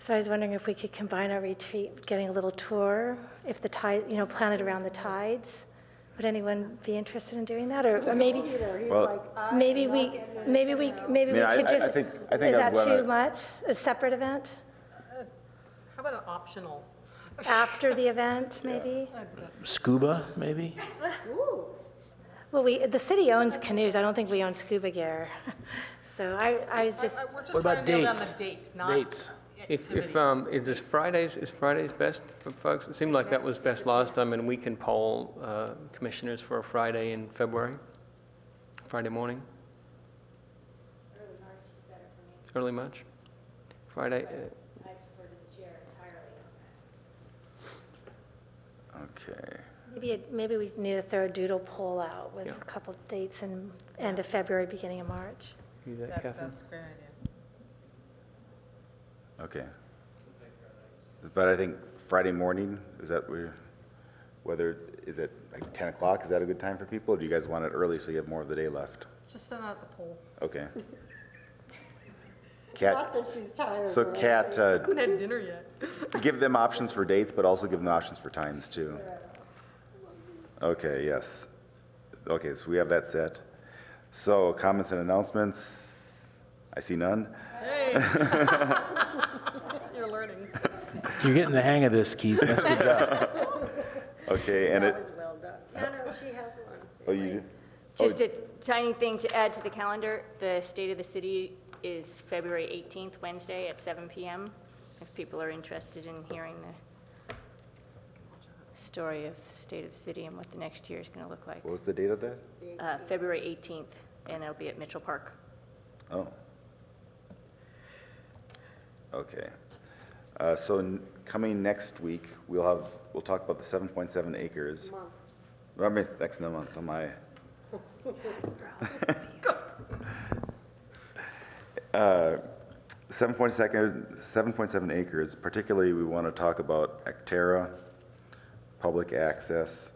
So I was wondering if we could combine our retreat, getting a little tour, if the tide, plan it around the tides. Would anyone be interested in doing that, or maybe? Well, maybe we could just. I think is that too much? A separate event How about an optional? after the event, maybe? Scuba, maybe? Well, the city owns canoes. I don't think we own scuba gear. So I was just. We're just What about trying to nail down dates? the date, not Dates. If is Fridays best for folks? It seemed like that was best last time, and we can poll commissioners for a Friday in February, Friday morning. Early March is better for me. Early March, Friday. I prefer to chair entirely on that. Okay. Maybe we need to throw a doodle poll out with a couple dates in end of February, beginning of March. Do that, Catherine? That's a great idea. Okay. But I think Friday morning, is that is it like 10 o'clock? Is that a good time for people? Or do you guys want it early so you have more of the day left? Just send out the poll. Okay. Kat, Not that she's tired. so Kat, Haven't had dinner yet. give them options for dates, but also give them options for times too. Okay, yes. Okay, so we have that set. So comments and announcements, I see none. Hey. You're learning. You're getting the hang of this, Keith. That's good job. Okay, and That was well done. No, she has one. oh, you do? Just a tiny thing to add to the calendar. The State of the City is February 18th, Wednesday at 7 p.m. If people are interested in hearing the story of the State of the City and what the next year is going to look like. What was the date of that? February 18th, and it'll be at Mitchell Park. Oh. Okay. Coming next week, we'll talk about the 7.7 acres. I mean, next month, so my. 7.7 acres, particularly we want to talk about Actera, public access.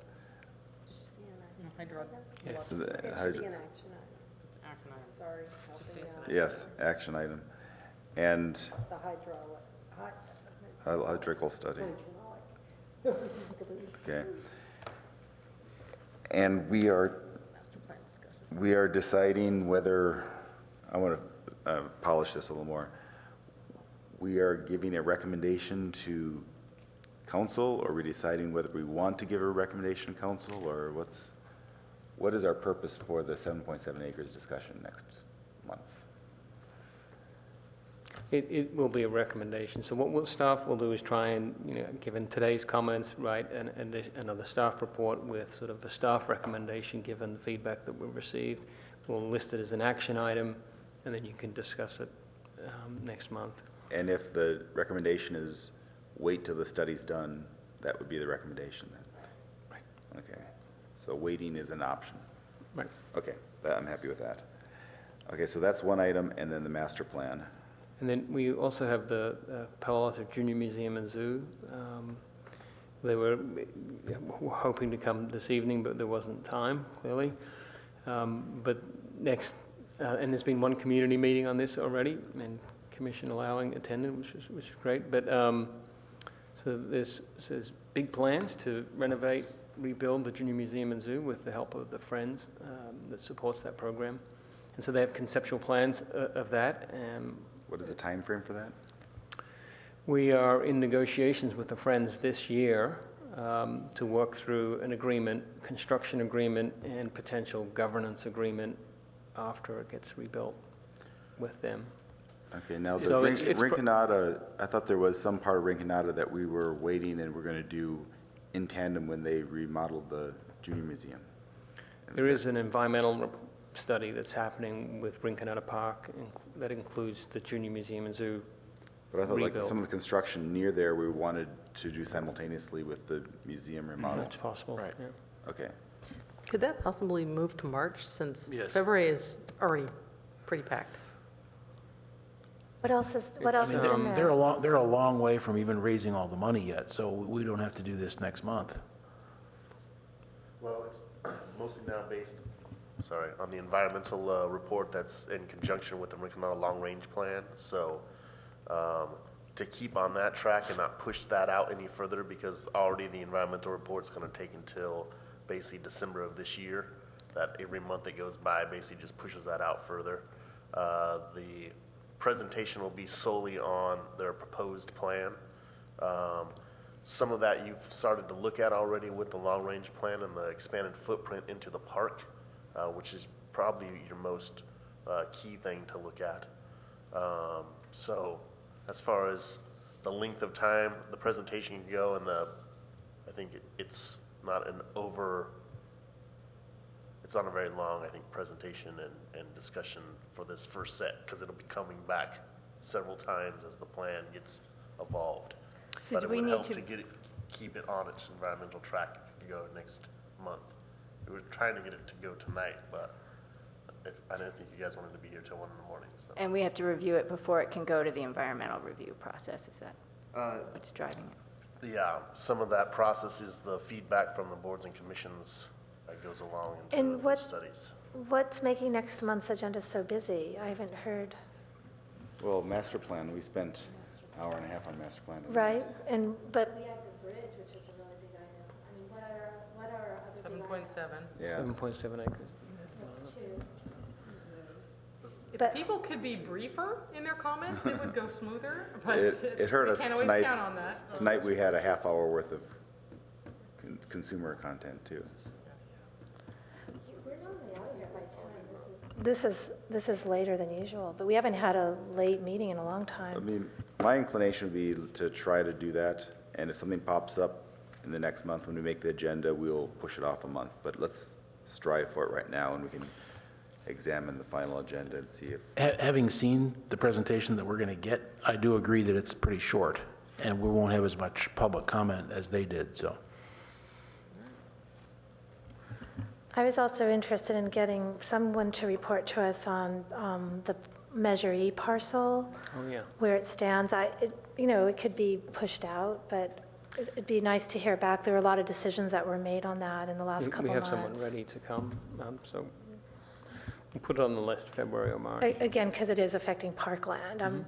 Yes. It should be an action item. Sorry. Yes, action item. And The hydrological study. Okay. And we are deciding whether, I want to polish this a little more. We are giving a recommendation to council, or are we deciding whether we want to give a recommendation to council, or what is our purpose for the 7.7 acres discussion next month? It will be a recommendation. So what staff will do is try and, given today's comments, right, and another staff report with sort of a staff recommendation, given the feedback that we've received, we'll list it as an action item, and then you can discuss it next month. And if the recommendation is wait till the study's done, that would be the recommendation then? Right. Okay. So waiting is an option? Right. Okay, I'm happy with that. Okay, so that's one item, and then the master plan. And then we also have the Palo Alto Junior Museum and Zoo. They were hoping to come this evening, but there wasn't time, clearly. But next, and there's been one community meeting on this already, and commission allowing attendance, which is great. But so there's big plans to renovate, rebuild the Junior Museum and Zoo with the help of the Friends that supports that program. And so they have conceptual plans of that. What is the time frame for that? We are in negotiations with the Friends this year to work through an agreement, construction agreement, and potential governance agreement after it gets rebuilt with them. Okay, now the So Rinconada, I thought there was some part of Rinconada that we were waiting and we're going to do in tandem when they remodeled the Junior Museum. There is an environmental study that's happening with Rinconada Park that includes the Junior Museum and Zoo. But I thought rebuild. like some of the construction near there we wanted to do simultaneously with the museum remodel. That's possible. Right. Yeah. Okay. Could that possibly move to March, since Yes. February is already pretty packed? What else is in They're there? they're a long way from even raising all the money yet, so we don't have to do this next month. Well, it's mostly now based, on the environmental report that's in conjunction with the Rinconada Long Range Plan. So to keep on that track and not push that out any further, because already the environmental report's going to take until basically December of this year. That every month that goes by basically just pushes that out further. The presentation will be solely on their proposed plan. Some of that you've started to look at already with the long-range plan and the expanded footprint into the park, which is probably your most key thing to look at. So as far as the length of time the presentation can go, and I think it's not it's not a very long, I think, presentation and discussion for this first set, because it'll be coming back several times as the plan gets evolved. So But do it we would need help to- to keep it on its environmental track if it could go next month. We were trying to get it to go tonight, but I didn't think you guys wanted to be here till 1 in the morning, so. And we have to review it before it can go to the environmental review process, is that what's driving it? Yeah, some of that process is the feedback from the boards and commissions that goes along into And the what- studies. What's making next month's agenda so busy? I haven't heard. Well, master plan, we spent an hour and a half on master plan. Right, but. We have the bridge, which is a really big item. I mean, what are our other big 7.7. Yeah. 7.7 acres. That's two. If But- people could be briefer in their comments, it would go smoother, but It hurt us we can't always tonight. count on that. Tonight we had a half hour worth of consumer content too. We're normally out of here by 10. This is later than usual, but we haven't had a late meeting in a long I time. mean, my inclination would be to try to do that, and if something pops up in the next month when we make the agenda, we'll push it off a month. But let's strive for it right now, and we can examine the final agenda and see if. Having seen the presentation that we're going to get, I do agree that it's pretty short, and we won't have as much public comment as they did, so. I was also interested in getting someone to report to us on the Measure E parcel, Oh, yeah. where it stands. It could be pushed out, but it'd be nice to hear back. There were a lot of decisions that were made on that in the last couple We have months. someone ready to come, so we'll put it on the list, February or March. Again, because it is affecting parkland. Okay.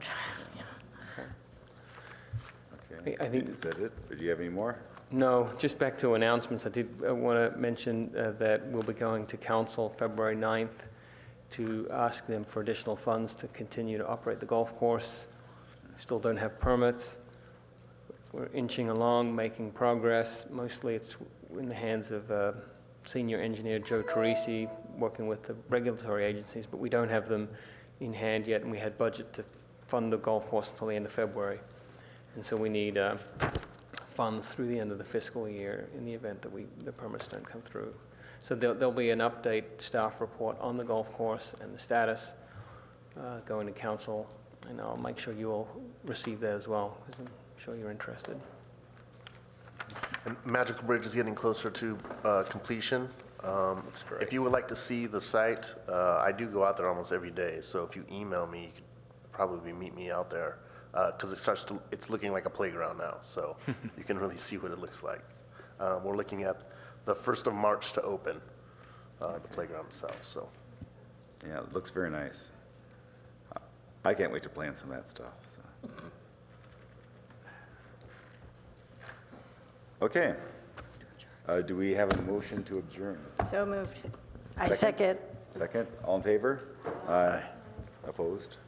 I think- Is that it? Or do you have any more? No, just back to announcements. I did want to mention that we'll be going to council February 9th to ask them for additional funds to continue to operate the golf course. Still don't have permits. We're inching along, making progress. Mostly it's in the hands of senior engineer Joe Teresi, working with the regulatory agencies, but we don't have them in hand yet, and we had budget to fund the golf course until the end of February. And so we need funds through the end of the fiscal year in the event that the permits don't come through. So there'll be an update staff report on the golf course and the status going to council, and I'll make sure you all receive that as well, because I'm sure you're interested. And Magical Bridge is getting closer to completion. Looks great. If you would like to see the site, I do go out there almost every day, so if you email me, you could probably meet me out there, because it's looking like a playground now, so you can really see what it looks like. We're looking at the 1st of March to open the playground itself, so. Yeah, it looks very nice. I can't wait to play on some of that stuff. So. Okay. Do we have a motion to adjourn? So moved. I second. Second. All in favor? Aye. Opposed?